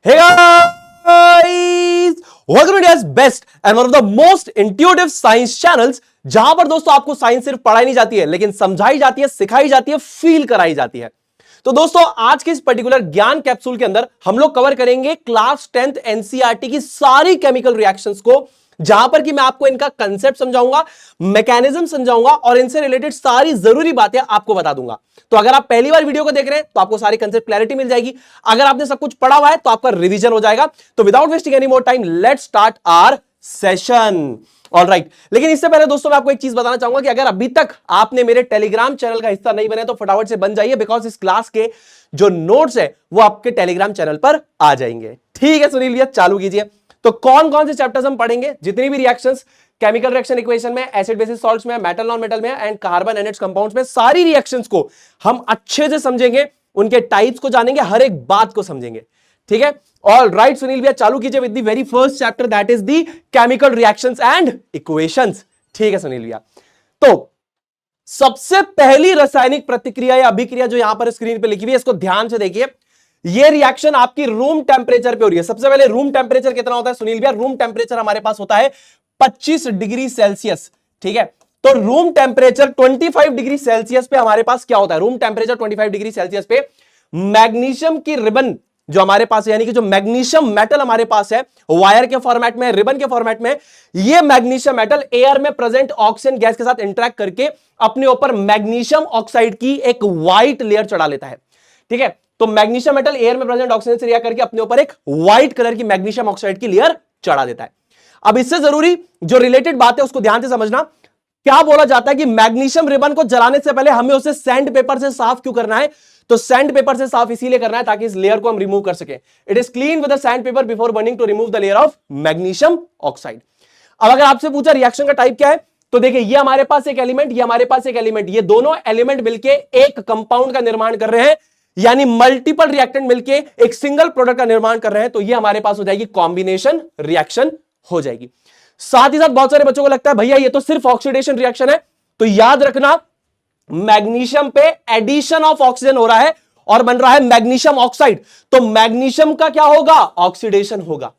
Hey guys, welcome to India's best and one of the most intuitive science channels, जहां पर दोस्तों आपको science सिर्फ पढ़ाई नहीं जाती है लेकिन समझाई जाती है, सिखाई जाती है, फील कराई जाती है। तो दोस्तों आज के इस पर्टिकुलर ज्ञान कैप्सूल के अंदर हम लोग कवर करेंगे क्लास 10th एनसीईआरटी की सारी केमिकल रिएक्शंस को, जहां पर कि मैं आपको इनका कंसेप्ट समझाऊंगा, मैकेनिज्म समझाऊंगा और इनसे रिलेटेड सारी जरूरी बातें आपको बता दूंगा। तो अगर आप पहली बार वीडियो को देख रहे हैं तो आपको सारी कंसेप्ट क्लैरिटी मिल जाएगी। अगर आपने सब कुछ पढ़ा हुआ है तो आपका रिवीजन हो जाएगा। तो without wasting any more time let's start our session. Alright, लेकिन इससे पहले दोस्तों मैं आपको एक चीज बताना चाहूंगा कि अगर अभी तक आपने मेरे टेलीग्राम चैनल का हिस्सा नहीं बने तो फटाफट से बन जाइए, बिकॉज इस क्लास के जो नोट्स है वो आपके टेलीग्राम चैनल पर आ जाएंगे। ठीक है सुनील भैया, चालू कीजिए। तो कौन कौन से चैप्टर्स हम पढ़ेंगे, जितनी भी रिएक्शंस केमिकल रिएक्शन इक्वेशन में, एसिड बेसिस सॉल्ट्स में, मेटल नॉन मेटल में एंड कार्बन एनएच कंपाउंड्स में, सारी रिएक्शंस को हम अच्छे से समझेंगे, उनके टाइप्स को जानेंगे, हर एक बात को समझेंगे। ठीक है, ऑल राइट सुनील भैया, चालू कीजिए with the very first chapter, that is the chemical reactions and equations. ठीक है सुनील भैया, तो सबसे पहली रासायनिक प्रतिक्रिया या अभिक्रिया जो यहां पर स्क्रीन पे लिखी हुई है, इसको ध्यान से देखिए। ये रिएक्शन आपकी रूम टेम्परेचर पे हो रही है। सबसे पहले रूम टेम्परेचर कितना होता है सुनील भैया? रूम टेम्परेचर हमारे पास होता है 25 डिग्री सेल्सियस। ठीक है, तो रूम टेम्परेचर 25 डिग्री सेल्सियस पे हमारे पास क्या होता है? रूम टेम्परेचर 25 डिग्री सेल्सियस पे मैग्नीशियम की रिबन जो हमारे पास है, यानी कि जो मैग्नीशियम मेटल हमारे पास है वायर के फॉर्मेट में, रिबन के फॉर्मेट में, ये मैग्नीशियम मेटल एयर में प्रेजेंट ऑक्सीजन गैस के साथ इंटरेक्ट करके अपने ऊपर मैग्नीशियम ऑक्साइड की एक व्हाइट लेयर चढ़ा लेता है। ठीक है, तो मैग्नीशियम मेटल एयर में प्रेजेंट ऑक्सीजन से रिएक्ट करके अपने ऊपर एक व्हाइट कलर की मैग्नीशियम ऑक्साइड की लेयर चढ़ा देता है। अब इससे जरूरी जो रिलेटेड बात है उसको ध्यान से समझना। क्या बोला जाता है कि मैग्नीशियम रिबन को जलाने से पहले हमें उसे सैंड पेपर से साफ क्यों करना है? तो सैंड पेपर से साफ इसीलिए करना है ताकि इस लेयर को हम रिमूव कर सके। It is clean with sand paper before burning to remove the layer of magnesium oxide. अब अगर आपसे पूछा रिएक्शन का टाइप क्या है, तो देखिए ये हमारे पास एक एलिमेंट, ये हमारे पास एक एलिमेंट, ये दोनों एलिमेंट मिलके एक कंपाउंड का निर्माण कर रहे हैं, यानी मल्टीपल रिएक्टेंट मिलके एक सिंगल प्रोडक्ट का निर्माण कर रहे हैं। तो ये हमारे पास हो जाएगी कॉम्बिनेशन रिएक्शन हो जाएगी। साथ ही साथ बहुत सारे बच्चों को लगता है भैया ये तो सिर्फ ऑक्सीडेशन रिएक्शन है, तो याद रखना मैग्नीशियम पे एडिशन ऑफ ऑक्सीजन हो रहा है और बन रहा है मैग्नीशियम ऑक्साइड। तो मैग्नीशियम का क्या होगा? ऑक्सीडेशन होगा।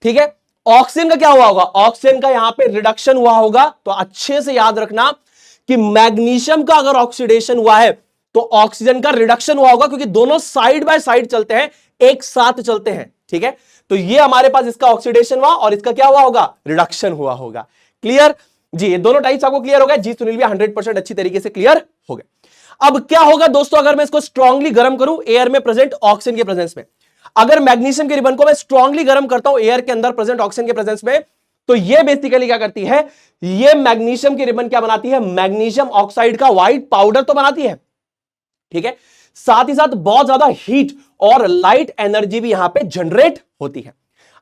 ठीक है, ऑक्सीजन का क्या हुआ होगा? ऑक्सीजन का यहां पे रिडक्शन हुआ होगा। तो अच्छे से याद रखना कि मैग्नीशियम का अगर ऑक्सीडेशन हुआ है तो ऑक्सीजन का रिडक्शन हुआ होगा, क्योंकि दोनों साइड बाय साइड चलते हैं, एक साथ चलते हैं। ठीक है, तो ये हमारे पास इसका ऑक्सीडेशन हुआ और इसका क्या हुआ होगा? रिडक्शन हुआ होगा। क्लियर जी, ये दोनों टाइप्स आपको क्लियर हो गए? जी सुनील भैया 100% अच्छी तरीके से क्लियर हो गए। अब क्या होगा दोस्तों अगर मैं इसको स्ट्रांगली गर्म करूं एयर में प्रेजेंट ऑक्सीजन के प्रेजेंस में? अगर मैग्नीशियम के रिबन को मैं स्ट्रांगली गर्म करता हूं एयर के अंदर प्रेजेंट ऑक्सीजन के प्रेजेंस में, तो ये बेसिकली क्या करती है? ये मैग्नीशियम की रिबन क्या बनाती है? मैग्नीशियम ऑक्साइड का व्हाइट पाउडर तो बनाती है। ठीक है, साथ ही साथ बहुत ज्यादा हीट और लाइट एनर्जी भी यहां पे जनरेट होती है।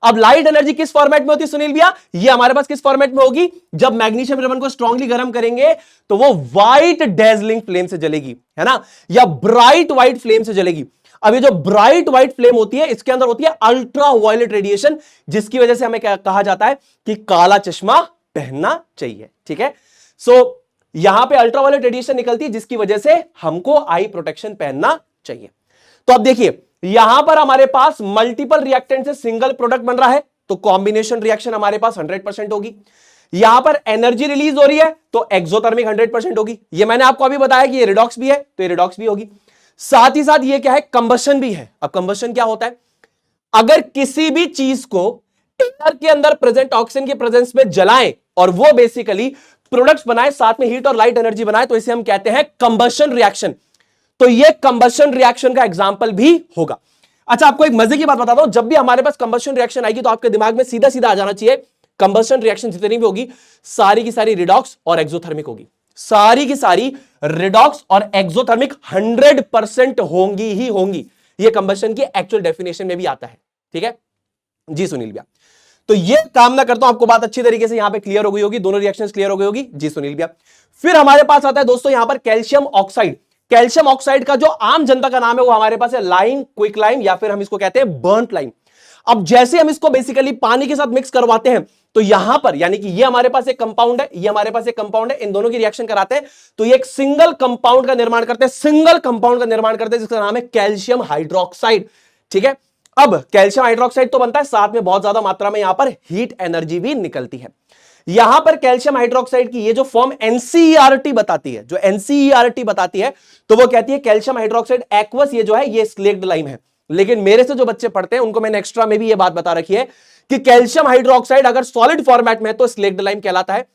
अब लाइट एनर्जी किस फॉर्मेट में होती है सुनील भैया? ये हमारे पास किस फॉर्मेट में होगी? जब मैग्नीशियम रिबन को स्ट्रांगली गर्म करेंगे तो वो व्हाइट डेजलिंग फ्लेम से जलेगी, है ना, या ब्राइट व्हाइट फ्लेम से जलेगी। अब ये जो ब्राइट व्हाइट फ्लेम होती है इसके अंदर होती है अल्ट्रा वायलेट रेडिएशन, जिसकी वजह से हमें क्या कहा जाता है कि काला चश्मा पहनना चाहिए। ठीक है, सो यहां पे अल्ट्रा वायलेट रेडिएशन निकलती है जिसकी वजह से हमको आई प्रोटेक्शन पहनना चाहिए। तो अब देखिए यहां पर हमारे पास मल्टीपल रिएक्टेंट से सिंगल प्रोडक्ट बन रहा है, तो कॉम्बिनेशन रिएक्शन हमारे पास 100% होगी। यहां पर एनर्जी रिलीज हो रही है तो एक्सोथर्मिक 100% होगी। ये मैंने आपको अभी बताया कि ये रिडॉक्स भी है तो ये रिडॉक्स भी होगी। साथ ही साथ ये क्या है? कंबशन भी है। अब कंबशन क्या होता है? अगर किसी भी चीज को एयर के अंदर प्रेजेंट ऑक्सीजन के प्रेजेंस में जलाएं और वो बेसिकली प्रोडक्ट्स बनाए, साथ में हीट और लाइट एनर्जी बनाए, तो इसे हम कहते हैं कंबशन रिएक्शन। तो ये कंबशन रिएक्शन का एग्जांपल भी होगा। अच्छा, आपको एक मजे की बात बताता हूं, जब भी हमारे पास कंबशन रिएक्शन आएगी तो आपके दिमाग में सीधा सीधा आ जाना चाहिए कंबशन रिएक्शन जितनी भी होगी सारी की सारी रिडॉक्स और एक्सोथर्मिक होगी। सारी की सारी रिडॉक्स और एक्सोथर्मिक 100% होंगी ही होंगी। ये कंबशन की एक्चुअल डेफिनेशन में भी आता है। ठीक है जी सुनील भैया, तो ये कामना करता हूं आपको बात अच्छी तरीके से यहां पे क्लियर हो गई होगी, दोनों रिएक्शंस क्लियर हो गई होगी। जी सुनील भैया, फिर हमारे पास आता है दोस्तों यहां पर कैल्शियम ऑक्साइड। कैल्शियम ऑक्साइड का जो आम जनता का नाम है वो हमारे पास है लाइम, क्विक लाइम, या फिर हम इसको कहते हैं बर्न्ट लाइम। अब जैसे हम इसको बेसिकली पानी के साथ मिक्स करवाते हैं तो यहां पर यानी कि ये हमारे पास एक कंपाउंड है, ये हमारे पास एक कंपाउंड है, इन दोनों की रिएक्शन कराते हैं तो ये एक सिंगल कंपाउंड का निर्माण करते हैं, सिंगल कंपाउंड का निर्माण करते हैं जिसका नाम है कैल्शियम हाइड्रोक्साइड। ठीक है, अब कैल्शियम हाइड्रोक्साइड तो बनता है, साथ में बहुत ज्यादा मात्रा में यहां पर हीट एनर्जी भी निकलती है। यहां पर कैल्शियम हाइड्रोक्साइड की ये जो फॉर्म एनसीईआरटी बताती है, जो एनसीईआरटी बताती है, तो वो कहती है कैल्शियम हाइड्रोक्साइड एक्वस, ये जो है ये स्लेक्ड लाइम है। लेकिन मेरे से जो बच्चे पढ़ते हैं उनको मैंने एक्स्ट्रा में भी ये बात बता रखी है कि कैल्शियम हाइड्रोक्साइड अगर सॉलिड फॉर्मेट में है तो स्लेक्ड लाइम कहलाता है।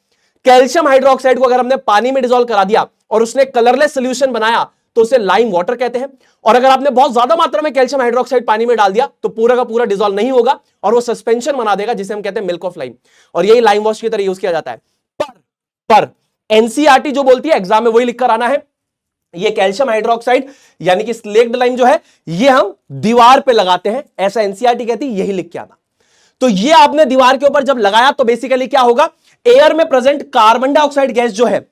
कैल्शियम हाइड्रोक्साइड को अगर हमने पानी में डिसॉल्व करा दिया और उसने कलरलेस सोल्यूशन बनाया तो उसे लाइम वाटर कहते हैं। और अगर आपने बहुत ज्यादा मात्रा में कैल्शियम हाइड्रोक्साइड पानी में डाल दिया तो पूरा का पूरा डिसॉल्व नहीं होगा और वो सस्पेंशन बना देगा, जिसे हम कहते हैं मिल्क ऑफ लाइम, और यही लाइम वॉश की तरह यूज किया जाता है। पर एनसीईआरटी जो बोलती है, एग्जाम में वही लिखकर आना है, ये कैल्शियम हाइड्रोक्साइड यानी कि स्लेक्ड लाइम जो है ये हम दीवार पे लगाते हैं, ऐसा एनसीईआरटी कहती है, यही लिख के आना। तो ये आपने दीवार के ऊपर जब लगाया तो बेसिकली क्या होगा, एयर में प्रेजेंट कार्बन डाइऑक्साइड गैस जो है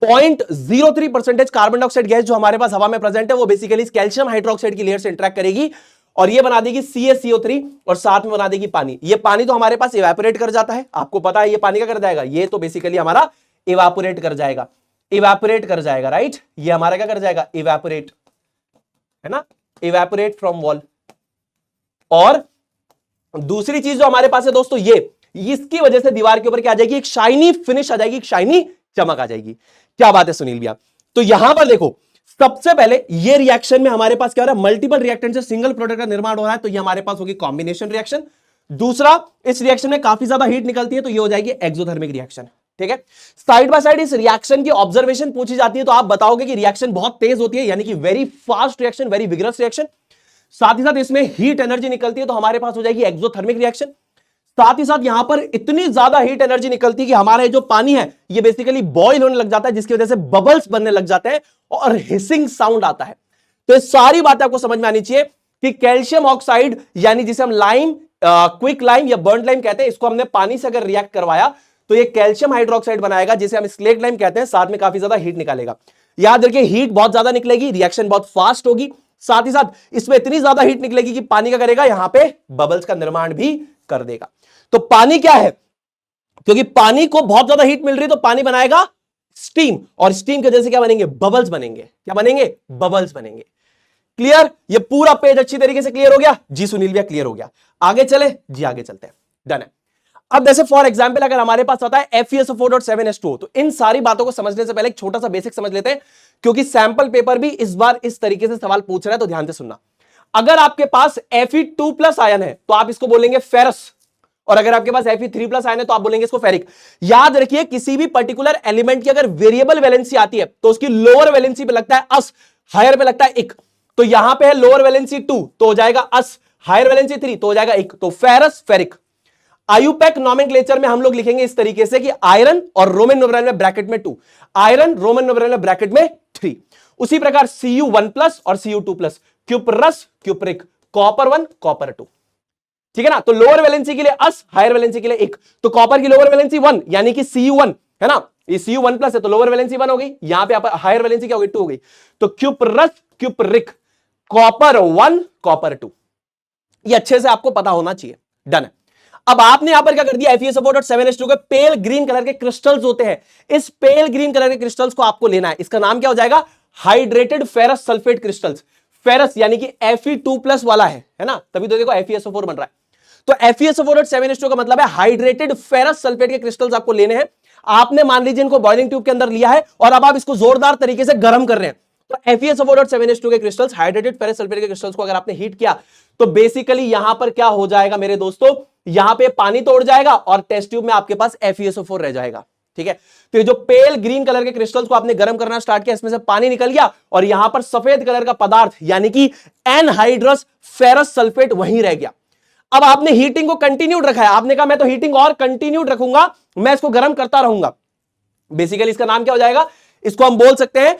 0.03% कार्बन डाइऑक्साइड गैस जो हमारे पास हवा में प्रेजेंट है वो बेसिकली कैल्शियम हाइड्रोक्साइड की लेयर से इंटरेक्ट करेगी और ये बना देगी CaCO3 और साथ में बना देगी पानी। ये पानी तो हमारे पास इवेपोरेट कर जाता है, आपको पता है ये पानी क्या कर जाएगा, ये तो बेसिकली हमारा इवेपोरेट कर जाएगा, इवेपोरेट कर जाएगा, राइट। ये हमारा क्या कर जाएगा, इवेपोरेट, है ना, इवेपोरेट फ्रॉम वॉल। और दूसरी चीज जो हमारे पास है दोस्तों, ये इसकी वजह से दीवार के ऊपर क्या आ जाएगी, एक शाइनी फिनिश आ जाएगी, एक शाइनी चमक आ जाएगी। क्या बात है सुनील भैया। तो यहां पर देखो सबसे पहले ये रिएक्शन में हमारे पास क्या हो रहा है, मल्टीपल रिएक्टेंट से सिंगल प्रोडक्ट का निर्माण हो रहा है, तो ये हमारे पास होगी कॉम्बिनेशन रिएक्शन। दूसरा, इस रिएक्शन में काफी ज्यादा हीट निकलती है तो ये हो जाएगी एक्सोथर्मिक रिएक्शन। ठीक है, साइड बाय साइड इस रिएक्शन की ऑब्जर्वेशन पूछी जाती है तो आप बताओगे कि रिएक्शन बहुत तेज होती है, यानी कि very fast reaction, very vigorous reaction. साथ ही साथ इसमें हीट एनर्जी निकलती है तो हमारे पास हो जाएगी एक्सोथर्मिक रिएक्शन। साथ ही साथ यहां पर इतनी ज्यादा हीट एनर्जी निकलती है कि हमारा जो पानी है ये बेसिकली बॉईल होने लग जाता है, जिसकी वजह से बबल्स बनने लग जाते हैं और हिसिंग साउंड आता है। तो ये सारी बातें आपको समझ में आनी चाहिए कि कैल्शियम ऑक्साइड यानी जिसे हम लाइम, क्विक लाइम या बर्न्ड लाइम कहते हैं, इसको हमने पानी से अगर रिएक्ट करवाया तो ये कैल्शियम हाइड्रोक्साइड बनाएगा, जिसे हम स्लेक्ड लाइम कहते हैं, साथ में काफी ज्यादा हीट निकालेगा। याद रखिए हीट बहुत ज्यादा निकलेगी, रिएक्शन बहुत फास्ट होगी, साथ ही साथ इसमें इतनी ज्यादा हीट निकलेगी कि पानी का करेगा यहां पे बबल्स का निर्माण भी कर देगा। तो पानी क्या है, क्योंकि पानी को बहुत ज्यादा हीट मिल रही है तो पानी बनाएगा स्टीम, और स्टीम के वजह से क्या बनेंगे, बबल्स बनेंगे। क्या बनेंगे, बबल्स बनेंगे। क्लियर, ये पूरा पेज अच्छी तरीके से क्लियर हो गया जी सुनील भैया, क्लियर हो गया। आगे चले जी, आगे चलते हैं, डन है। अब जैसे फॉर एग्जांपल अगर हमारे पास आता है FeSO4.7H2O, तो इन सारी बातों को समझने से पहले एक छोटा सा बेसिक समझ लेते हैं, क्योंकि सैंपल पेपर भी इस बार इस तरीके से सवाल पूछ रहा है, तो ध्यान से सुनना। अगर आपके पास Fe2+ आयन है तो आप इसको बोलेंगे फेरस, और अगर आपके पास Fe3+ आयन है तो आप बोलेंगे इसको फेरिक। याद रखिए किसी भी पर्टिकुलर एलिमेंट की अगर वेरिएबल वैलेंसी आती है तो उसकी लोअर वैलेंसी पे लगता है अस, हायर पे लगता है इक। तो यहां पे है लोअर वैलेंसी 2 तो हो जाएगा अस, हायर वैलेंसी 3 तो हो जाएगा इक, तो फेरस फेरिक। आयुपैक नॉमेनक्लेचर में हम लोग लिखेंगे इस तरीके से कि आयरन और रोमन न्यूमेरल में ब्रैकेट में 2, आयरन रोमन न्यूमेरल में ब्रैकेट में 3। उसी प्रकार Cu1+ और Cu2+, cuprous cupric, copper 1 copper 2। ठीक है ना, तो लोअर वैलेंसी के लिए अस, हायर वैलेंसी के लिए इक। तो कॉपर की लोअर वैलेंसी 1 यानी कि Cu1 है ना, ये Cu1+ है तो लोअर वैलेंसी 1 हो गई, यहां पे हायर वैलेंसी क्या हो गई, 2 हो गई। तो क्यूपरस क्यूपरिक, कॉपर 1 कॉपर 2, ये अच्छे से आपको पता होना चाहिए, डन है। अब आपने यहां पर क्या कर दिया, FeSO4.7H2 के पेल ग्रीन कलर के क्रिस्टल्स होते हैं, इस पेल ग्रीन कलर के क्रिस्टल्स को आपको लेना है, इसका नाम क्या हो जाएगा, hydrated ferrous sulphate crystals. Ferrous यानी कि Fe2+ वाला है ना, तभी तो देखो FeSO4 बन रहा है। तो FeSO4.7H2 का मतलब है हाइड्रेटेड फेरस सल्फेट के क्रिस्टल्स आपको लेने हैं। आपने मान लीजिए इनको बॉइलिंग ट्यूब के अंदर लिया है और अब आप इसको जोरदार तरीके से गर्म कर रहे हैं, तो FeSO4.7H2 के क्रिस्टल्स, हाइड्रेटेड फेरस सल्फेट के क्रिस्टल्स को अगर आपने हीट किया तो बेसिकली यहां पर क्या हो जाएगा मेरे दोस्तों, यहां पे पानी तोड़ जाएगा और टेस्ट ट्यूब में आपके पास FeSO4 रह जाएगा। ठीक है, तो ये जो पेल ग्रीन कलर के क्रिस्टल्स को आपने गर्म करना स्टार्ट किया, इसमें से पानी निकल गया और यहां पर सफेद कलर का पदार्थ यानी कि एनहाइड्रस फेरस सल्फेट वहीं रह गया। अब आपने हीटिंग को कंटिन्यूड रखा है, आपने कहा मैं तो हीटिंग और कंटिन्यूड रखूंगा, मैं इसको गर्म करता रहूंगा। बेसिकली इसका नाम क्या हो जाएगा, इसको हम बोल सकते हैं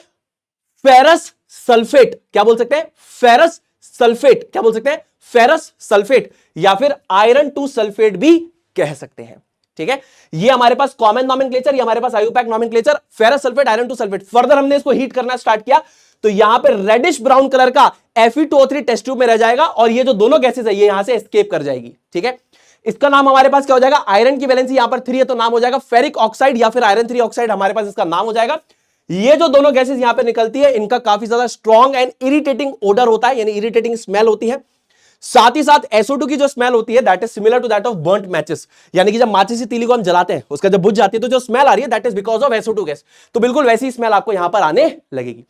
फेरस सल्फेट। क्या बोल सकते हैं, फेरस सल्फेट। क्या बोल सकते हैं, फेरस सल्फेट, या फिर आयरन 2 सल्फेट भी कह सकते हैं। ठीक है, ये हमारे पास कॉमन नॉमेनक्लेचर, ये हमारे पास IUPAC nomenclature, ferrous sulphate, iron 2 sulphate. Further हमने इसको हीट करना स्टार्ट किया तो यहां पे रेडिश ब्राउन कलर का Fe2O3 टेस्ट ट्यूब में रह जाएगा और ये जो दोनों गैसेस है ये यहां से एस्केप कर जाएगी। ठीक है, इसका नाम हमारे पास क्या हो जाएगा, आयरन की वैलेंसी यहां पर 3 है तो नाम हो जाएगा फेरिक ऑक्साइड या फिर आयरन 3 ऑक्साइड, हमारे पास इसका नाम हो जाएगा। ये जो दोनों गैसेस यहां पे निकलती है इनका काफी ज्यादा स्ट्रॉन्ग एंड इरिटेटिंग ओडर होता है, यानी इरिटेटिंग स्मेल होती है। साथ ही साथ SO2 की जो स्मेल होती है that is similar to that of burnt matches, यानी कि जब माचिस की तीली को हम जलाते हैं उसका जब बुझ जाती है तो जो स्मेल आ रही है that is because of SO2 gas. तो बिल्कुल वैसी स्मेल आपको यहां पर आने लगेगी।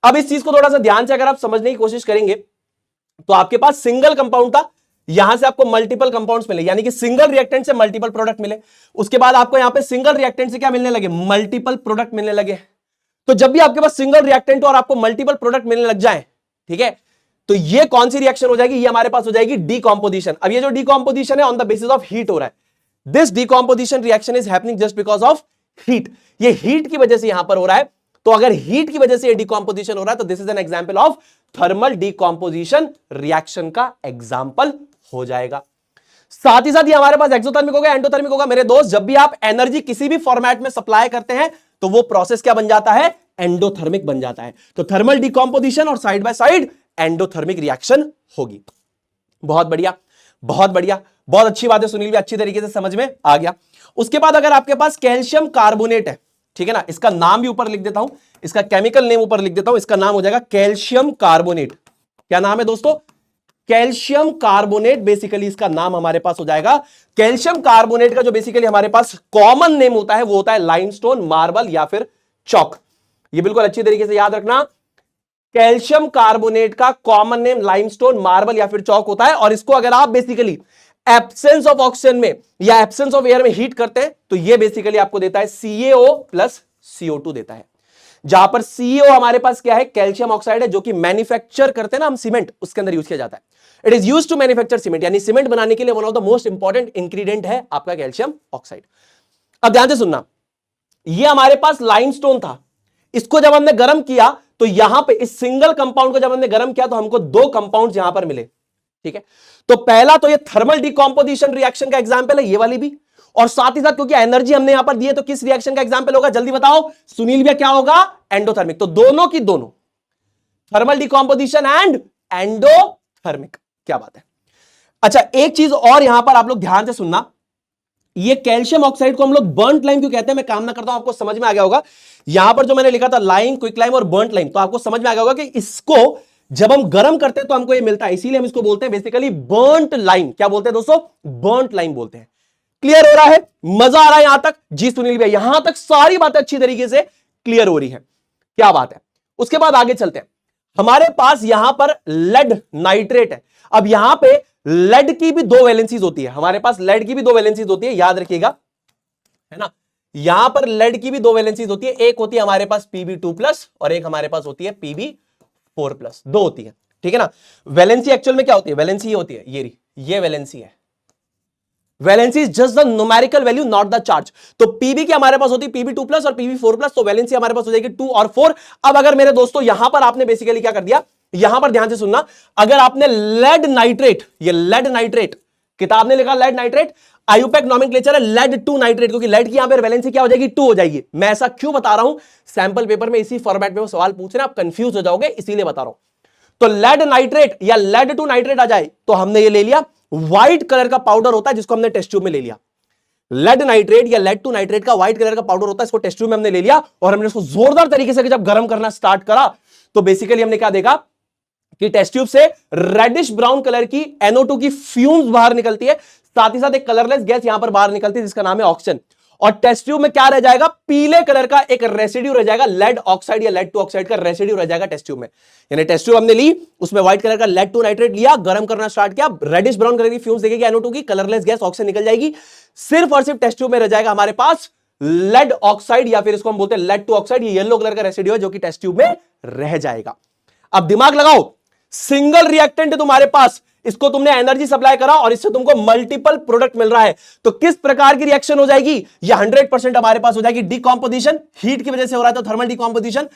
अब इस चीज को थोड़ा सा ध्यान से अगर आप समझने की कोशिश करेंगे तो आपके पास सिंगल कंपाउंड था, यहां से आपको मल्टीपल कंपाउंड्स मिले, यानी कि सिंगल रिएक्टेंट से मल्टीपल प्रोडक्ट मिले। उसके बाद आपको यहां पे सिंगल रिएक्टेंट से क्या मिलने लगे, मल्टीपल प्रोडक्ट मिलने लगे। तो जब भी आपके पास सिंगल रिएक्टेंट और आपको मल्टीपल प्रोडक्ट मिलने लग जाए, ठीक है, तो ये कौन सी रिएक्शन हो जाएगी, ये हमारे पास हो जाएगी डीकॉम्पोजिशन। अब ये जो डीकॉम्पोजिशन है on the basis of heat हो रहा है। This decomposition reaction is happening just because of heat. ये हीट की वजह से यहां पर हो रहा है। तो अगर हीट की वजह से ये डीकॉम्पोजिशन हो रहा है तो this is an example of thermal decomposition reaction का एग्जांपल हो जाएगा। साथ ही साथ ये हमारे पास एक्सोथर्मिक होगा, एंडोथर्मिक होगा। मेरे दोस्त, जब भी आप एनर्जी किसी भी फॉर्मेट में सप्लाई करते हैं तो वो प्रोसेस क्या बन जाता है, एंडोथर्मिक बन जाता है। तो थर्मल डीकॉम्पोजिशन और side by side endothermic reaction होगी। बहुत बढ़िया, बहुत बढ़िया, बहुत अच्छी बात है सुनील भी, अच्छी तरीके से समझ में आ गया। उसके बाद अगर आपके पास कैल्शियम कार्बोनेट है, ठीक है ना, इसका नाम भी ऊपर लिख देता हूं, इसका केमिकल नेम ऊपर लिख देता हूं, इसका नाम हो जाएगा कैल्शियम कार्बोनेट। क्या नाम है दोस्तों, कैल्शियम कार्बोनेट बेसिकली इसका नाम हमारे पास हो जाएगा। कैल्शियम कार्बोनेट का जो बेसिकली हमारे पास कॉमन नेम होता है वो होता है लाइमस्टोन, मार्बल या फिर चौक। ये बिल्कुल अच्छी तरीके से याद रखना, कैल्शियम कार्बोनेट का कॉमन नेम लाइमस्टोन, मार्बल या फिर चौक होता है। और इसको अगर आप बेसिकली एब्सेंस ऑफ ऑक्सीजन में या एब्सेंस ऑफ एयर में हीट करते हैं तो ये बेसिकली आपको देता है CaO प्लस CO2 देता है। जहां पर CaO हमारे पास क्या है, कैल्शियम ऑक्साइड है, जो कि मैन्युफैक्चर करते हैं ना हम सीमेंट, उसके अंदर यूज किया जाता है। It is used to manufacture cement, यानी सीमेंट बनाने के लिए one of the most important ingredient है आपका कैल्शियम ऑक्साइड। अब ध्यान से सुनना, ये हमारे पास लाइमस्टोन था, इसको जब हमने गर्म किया तो यहां पे इस सिंगल कंपाउंड को जब हमने गर्म किया तो हमको दो कंपाउंड्स यहां पर मिले, ठीक है। तो पहला तो ये थर्मल डीकॉम्पोजिशन रिएक्शन का एग्जांपल है, ये वाली भी, और साथ ही साथ क्योंकि एनर्जी हमने यहां पर दी है तो किस रिएक्शन का एग्जांपल होगा, जल्दी बताओ सुनील भैया, क्या होगा, एंडोथर्मिक। तो दोनों की दोनों, थर्मल डीकॉम्पोजिशन एंड एंडोथर्मिक। क्या बात है। अच्छा, एक चीज और यहां पर आप लोग ध्यान से सुनना, ये कैल्शियम ऑक्साइड को हम लोग बर्न्ट लाइम क्यों कहते हैं, मैं काम ना करता हूं, आपको समझ में आ गया होगा। यहां पर जो मैंने लिखा था लाइम, क्विक लाइम और बर्न्ट लाइम, तो आपको समझ में आ गया होगा कि इसको जब हम गर्म करते हैं तो हमको ये मिलता है, इसीलिए हम इसको बोलते हैं बेसिकली बर्न्ट लाइम। क्या बोलते हैं दोस्तों, बर्न्ट लाइम बोलते हैं। क्लियर हो रहा है, मजा आ रहा है यहां तक जी सुनील भैया, यहां तक सारी बातें अच्छी तरीके से क्लियर हो रही है, क्या बात है। उसके बाद आगे चलते हैं, हमारे पास यहां पर लेड नाइट्रेट है। अब यहां पे लेड की भी दो वैलेंसीज होती है, हमारे पास लेड की भी दो वैलेंसीज होती है, याद रखिएगा, है ना। यहां पर लेड की भी दो वैलेंसीज होती है, एक होती है हमारे पास Pb2+ और एक हमारे पास होती है Pb4+, दो होती है, ठीक है ना। वैलेंसी एक्चुअल में क्या होती है, वैलेंसी ये होती है, ये वैलेंसी है। Valency is just the numerical value, not the charge. तो Pb की हमारे पास होती है Pb2+ और Pb4+, तो वैलेंसी हमारे पास हो जाएगी 2 और 4। अब अगर मेरे दोस्तों यहां पर आपने बेसिकली क्या कर दिया, यहां पर ध्यान से सुनना, अगर आपने लेड नाइट्रेट, ये लेड नाइट्रेट, किताब ने लिखा लेड नाइट्रेट, आयुपैक नॉमेनक्लेचर है lead-2 नाइट्रेट, क्योंकि लेड की यहां पर वैलेंसी क्या हो जाएगी, 2 हो जाएगी। मैं ऐसा क्यों बता रहा हूं, सैंपल पेपर में इसी फॉर्मेट में वो सवाल पूछ रहे हैं, आप कंफ्यूज हो जाओगे, इसीलिए बता रहा हूं। तो लेड नाइट्रेट या lead-2 नाइट्रेट आ जाए तो हमने ये ले लिया, व्हाइट कलर का पाउडर होता है जिसको हमने टेस्ट ट्यूब में ले लिया। लेड नाइट्रेट या lead-2 नाइट्रेट का व्हाइट कलर का पाउडर होता है, इसको टेस्ट ट्यूब में हमने ले लिया और हमने इसको जोरदार तरीके से जब गर्म करना स्टार्ट करा तो बेसिकली हमने क्या देखा कि टेस्ट ट्यूब से रेडिश ब्राउन कलर की NO2 की फ्यूम्स बाहर निकलती है, साथ ही साथ एक कलरलेस गैस यहां पर बाहर निकलती है जिसका नाम है ऑक्सीजन। और टेस्ट ट्यूब में क्या रह जाएगा, पीले कलर का एक रेसिड्यू रह जाएगा, लेड ऑक्साइड या lead-2 ऑक्साइड का रेसिड्यू रह जाएगा टेस्ट ट्यूब में। यानी टेस्ट ट्यूब हमने ली, उसमें व्हाइट कलर का lead-2 नाइट्रेट लिया, गर्म करना स्टार्ट किया, रेडिश ब्राउन कलर की फ्यूम्स देखेगी NO2 की, कलरलेस गैस ऑक्सीजन निकल जाएगी, सिर्फ और सिर्फ टेस्ट ट्यूब में रह जाएगा हमारे पास लेड ऑक्साइड या फिर इसको हम बोलते हैं lead-2 ऑक्साइड। ये येलो कलर का रेसिड्यू है जो कि टेस्ट ट्यूब में रह जाएगा। अब दिमाग लगाओ, सिंगल रिएक्टेंट है तुम्हारे पास, इसको तुमने एनर्जी सप्लाई करा और इससे तुमको मल्टीपल प्रोडक्ट मिल रहा है, तो किस प्रकार की रिएक्शन हो जाएगी, ये 100% हमारे पास हो जाएगी डीकॉम्पोजिशन। हीट की वजह से हो रहा है तो थर्मल डीकॉम्पोजिशन,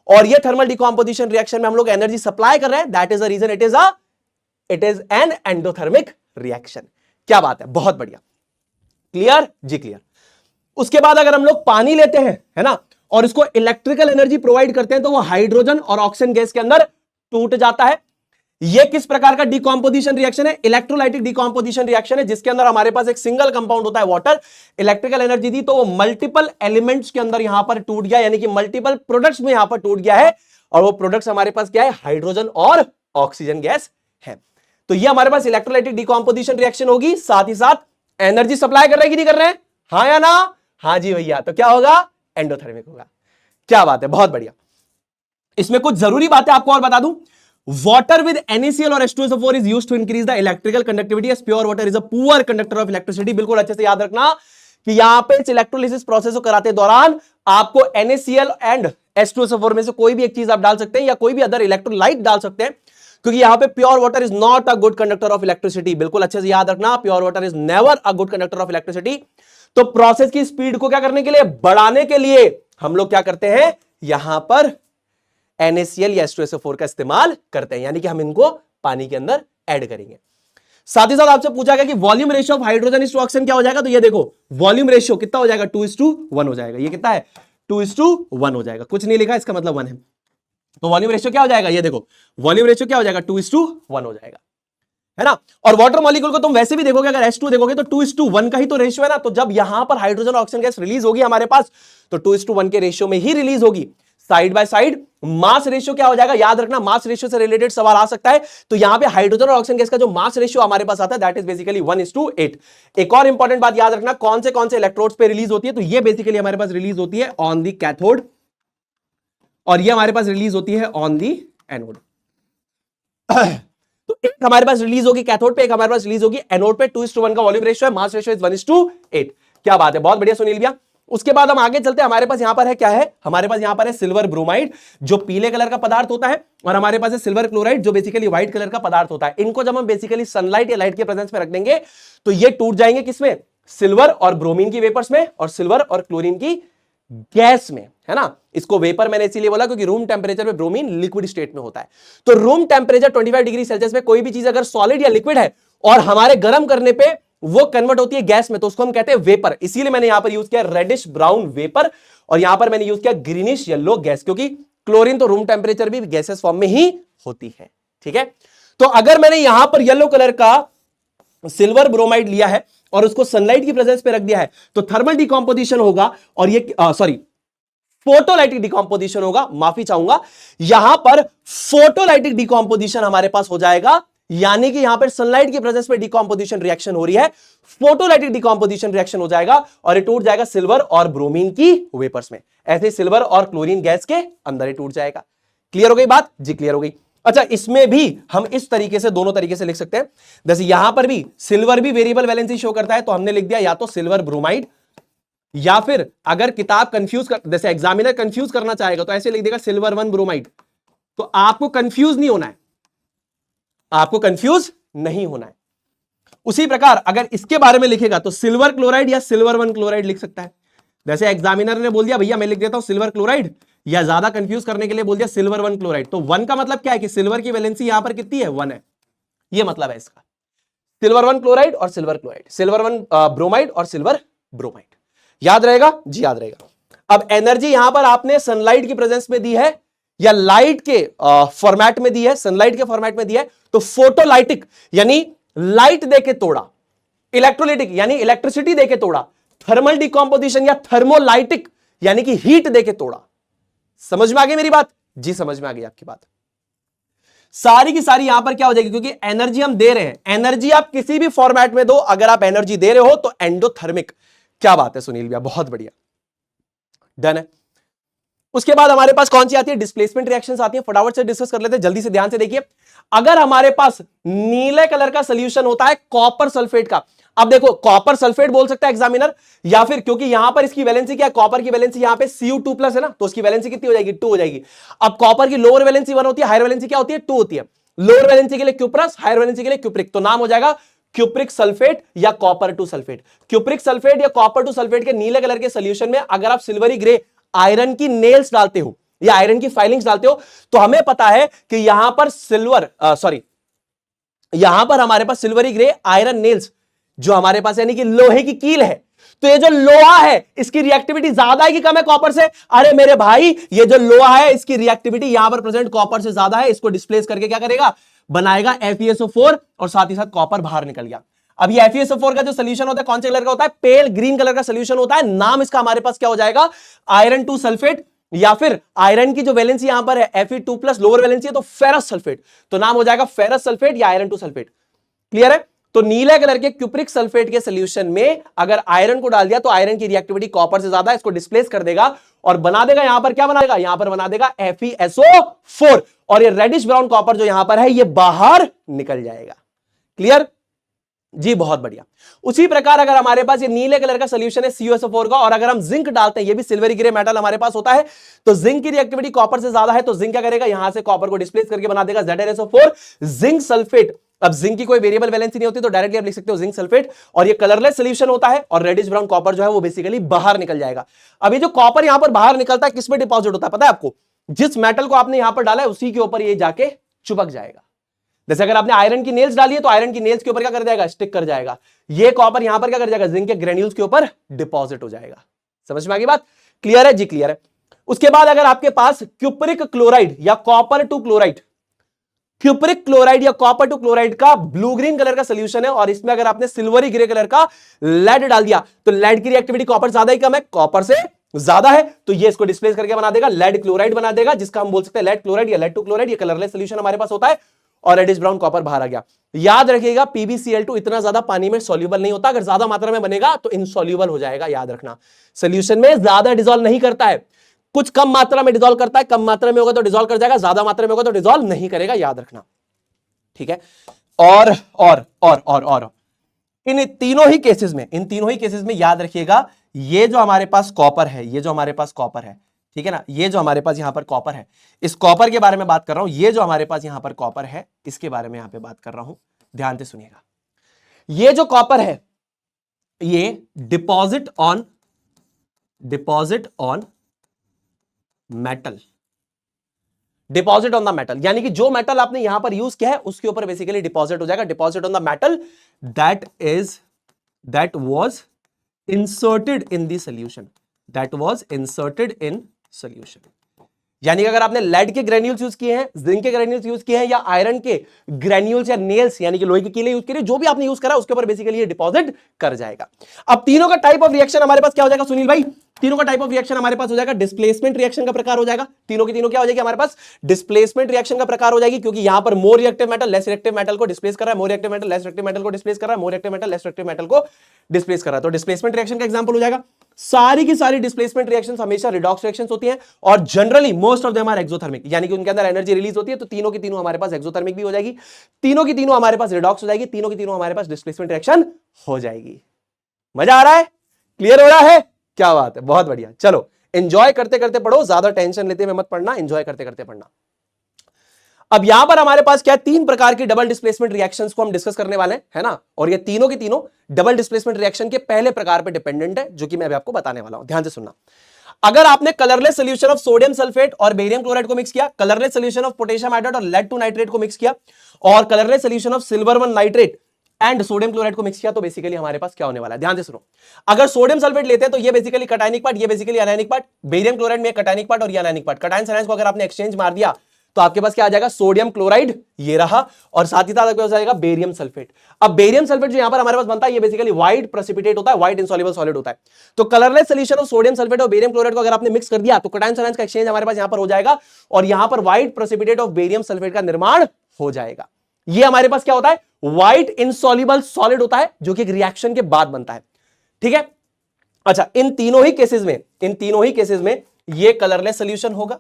और ये थर्मल डीकॉम्पोजिशन रिएक्शन में हम लोग एनर्जी सप्लाई कर रहे हैं, that is the reason it is an endothermic reaction. क्या बात है, बहुत बढ़िया, क्लियर जी, क्लियर। उसके बाद अगर हम लोग पानी लेते हैं, है ना, और इसको इलेक्ट्रिकल एनर्जी प्रोवाइड करते हैं तो वो हाइड्रोजन और ऑक्सीजन गैस के अंदर टूट जाता है। ये किस प्रकार का डीकॉम्पोजिशन रिएक्शन है, इलेक्ट्रोलाइटिक डीकॉम्पोजिशन रिएक्शन है, जिसके अंदर हमारे पास एक सिंगल कंपाउंड होता है वाटर, इलेक्ट्रिकल एनर्जी दी तो वो मल्टीपल एलिमेंट्स के अंदर यहां पर टूट गया, यानी कि मल्टीपल प्रोडक्ट्स में यहां पर टूट गया है, और वो प्रोडक्ट्स हमारे पास क्या है, हाइड्रोजन और ऑक्सीजन गैस है। तो तो ये हमारे पास इलेक्ट्रोलाइटिक डिकॉम्पोजिशन रिएक्शन होगी, साथ ही साथ एनर्जी सप्लाई कर रहे हैं कि नहीं कर रहे हैं, हाँ या ना, हाँ जी भैया, तो क्या होगा, एंडोथर्मिक होगा। क्या बात है, बहुत बढ़िया। इसमें कुछ जरूरी बातें आपको और बता दूं, वाटर विद NaCl और H2SO4 is used to increase the electrical conductivity as pure water is a poor conductor of electricity. बिल्कुल अच्छे से याद रखना कि यहां पे इस इलेक्ट्रोलिसिस प्रोसेस को कराते दौरान आपको NaCl एंड H2SO4 में से कोई भी एक चीज आप डाल सकते हैं या कोई भी अदर इलेक्ट्रोलाइट डाल सकते हैं, क्योंकि यहां पे pure water is not a good conductor of electricity. बिल्कुल अच्छे से याद रखना, pure water is never a good conductor of electricity. तो प्रोसेस की स्पीड को क्या करने के लिए, बढ़ाने के लिए हम लोग क्या करते हैं, यहां पर NaCl या H2SO4 का इस्तेमाल करते हैं, यानी कि हम इनको पानी के अंदर ऐड करेंगे। साथ ही साथ आपसे पूछा गया कि volume ratio of hydrogen is to oxygen क्या हो जाएगा, तो ये देखो वॉल्यूम रेशियो कितना हो जाएगा, 2:1 हो जाएगा। ये कितना है, 2:1 हो जाएगा, कुछ नहीं लिखा, इसका मतलब 1 है। तो वॉल्यूम रेशियो क्या हो जाएगा, ये देखो वॉल्यूम रेशियो क्या हो जाएगा, 2:1 हो जाएगा, है ना। और वाटर मॉलिक्यूल को तुम वैसे भी देखोगे, अगर H2 देखोगे तो 2:1 का ही तो रेशियो है ना। तो जब यहां पर हाइड्रोजन और ऑक्सीजन गैस रिलीज होगी हमारे पास, तो 2:1 के रेशियो में ही रिलीज होगी। Side by side mass ratio क्या हो जाएगा, याद रखना, मास रेशियो से रिलेटेड सवाल आ सकता है। तो यहां पे हाइड्रोजन और ऑक्सीजन गैस का जो मास रेशियो हमारे पास आता है, दैट इज बेसिकली 1:8। एक और इंपॉर्टेंट बात याद रखना, कौन से इलेक्ट्रोड्स पे रिलीज होती है, तो ये बेसिकली हमारे पास रिलीज होती है ऑन दी कैथोड, और ये हमारे पास रिलीज होती है ऑन दी एनोड। तो एक हमारे पास रिलीज होगी कैथोड पे, एक हमारे पास रिलीज होगी एनोड पे। 2:1 का वॉल्यूम रेशियो है, मास रेशियो इज 1:8। क्या बात है, बहुत बढ़िया सुनील भैया। उसके बाद हम आगे चलते हैं, हमारे पास यहां पर है, क्या है, हमारे पास यहां पर है सिल्वर ब्रोमाइड, जो पीले कलर का पदार्थ होता है, और हमारे पास है सिल्वर क्लोराइड, जो बेसिकली व्हाइट कलर का पदार्थ होता है। इनको जब हम बेसिकली सनलाइट या लाइट के प्रेजेंस में रख देंगे तो ये टूट जाएंगे किसमें, सिल्वर और ब्रोमीन की वेपर्स में, और सिल्वर और क्लोरीन की गैस में, है ना। इसको वेपर मैंने इसीलिए बोला क्योंकि रूम टेम्परेचर पे ब्रोमीन लिक्विड स्टेट में होता है। तो रूम टेम्परेचर 25 डिग्री सेल्सियस में कोई भी चीज अगर सॉलिड या लिक्विड है और हमारे गर्म करने पे वो कन्वर्ट होती है गैस में, तो उसको हम कहते हैं वेपर। इसीलिए मैंने यहां पर यूज किया रेडिश ब्राउन वेपर, और यहां पर मैंने यूज किया ग्रीनिश येलो गैस, क्योंकि क्लोरीन तो रूम टेम्परेचर भी गैसेस फॉर्म में ही होती है, ठीक है। तो अगर मैंने यहां पर येलो कलर का सिल्वर ब्रोमाइड लिया है और उसको सनलाइट की प्रेजेंस पे रख दिया है, तो थर्मल डिकॉम्पोजिशन होगा, और ये फोटोलाइटिक डिकॉम्पोजिशन होगा, माफी चाहूंगा, यहां पर फोटोलाइटिक डिकॉम्पोजिशन हमारे पास हो जाएगा, यानी कि यहां पर सनलाइट की प्रेजेंस में डिकॉम्पोजिशन रिएक्शन हो रही है, फोटोलाइटिक डिकॉम्पोजिशन रिएक्शन हो जाएगा, और ये टूट जाएगा सिल्वर और ब्रोमीन की वेपर्स में। ऐसे सिल्वर और क्लोरीन गैस के अंदर ही टूट जाएगा। क्लियर हो गई बात जी, क्लियर हो गई। अच्छा, इसमें भी हम इस तरीके से, दोनों तरीके से लिख सकते हैं। जैसे यहां पर भी सिल्वर भी वेरिएबल वैलेंसी शो करता है, तो हमने लिख दिया या तो सिल्वर ब्रोमाइड, या फिर अगर किताब कंफ्यूज कर, जैसे एग्जामिनर कंफ्यूज करना चाहेगा तो ऐसे लिख देगा सिल्वर 1 ब्रोमाइड। तो आपको कंफ्यूज नहीं होना है, आपको कंफ्यूज नहीं होना है। उसी प्रकार अगर इसके बारे में लिखेगा तो सिल्वर क्लोराइड या सिल्वर 1 क्लोराइड लिख सकता है। जैसे एग्जामिनर ने बोल दिया भैया मैं लिख देता हूं सिल्वर क्लोराइड, या ज्यादा कंफ्यूज करने के लिए बोल दिया सिल्वर 1 क्लोराइड, तो 1 का मतलब क्या है कि सिल्वर की वैलेंसी यहां पर कितनी है, 1 है। ये मतलब है इसका, सिल्वर 1 क्लोराइड और सिल्वर क्लोराइड, सिल्वर 1 ब्रोमाइड और सिल्वर ब्रोमाइड। याद रहेगा जी, याद रहेगा। अब एनर्जी यहां पर आपने सनलाइट की प्रेजेंस में दी है या लाइट के फॉर्मेट में दी है, सनलाइट के फॉर्मेट में दी है, तो फोटोलाइटिक यानी लाइट देके तोड़ा, इलेक्ट्रोलाइटिक यानी इलेक्ट्रिसिटी देके तोड़ा, थर्मल डिकॉम्पोजिशन या थर्मोलाइटिक यानी कि हीट देके तोड़ा। समझ में आ गई मेरी बात जी, समझ में आ गई आपकी बात। सारी की सारी यहां पर क्या हो जाएगी, क्योंकि एनर्जी हम दे रहे हैं, एनर्जी आप किसी भी फॉर्मेट में दो, अगर आप एनर्जी दे रहे हो तो एंडोथर्मिक। क्या बात है सुनील भैया, बहुत बढ़िया, डन है। उसके बाद हमारे पास कौन सी आती है, डिस्प्लेसमेंट रिएक्शंस आती है, फटाफट से डिस्कस कर लेते हैं, जल्दी से ध्यान से देखिए। अगर हमारे पास नीले कलर का सोल्यूशन होता है कॉपर सल्फेट का, अब देखो कॉपर सल्फेट बोल सकता है एग्जामिनर, या फिर क्योंकि यहां पर इसकी वैलेंसी क्या है, कॉपर की वैलेंसी यहां पे Cu2+ है ना, तो उसकी वैलेंसी कितनी हो जाएगी, 2 हो जाएगी। अब कॉपर की लोअर वैलेंसी 1 होती है, हायर वैलेंसी क्या होती है, 2 होती है। लोअर वैलेंसी के लिए क्यूप्रस, हायर वैलेंसी के लिए क्यूप्रिक, तो नाम हो जाएगा क्यूप्रिक सल्फेट या कॉपर 2 सल्फेट। क्यूप्रिक सल्फेट या कॉपर 2 सल्फेट के नीले कलर के सोल्यूशन में अगर आप सिल्वरी ग्रे आयरन की नेल्स डालते हो या आयरन की फाइलिंग्स डालते हो, तो हमें पता है कि यहां पर यहां पर हमारे पास सिल्वरी ग्रे आयरन नेल्स जो हमारे पास यानी कि लोहे की कील है, तो ये जो लोहा है इसकी रिएक्टिविटी ज्यादा है कि कम है कॉपर से, अरे मेरे भाई ये जो लोहा है इसकी रिएक्टिविटी यहां पर प्रेजेंट कॉपर से ज्यादा है, इसको डिस्प्लेस करके क्या करेगा, बनाएगा FeSO4, और साथ ही साथ कॉपर बाहर निकल गया। अब ये FeSO4 का जो सोल्यूशन होता है कौन से कलर का होता है, पेल ग्रीन कलर का सोल्यूशन होता है। नाम इसका हमारे पास क्या हो जाएगा, आयरन 2 सल्फेट, या फिर आयरन की जो वैलेंसी यहां पर है Fe2+ लोअर वैलेंसी है तो फेरस सल्फेट, तो नाम हो जाएगा फेरस सल्फेट या आयरन 2 सल्फेट। क्लियर है? तो नीले कलर के क्यूप्रिक सल्फेट के सोल्यूशन में अगर आयरन को डाल दिया तो आयरन की रिएक्टिविटी कॉपर से ज्यादा, इसको डिस्प्लेस कर देगा और बना देगा, यहां पर क्या बना देगा, यहां पर बना देगा FeSO4 और ये रेडिश ब्राउन कॉपर जो यहां पर है ये बाहर निकल जाएगा। क्लियर जी, बहुत बढ़िया। उसी प्रकार अगर हमारे पास ये नीले कलर का सोल्यूशन है CuSO4 का और अगर हम जिंक डालते हैं, ये भी सिल्वरी ग्रे मेटल हमारे पास होता है, तो जिंक की रिएक्टिविटी कॉपर से ज्यादा है, तो जिंक क्या करेगा, यहां से कॉपर को डिस्प्लेस करके बना देगा ZnSO4 जिंक सल्फेट। अब जिंक की कोई वेरिएबल वैलेंसी नहीं होती तो डायरेक्टली आप लिख सकते हो जिंक सल्फेट और ये कलरलेस सोल्यूशन होता है और रेडिश ब्राउन कॉपर जो है वो बेसिकली बाहर निकल जाएगा। अब ये जो कॉपर यहां पर बाहर निकलता है किसमें डिपॉजिट होता है पता है आपको? जिस मेटल को आपने यहां पर डाला है उसी के ऊपर ये जाके चिपक जाएगा। जैसे अगर आपने आयरन की नेल्स डाली है तो आयरन की नेल्स के ऊपर क्या कर जाएगा, स्टिक कर जाएगा। ये कॉपर यहां पर क्या कर जाएगा, जिंक के ग्रेन्यूल्स के ऊपर डिपॉजिट हो जाएगा। समझ में आ गई बात? क्लियर है जी, क्लियर है। उसके बाद अगर आपके पास क्यूपरिक क्लोराइड या copper two chloride, cupric chloride या कॉपर टू क्लोराइड का ब्लू ग्रीन कलर का सोल्यूशन है और इसमें अगर आपने सिल्वरी ग्रे कलर का लेड डाल दिया तो लेड की रिएक्टिविटी कॉपर ज्यादा ही कम है, कॉपर से ज्यादा है, तो ये इसको डिस्प्लेस करके बना देगा लेड क्लोराइड बना देगा, जिसका हम बोल सकते हैं लेड क्लोराइड या लेड टू क्लोराइड। ये कलरलेस सोल्यूशन हमारे पास होता है और रेडिश ब्राउन कॉपर बाहर आ गया। याद रखिएगा PbCl2 इतना ज्यादा पानी में सॉल्युबल नहीं होता, अगर ज्यादा मात्रा में बनेगा तो इनसॉल्युबल हो जाएगा। याद रखना, सोल्यूशन में ज्यादा डिसॉल्व नहीं करता है, कुछ कम मात्रा में डिसॉल्व करता है, कम मात्रा में होगा तो डिसॉल्व कर जाएगा, ज्यादा मात्रा में होगा तो डिसॉल्व नहीं करेगा। याद रखना, ठीक है। और इन तीनों ही केसेस में याद रखिएगा, ये जो हमारे पास कॉपर है, ये जो हमारे पास कॉपर है, ठीक है ना, ये जो हमारे पास यहां पर कॉपर है, इस कॉपर के बारे में बात कर रहा हूं, ये जो हमारे पास यहां पर कॉपर है इसके बारे में यहां पे बात कर रहा हूं, ध्यान से सुनिएगा। ये जो कॉपर है ये deposit on metal, deposit on the metal, यानी कि जो मेटल आपने यहां पर यूज किया है उसके ऊपर बेसिकली डिपॉजिट हो जाएगा। Deposit on the metal that was inserted in the solution, यानी कि अगर आपने लेड के ग्रेन्यूल्स यूज किए हैं, जिंक के ग्रेन्यूल्स यूज किए हैं या आयरन के ग्रेन्यूल्स या नेल्स यानी कि लोहे के कीले यूज किए, जो भी आपने यूज करा उसके ऊपर बेसिकली ये डिपॉजिट कर जाएगा। अब तीनों का टाइप ऑफ रिएक्शन हमारे पास क्या हो जाएगा सुनील भाई? तीनों का टाइप ऑफ रिएक्शन हमारे पास हो जाएगा डिस्प्लेसमेंट रिएक्शन का प्रकार हो जाएगा। तीनों की तीनों क्या हो जाएगी हमारे पास? डिस्प्लेसमेंट रिएक्शन का प्रकार हो जाएगी, क्योंकि यहां पर more reactive metal less reactive metal को डिस्प्लेस कर रहा है, more reactive metal less reactive metal को डिस्प्लेस कर रहा है, more reactive metal less reactive metal को डिस्प्लेस कर रहा है। तो डिस्प्लेसमेंट रिएक्शन का एग्जांपल हो जाएगा। सारी की सारी डिस्प्लेसमेंट रिएक्शंस हमेशा रिडॉक्स रिएक्शंस होती हैं और generally most of them are exothermic, यानी कि उनके अंदर एनर्जी रिलीज होती है। तो तीनों की तीनों हमारे पास एक्सोथर्मिक भी हो जाएगी, तीनों की तीनों हमारे पास रिडॉक्स हो जाएगी, तीनों की तीनों हमारे पास डिस्प्लेसमेंट रिएक्शन हो जाएगी। मजा आ रहा है? क्लियर हो रहा है? क्या बात है, बहुत बढ़िया। चलो एंजॉय करते करते पढ़ो, ज्यादा टेंशन लेते हुए मत पढ़ना, एंजॉय करते करते पढ़ना। अब यहां पर हमारे पास क्या है, तीन प्रकार की डबल डिस्प्लेसमेंट रिएक्शंस को हम डिस्कस करने वाले हैं, है ना, और ये तीनों की तीनों डबल डिस्प्लेसमेंट रिएक्शन के पहले प्रकार पे डिपेंडेंट है, जो कि मैं अभी आपको बताने वाला हूं। ध्यान से सुनना। अगर आपने colourless solution of sodium sulphate और बेरियम क्लोराइड को मिक्स किया, colourless solution of potassium hydrate और लेड टू नाइट्रेट को मिक्स किया, और colourless solution of silver one nitrate and sodium chloride को मिक्स किया, तो बेसिकली हमारे पास क्या होने वाला है? ध्यान से सुनो। अगर सोडियम सल्फेट लेते हैं तो ये बेसिकली कटायनिक पार्ट, ये basically anionic part, barium chloride में कटायनिक पार्ट और ये एनायनिक पार्ट। कटायन आयंस को अगर आपने एक्सचेंज मार दिया तो आपके पास क्या आ जाएगा? सोडियम क्लोराइड ये रहा, और साथ ही साथ हो जाएगा बेरियम सल्फेट। अब बेरियम सल्फेट जो यहां पर हमारे पास बनता है ये बेसिकली व्हाइट प्रेसिपिटेट होता है, व्हाइट इनसॉल्युबल सॉलिड होता है। तो colourless solution of sodium sulphate और बेरियम क्लोराइड को अगर आपने मिक्स कर दिया तो कटायन आयंस का एक्सचेंज हमारे पास यहां पर हो जाएगा और यहां पर white precipitate of barium sulphate का निर्माण हो जाएगा। ये हमारे पास क्या होता है? व्हाइट इनसॉल्युबल सॉलिड होता है, जो कि एक रिएक्शन के बाद बनता है। ठीक है, अच्छा, इन तीनों ही केसेस में ये कलरलेस सॉल्यूशन होगा,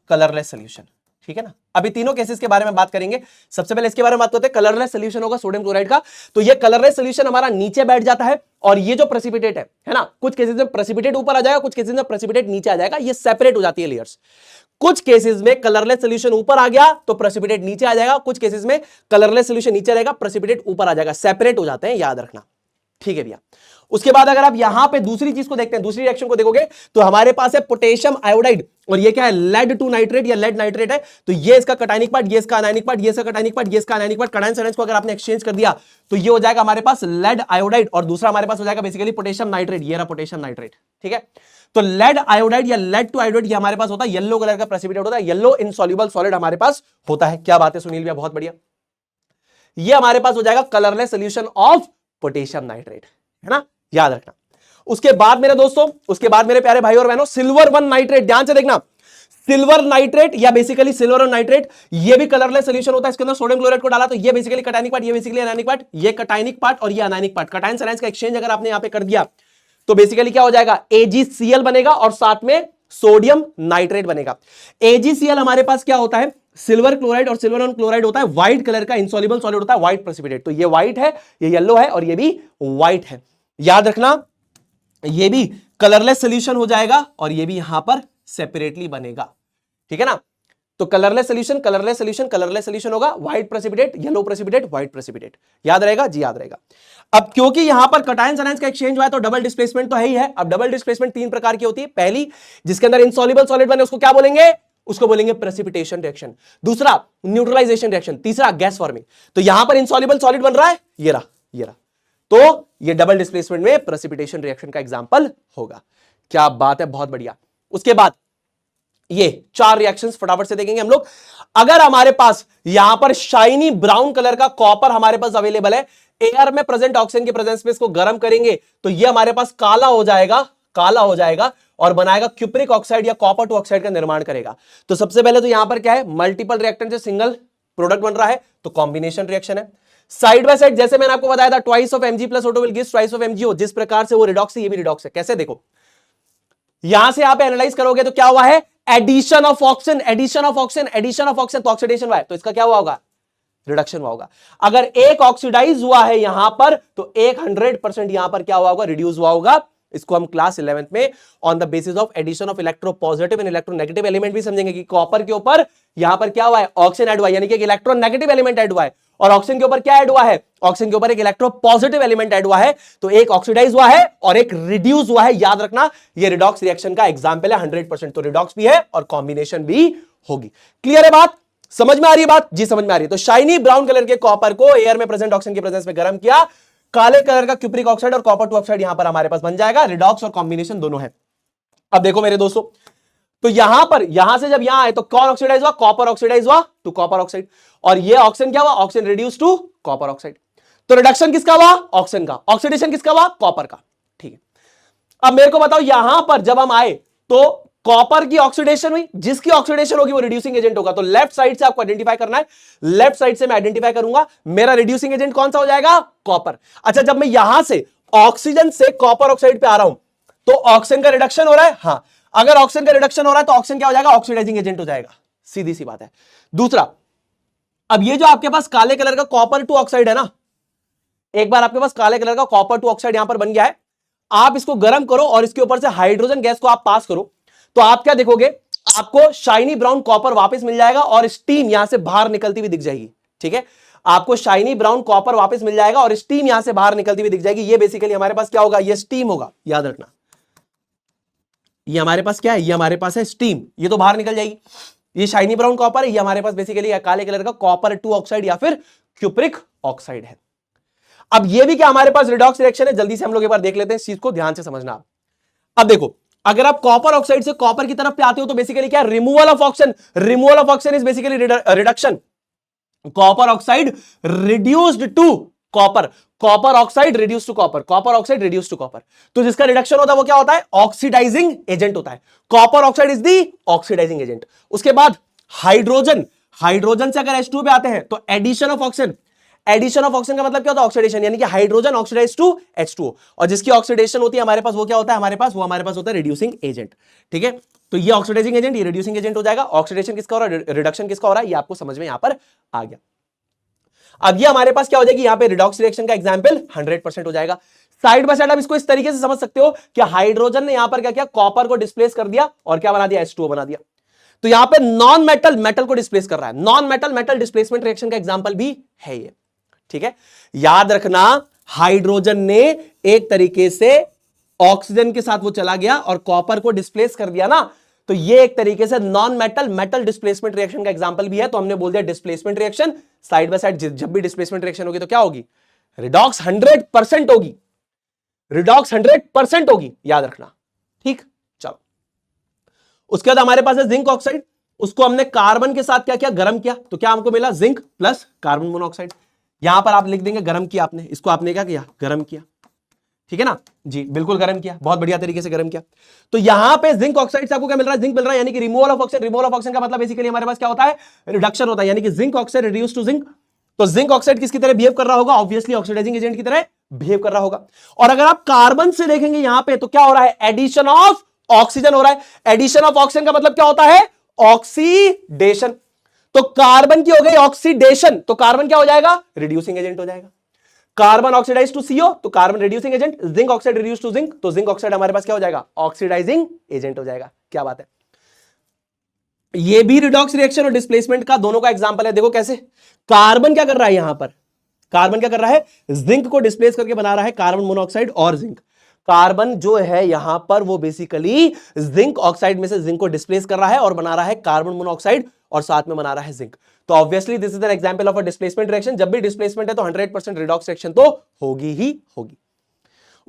कलरलेस सॉल्यूशन। ठीक है ना। अभी तीनों केसेस के बारे में बात करेंगे। सबसे पहले इसके बारे में बात करते हैं। कलरलेस सॉल्यूशन होगा सोडियम क्लोराइड का, तो ये कलरलेस सॉल्यूशन हमारा नीचे बैठ जाता है और ये जो प्रेसिपिटेट है ना, कुछ केसेस में प्रेसिपिटेट ऊपर आ जाएगा, कुछ केसेस में प्रेसिपिटेट नीचे आ जाएगा, ये सेपरेट हो जाती है लेयर्स। कुछ केसेस में कलरलेस सॉल्यूशन ऊपर आ गया तो प्रेसिपिटेट नीचे आ जाएगा, कुछ केसेस में कलरलेस सॉल्यूशन नीचे रहेगा, प्रेसिपिटेट ऊपर आ जाएगा, सेपरेट हो जाते हैं, याद रखना। ठीक है भैया। उसके बाद अगर आप यहां पे दूसरी चीज को देखते हैं, दूसरी रिएक्शन को देखोगे तो हमारे पास है पोटेशियम आयोडाइड और ये क्या है? लेड टू नाइट्रेट या लेड नाइट्रेट है। तो ये इसका कटायनिक पार्ट, ये इसका अनायनिक पार्ट, ये इसका कटायनिक पार्ट, ये इसका अनायनिक पार्ट। कटायन आयंस को अगर आपने एक्सचेंज कर दिया तो ये हो जाएगा हमारे पास लेड आयोडाइड और दूसरा हमारे पास हो जाएगा बेसिकली पोटेशियम नाइट्रेट। ये रहा पोटेशियम नाइट्रेट। ठीक है, तो लेड आयोडाइड या लेड टू आयोडाइड ये हमारे पास होता है, येलो कलर का प्रेसिपिटेट होता है, येलो इनसॉल्युबल सॉलिड हमारे पास होता है। क्या बात है सुनील भैया, बहुत बढ़िया। ये हमारे पास हो जाएगा colourless solution of potassium nitrate, है ना, याद रखना। उसके बाद मेरे दोस्तों, उसके बाद मेरे प्यारे भाई और बहनों, सिल्वर वन नाइट्रेट। ध्यान से देखना, सिल्वर नाइट्रेट या बेसिकली सिल्वर और नाइट्रेट, ये भी कलरलेस सॉल्यूशन होता है। इसके अंदर सोडियम क्लोराइड को डाला तो ये बेसिकली कटायनिक पार्ट, ये बेसिकली एनायनिक पार्ट, ये कटायनिक पार्ट और ये अनायनिक पार्ट। कटायन एनायन का एक्सचेंज अगर आपने यहां पे कर दिया तो बेसिकली क्या हो जाएगा, AgCl बनेगा और साथ में सोडियम नाइट्रेट बनेगा। AgCl हमारे पास क्या होता है, सिल्वर क्लोराइड, और सिल्वर ऑन क्लोराइड होता है व्हाइट कलर का इनसॉल्युबल सॉलिड होता है, व्हाइट प्रेसिपिटेट। तो ये व्हाइट है, ये येलो है और ये भी व्हाइट है। याद रखना ये भी कलरलेस सॉल्यूशन हो जाएगा और ये भी यहां पर सेपरेटली बनेगा, ठीक है ना। तो colourless solution, colourless solution, colourless solution होगा, white precipitate, yellow precipitate, white precipitate. याद रहेगा जी, याद रहेगा। अब क्योंकि यहां पर कटायन एनायंस का एक्सचेंज हुआ है तो डबल डिस्प्लेसमेंट तो है ही है। अब डबल डिस्प्लेसमेंट तीन प्रकार की होती है। पहली, जिसके अंदर इनसॉल्युबल सॉलिड बने उसको क्या बोलेंगे, उसको बोलेंगे प्रेसिपिटेशन रिएक्शन। दूसरा न्यूट्रलाइजेशन रिएक्शन। तीसरा गैस फॉर्मिंग। तो यहां पर इनसॉल्युबल सॉलिड बन रहा है, ये रहा, ये रहा, तो ये डबल डिस्प्लेसमेंट में प्रेसिपिटेशन रिएक्शन का एग्जांपल होगा। क्या बात है, बहुत बढ़िया। उसके बाद ये चार रिएक्शंस फटाफट से देखेंगे हम लोग। अगर हमारे पास यहां पर शाइनी ब्राउन कलर का कॉपर हमारे पास अवेलेबल है, एयर में प्रेजेंट ऑक्सीजन के प्रेजेंस में इसको गर्म करेंगे तो ये हमारे पास काला हो जाएगा, काला हो जाएगा और बनाएगा क्यूप्रिक ऑक्साइड या कॉपर टू ऑक्साइड का निर्माण करेगा। तो सबसे पहले तो यहां पर क्या है, मल्टीपल रिएक्टेंट से सिंगल प्रोडक्ट बन रहा है तो कॉम्बिनेशन रिएक्शन है। साइड बाय साइड जैसे मैंने आपको बताया था, twice of Mg plus O2 will give twice of MgO, जिस प्रकार से वो रिडॉक्स है ये भी रिडॉक्स है। कैसे, देखो यहां से आप एनालाइज करोगे तो क्या हुआ है, addition of oxygen, addition of oxygen, addition of oxygen, तो ऑक्सीडेशन हुआ है, तो इसका क्या हुआ होगा, रिडक्शन हुआ होगा। अगर एक ऑक्सीडाइज हुआ है यहां पर तो 100% यहां पर क्या हुआ होगा, रिड्यूस हुआ होगा। इसको हम क्लास 11th में on the basis of addition of electropositive and electronegative element भी समझेंगे कि कॉपर के ऊपर यहां पर क्या हुआ है, ऑक्सीजन ऐड हुआ है, यानी कि एक इलेक्ट्रोनेगेटिव एलिमेंट ऐड हुआ है, और ऑक्सीजन के ऊपर क्या ऐड हुआ है, ऑक्सीजन के ऊपर एक इलेक्ट्रोपॉजिटिव एलिमेंट ऐड हुआ है, तो एक ऑक्सीडाइज हुआ है और एक रिड्यूस हुआ है। याद रखना ये रिडॉक्स रिएक्शन का एग्जांपल है 100%, तो रिडॉक्स भी है और कॉम्बिनेशन भी होगी। क्लियर है बात, समझ में आ रही है बात जी, समझ में आ रही है। तो शाइनी ब्राउन कलर के कॉपर को एयर में प्रेजेंट ऑक्सीजन के प्रेजेंस में गर्म किया, काले कलर का क्यूप्रिक ऑक्साइड और कॉपर टू ऑक्साइड यहां पर हमारे पास बन जाएगा। रिडॉक्स और कॉम्बिनेशन दोनों है। अब देखो मेरे दोस्तों, तो यहां पर, यहां से जब यहां आए तो कौन ऑक्सीडाइज हुआ, कॉपर ऑक्सीडाइज हुआ टू कॉपर ऑक्साइड, और ये ऑक्सीजन क्या हुआ, oxygen reduce to copper oxide. तो रिडक्शन किसका हुआ, ऑक्सीजन का, ऑक्सीडेशन किसका हुआ, कॉपर का। ठीक है, अब मेरे को बताओ यहां पर जब हम आए तो कॉपर की ऑक्सीडेशन हुई, जिसकी ऑक्सीडेशन होगी वो रिड्यूसिंग एजेंट होगा। तो लेफ्ट साइड से आपको आइडेंटिफाई करना है, लेफ्ट साइड से मैं आइडेंटिफाई करूंगा, मेरा रिड्यूसिंग एजेंट कौन सा हो जाएगा, कॉपर। अच्छा, जब मैं यहां से ऑक्सीजन से कॉपर ऑक्साइड पे आ रहा हूं तो ऑक्सीजन का रिडक्शन हो रहा है, हां, अगर ऑक्सीजन का रिडक्शन हो रहा है तो ऑक्सीजन क्या हो जाएगा, ऑक्सीडाइजिंग एजेंट हो जाएगा, सीधी सी बात है। दूसरा, अब ये जो आपके पास काले कलर का कॉपर टू ऑक्साइड है ना, एक बार आपके पास काले कलर का कॉपर टू ऑक्साइड यहां पर बन गया है, आप इसको गर्म करो और इसके ऊपर से हाइड्रोजन गैस को आप पास करो तो आप क्या देखोगे, आपको शाइनी ब्राउन कॉपर वापस मिल जाएगा और स्टीम यहां से बाहर निकलती हुई दिख जाएगी। ठीक है, आपको शाइनी ब्राउन कॉपर वापस मिल जाएगा और स्टीम यहां से बाहर निकलती हुई दिख जाएगी। ये बेसिकली हमारे पास क्या होगा, ये स्टीम होगा। याद रखना ये हमारे पास क्या है, ये हमारे पास है स्टीम, ये तो बाहर निकल जाएगी। ये शाइनी ब्राउन कॉपर है, ये हमारे पास बेसिकली काले कलर का कॉपर टू ऑक्साइड या फिर क्यूप्रिक ऑक्साइड है। अब ये भी क्या हमारे पास रिडॉक्स रिएक्शन है, जल्दी से हम लोग एक बार देख लेते हैं, इस चीज को ध्यान से समझना। अब देखो, अगर आप कॉपर ऑक्साइड से कॉपर की तरफ पे आते हो तो बेसिकली क्या, removal of oxygen, removal of oxygen is basically reduction. Copper oxide reduced to copper, copper oxide reduce to copper, copper oxide reduce to copper. तो जिसका रिडक्शन होता है वो क्या होता है, ऑक्सीडाइजिंग एजेंट होता है। Copper oxide is the oxidizing agent. उसके बाद हाइड्रोजन, हाइड्रोजन से अगर H2 पे आते हैं तो addition of oxygen, addition of oxygen का मतलब क्या होता है, ऑक्सीडेशन, यानी कि हाइड्रोजन ऑक्सीडाइज टू H2O, और जिसकी ऑक्सीडेशन होती है हमारे पास वो क्या होता है, हमारे पास होता है रिड्यूसिंग एजेंट। ठीक है, तो ये ऑक्सीडाइजिंग एजेंट, ये रिड्यूसिंग एजेंट हो जाएगा। ऑक्सीडेशन किसका हो रहा है, रिडक्शन किसका हो रहा है, ये आपको समझ में यहां पर आ गया। अब ये हमारे पास क्या हो जाएगी, यहां पे रिडॉक्स रिएक्शन का एग्जांपल 100% हो जाएगा। साइड बाय साइड आप इसको इस तरीके से समझ सकते हो कि हाइड्रोजन ने यहां पर क्या किया, कॉपर को डिस्प्लेस कर दिया और क्या बना दिया, H2O बना दिया। तो यहां पे नॉन मेटल मेटल को डिस्प्लेस कर रहा है, non metal metal displacement reaction का एग्जांपल भी है ये। ठीक है, याद रखना हाइड्रोजन ने एक तरीके से ऑक्सीजन के साथ वो चला गया और कॉपर को डिस्प्लेस कर दिया ना, तो ये एक तरीके से non metal metal displacement reaction का एग्जांपल भी है। तो हमने बोल दिया displacement reaction, side by side जब भी डिस्प्लेसमेंट रिएक्शन होगी तो क्या होगी, रिडॉक्स 100% होगी, रिडॉक्स 100% होगी, याद रखना। ठीक, चलो उसके बाद हमारे पास है जिंक ऑक्साइड, उसको हमने कार्बन के साथ क्या किया, गर्म किया, तो क्या हमको मिला, जिंक प्लस कार्बन मोनोऑक्साइड। यहां पर आप लिख देंगे गर्म किया आपने, इसको आपने क्या किया, गर्म किया। ठीक है ना जी, बिल्कुल गर्म किया, बहुत बढ़िया तरीके से गर्म किया। तो यहां पे जिंक ऑक्साइड से आपको क्या मिल रहा है, जिंक मिल रहा है, यानी कि removal of oxygen. Removal of oxygen का मतलब बेसिकली हमारे पास क्या होता है, रिडक्शन होता है, यानी कि zinc oxide reduce to zinc. तो जिंक ऑक्साइड किसकी तरह बिहेव कर रहा होगा, ऑब्वियसली ऑक्सीडाइजिंग एजेंट की तरह बिहेव कर रहा होगा। और अगर आप कार्बन से देखेंगे यहां पे, तो क्या हो रहा है, एडिशन ऑफ ऑक्सीजन हो रहा है। एडिशन ऑफ ऑक्सीजन का मतलब क्या होता है, ऑक्सीडेशन। तो कार्बन की हो गई ऑक्सीडेशन, तो कार्बन क्या हो जाएगा, रिड्यूसिंग एजेंट हो जाएगा। कार्बन ऑक्सीडाइज टू सीओ, तो carbon reducing agent. Zinc oxide reduce to zinc, तो जिंक ऑक्साइड हमारे पास क्या हो जाएगा, ऑक्सीडाइजिंग एजेंट हो जाएगा। क्या बात है, ये भी रिडॉक्स रिएक्शन और डिस्प्लेसमेंट का दोनों का एग्जांपल है। देखो कैसे, कार्बन क्या कर रहा है यहां पर, कार्बन क्या कर रहा है, जिंक को डिस्प्लेस करके बना रहा है कार्बन मोनोऑक्साइड और जिंक। कार्बन जो है यहां पर वो बेसिकली जिंक ऑक्साइड में से जिंक को डिस्प्लेस कर रहा है और बना रहा है कार्बन मोनोऑक्साइड और साथ में बना रहा है जिंक। तो obviously this is an example of a displacement reaction. जब भी डिस्प्लेसमेंट है तो 100% रिडॉक्स रिएक्शन तो होगी ही होगी।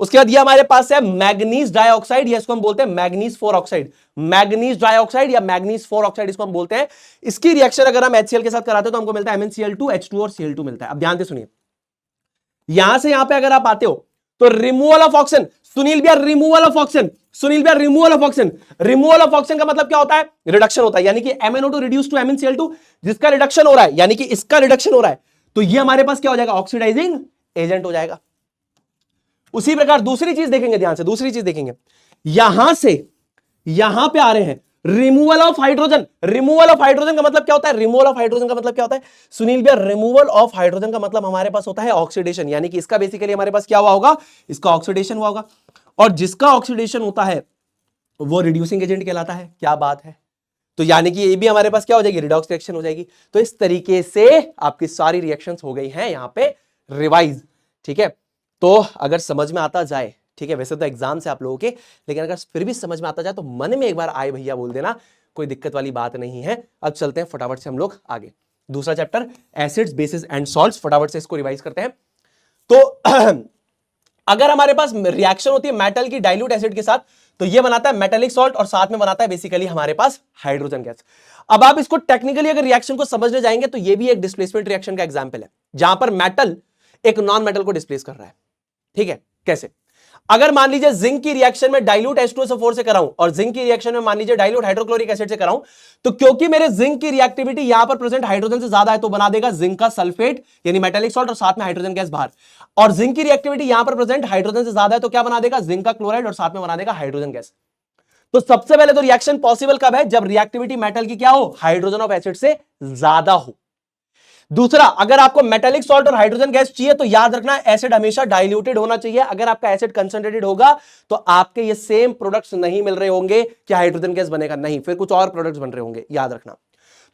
उसके बाद ये हमारे पास है मैग्नीज डाइऑक्साइड, या इसको हम बोलते हैं मैग्नीज 4 ऑक्साइड। मैग्नीज डाइऑक्साइड या मैग्नीज 4 ऑक्साइड इसको हम बोलते हैं। इसकी रिएक्शन अगर हम HCl के साथ कराते हैं तो हमको मिलता है MnCl2, H2 और Cl2 मिलता है। अब ध्यान से सुनिए, यहां से यहां पे अगर आप आते हो तो रिमूवल ऑफ ऑक्सीजन, सुनील भैया रिमूवल ऑफ ऑक्सीजन, सुनील भैया removal of oxygen. Removal of oxygen का मतलब क्या होता है, रिडक्शन होता है, यानी कि MnO2 रिड्यूस टू MnCl2, जिसका रिडक्शन हो रहा है, यानी कि इसका रिडक्शन हो रहा है, तो ये हमारे पास क्या हो जाएगा, ऑक्सीडाइजिंग एजेंट हो जाएगा। उसी प्रकार दूसरी चीज देखेंगे, ध्यान से दूसरी चीज देखेंगे, यहां से यहां पे आ रहे हैं, removal of hydrogen. Removal of hydrogen का मतलब क्या होता है, रिमूवल ऑफ हाइड्रोजन का मतलब क्या होता है सुनील भैया, रिमूवल ऑफ हाइड्रोजन का मतलब हमारे पास होता है ऑक्सीडेशन, यानी कि इसका बेसिकली हमारे पास क्या हुआ होगा, इसका ऑक्सीडेशन हुआ होगा, और जिसका ऑक्सीडेशन होता है वो रिड्यूसिंग एजेंट कहलाता है। क्या बात है, तो यानी कि ये भी हमारे पास क्या हो जाएगी, रिडॉक्स रिएक्शन हो जाएगी। तो इस तरीके से आपकी सारी रिएक्शंस हो गई हैं यहां पे रिवाइज। ठीक है, तो अगर समझ में आता जाए, ठीक है, वैसे तो एग्जाम से आप लोगों के, लेकिन अगर फिर भी समझ में आता जाए तो मन में एक बार आए भैया बोल देना, कोई दिक्कत वाली बात नहीं है। अब चलते हैं फटाफट से हम लोग आगे, दूसरा chapter acids bases and salts, फटाफट से इसको रिवाइज करते हैं। तो अगर हमारे पास रिएक्शन होती है मेटल की डाइल्यूट एसिड के साथ, तो ये बनाता है मेटेलिक सॉल्ट और साथ में बनाता है बेसिकली हमारे पास हाइड्रोजन गैस। अब आप इसको टेक्निकली अगर रिएक्शन को समझने जाएंगे तो ये भी एक डिस्प्लेसमेंट रिएक्शन का एग्जांपल है, जहां पर मेटल एक नॉन मेटल को डिस्प्लेस कर रहा है। ठीक है, कैसे, अगर मान लीजिए जिंक की रिएक्शन में डाइल्यूट H2SO4 से कराऊं और जिंक की रिएक्शन में मान लीजिए डाइल्यूट हाइड्रोक्लोरिक एसिड से कराऊं, तो क्योंकि मेरे जिंक की रिएक्टिविटी यहां पर प्रेजेंट हाइड्रोजन से ज्यादा है, तो बना देगा जिंक का सल्फेट यानी मेटेलिक सॉल्ट और साथ में हाइड्रोजन गैस बाहर। और जिंक की रिएक्टिविटी यहां पर प्रेजेंट हाइड्रोजन से ज्यादा है, तो क्या बना देगा, जिंक का क्लोराइड और साथ में बना देगा हाइड्रोजन गैस। तो सबसे पहले तो रिएक्शन पॉसिबल कब है, जब रिएक्टिविटी मेटल की क्या हो, हाइड्रोजन ऑफ एसिड से ज्यादा हो। दूसरा, अगर आपको मेटेलिक सॉल्ट और हाइड्रोजन गैस चाहिए तो याद रखना एसिड हमेशा डाइल्यूटेड होना चाहिए। अगर आपका एसिड कंसंट्रेटेड होगा तो आपके ये सेम प्रोडक्ट्स नहीं मिल रहे होंगे कि हाइड्रोजन गैस बनेगा, नहीं, फिर कुछ और प्रोडक्ट्स बन रहे होंगे, याद रखना।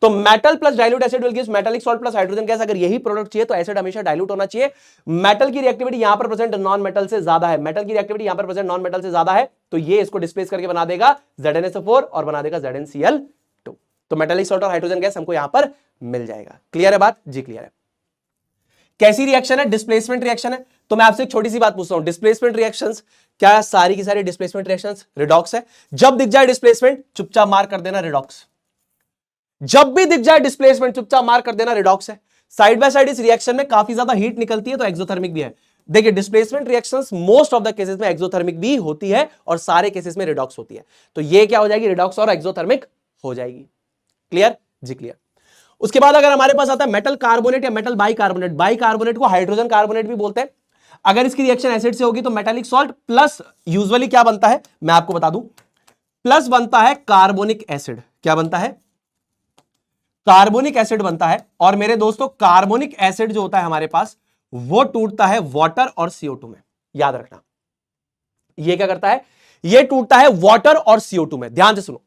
तो metal plus dilute acid will give metallic salt plus hydrogen gas. अगर यही प्रोडक्ट चाहिए तो एसिड हमेशा डाइल्यूट होना चाहिए। मेटल की रिएक्टिविटी यहां पर प्रेजेंट नॉन मेटल से ज्यादा है, मेटल की रिएक्टिविटी यहां पर प्रेजेंट नॉन मेटल से ज्यादा है, तो ये इसको डिस्प्लेस करके बना देगा ZnSO4 और बना देगा ZnCl2। तो मेटेलिक सॉल्ट और हाइड्रोजन गैस हमको यहां पर मिल जाएगा। क्लियर है बात जी, क्लियर है। कैसी रिएक्शन है, डिस्प्लेसमेंट रिएक्शन है। तो मैं आपसे एक छोटी सी बात पूछता हूं, डिस्प्लेसमेंट रिएक्शंस, क्या सारी की सारी डिस्प्लेसमेंट रिएक्शंस रिडॉक्स है? जब दिख जाए डिस्प्लेसमेंट चुपचाप मार्क कर देना रिडॉक्स। जब भी दिख जाए डिस्प्लेसमेंट चुपचाप मार्क कर देना रिडॉक्स है। साइड बाय साइड इस रिएक्शन में काफी ज्यादा हीट निकलती है तो एक्सोथर्मिक भी है। देखिए displacement reactions most of the cases में एक्सोथर्मिक भी होती है और सारे केसेस में रिडॉक्स होती है। तो ये क्या हो जाएगी, रिडॉक्स और एक्सोथर्मिक हो जाएगी। क्लियर जी, क्लियर। उसके बाद अगर हमारे पास आता है मेटल कार्बोनेट या मेटल बाइकार्बोनेट, बाइकार्बोनेट को हाइड्रोजन कार्बोनेट भी बोलते हैं। अगर इसकी रिएक्शन एसिड से होगी तो मेटेलिक सॉल्ट प्लस यूजुअली क्या बनता है, मैं आपको बता दूं, प्लस बनता है कार्बोनिक एसिड। क्या बनता है, कार्बोनिक एसिड बनता है। और मेरे दोस्तों कार्बोनिक एसिड जो होता है हमारे पास वो टूटता है वाटर और CO2 में। याद रखना, ये क्या करता है, ये टूटता है वाटर और CO2 में। ध्यान से सुनो,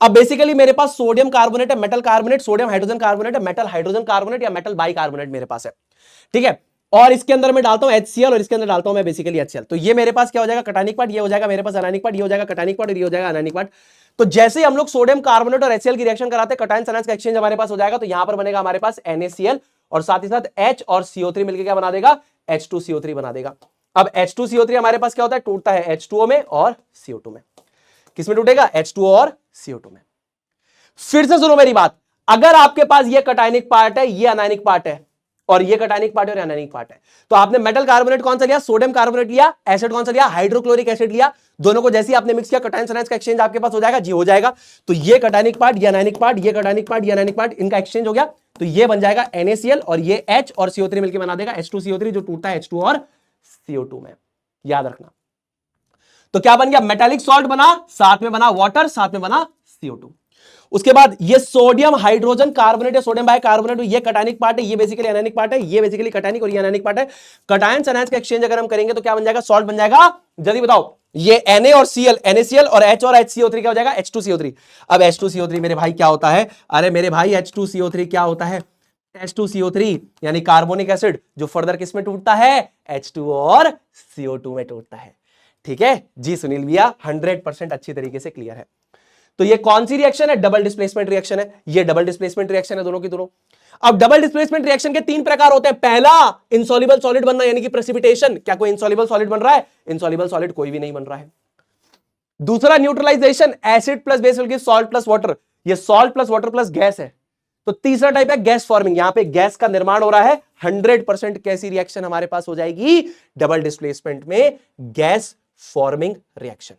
अब बेसिकली मेरे पास सोडियम कार्बोनेट है, metal carbonate, sodium hydrogen carbonate है, मेटल हाइड्रोजन कार्बोनेट या मेटल बाइकार्बोनेट मेरे पास है। ठीक है, और इसके अंदर मैं डालता हूं HCl और इसके अंदर डालता हूं मैं बेसिकली HCl। तो ये मेरे पास क्या हो जाएगा, कटायनिक पार्ट, ये हो जाएगा मेरे पास अनायनिक पार्ट, ये हो जाएगा कटायनिक पार्ट और ये हो जाएगा अनायनिक पार्ट। तो जैसे ही हम लोग सोडियम कार्बोनेट और HCl की रिएक्शन कराते हैं, कटायन आयंस का एक्सचेंज हमारे पास हो जाएगा। तो यहां पर बनेगा हमारे पास NaCl और साथ ही साथ H और CO3 मिलकर क्या बना देगा, H2CO3 बना देगा। अब H2CO3 हमारे पास क्या होता है, टूटता है H2O में और CO2 में। किसमें टूटेगा, H2O और CO2 में। फिर से सुनो मेरी बात, अगर आपके पास ये कटायनिक पार्ट है, ये अनायनिक पार्ट है, और ये कटायनिक पार्ट और एनायनिक पार्ट है। तो आपने मेटल कार्बोनेट कौन सा लिया, सोडियम कार्बोनेट लिया, एसिड कौन सा लिया, हाइड्रोक्लोरिक एसिड लिया। दोनों को जैसे ही आपने मिक्स किया कटायन आयंस का एक्सचेंज आपके पास हो जाएगा, जी हो जाएगा। तो ये कटायनिक पार्ट, ये एनायनिक पार्ट, ये कटायनिक पार्ट, ये एनायनिक पार्ट, इनका एक्सचेंज हो गया। तो ये बन जाएगा NaCl और ये H और CO3 मिलकर बना देगा H2CO3 जो टूटता है H2 और CO2 में, याद रखना। तो क्या बन गया, मेटालिक सॉल्ट बना, साथ में बना वाटर, साथ में बना CO2। उसके बाद ये सोडियम हाइड्रोजन कार्बोनेट या सोडियम बाइकार्बोनेट, ये कटायनिक पार्ट है, ये बेसिकली एनायनिक पार्ट है, ये बेसिकली कटायनिक और ये एनायनिक पार्ट है। कटायन आयंस का एक्सचेंज अगर हम करेंगे तो क्या बन जाएगा, सॉल्ट बन जाएगा। जल्दी बताओ, ये Na और Cl, NaCl और H और HCO3 क्या हो जाएगा, H2CO3। अब H2CO3 मेरे भाई क्या होता है, अरे मेरे भाई H2CO3 क्या होता है, H2CO3 यानी कार्बोनिक एसिड, जो फर्दर किस में टूटता है, H2 और CO2 में टूटता है। ठीक है जी सुनील भैया, 100% अच्छी तरीके से क्लियर है। तो ये कौन सी रिएक्शन है, डबल डिस्प्लेसमेंट रिएक्शन है। ये डबल डिस्प्लेसमेंट रिएक्शन है दोनों की दोनों। अब डबल डिस्प्लेसमेंट रिएक्शन के 3 प्रकार होते हैं। पहला, इनसॉल्युबल सॉलिड बनना यानी कि प्रेसिपिटेशन। क्या कोई इनसॉल्युबल सॉलिड बन रहा है, इनसॉल्युबल सॉलिड कोई भी नहीं बन रहा है। दूसरा, neutralisation, acid plus base will salt plus water, ये salt plus water plus gas है। तो तीसरा टाइप है गैस फॉर्मिंग, यहां पे गैस का निर्माण हो रहा है। 100% कैसी रिएक्शन हमारे पास हो जाएगी, डबल डिस्प्लेसमेंट में गैस फॉर्मिंग रिएक्शन।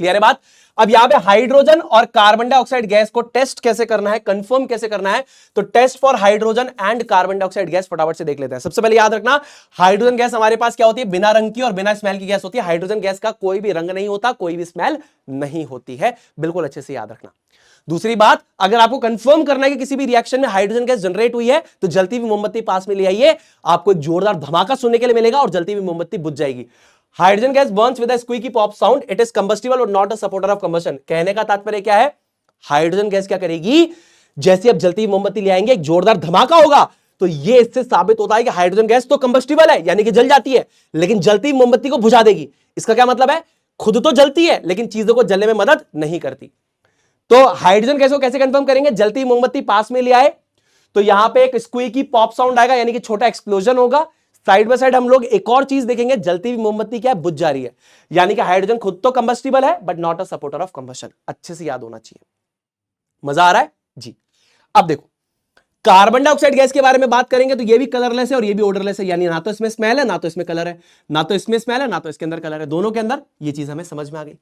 क्लियर है बात। अब यहां पे हाइड्रोजन और कार्बन डाइऑक्साइड गैस को टेस्ट कैसे करना है, कंफर्म कैसे करना है, तो test for hydrogen and carbon dioxide gas फटाफट से देख लेते हैं। सबसे पहले याद रखना, हाइड्रोजन गैस हमारे पास क्या होती है, बिना रंग की और बिना स्मेल की गैस होती है। हाइड्रोजन गैस का कोई भी रंग नहीं होता, कोई भी स्मेल नहीं होती है, बिल्कुल अच्छे से याद रखना। दूसरी बात, अगर आपको कंफर्म करना है कि किसी भी रिएक्शन में हाइड्रोजन गैस जनरेट हुई है, तो जलती हुई मोमबत्ती पास में ले आइए, आपको जोरदार धमाका सुनने के लिए मिलेगा और जलती हुई मोमबत्ती बुझ जाएगी। Hydrogen gas burns with a squeaky pop sound, it is combustible और not a supporter of combustion. कहने का तात्पर्य क्या है, हाइड्रोजन गैस क्या करेगी, जैसे आप जलती हुई मोमबत्ती ले आएंगे, एक जोरदार धमाका होगा, तो ये इससे साबित होता है कि हाइड्रोजन गैस तो कंबस्टिबल है यानी कि जल जाती है, लेकिन जलती हुई मोमबत्ती को बुझा देगी। इसका क्या मतलब है, खुद तो जलती है लेकिन चीजों को जलने में मदद नहीं करती। तो हाइड्रोजन गैस को कैसे कंफर्म करेंगे, जलती हुई मोमबत्ती पास में ले आए तो यहां पे एक स्क्वीकी पॉप साउंड आएगा यानी कि छोटा एक्सप्लोजन होगा। साइड बाय साइड हम लोग एक और चीज देखेंगे, जलती हुई मोमबत्ती क्या है, बुझ जा रही है, यानी कि हाइड्रोजन खुद तो कंबस्टिबल है but not a supporter of combustion. अच्छे से याद होना चाहिए, मजा आ रहा है जी। अब देखो, कार्बन डाइऑक्साइड गैस के बारे में बात करेंगे तो ये भी कलरलेस है और ये भी ऑर्डरलेस है, यानी ना तो इसमें स्मेल है ना तो इसमें कलर है, ना तो इसमें स्मेल है ना तो इसके अंदर कलर है, दोनों के अंदर। ये चीज हमें समझ में आ गई।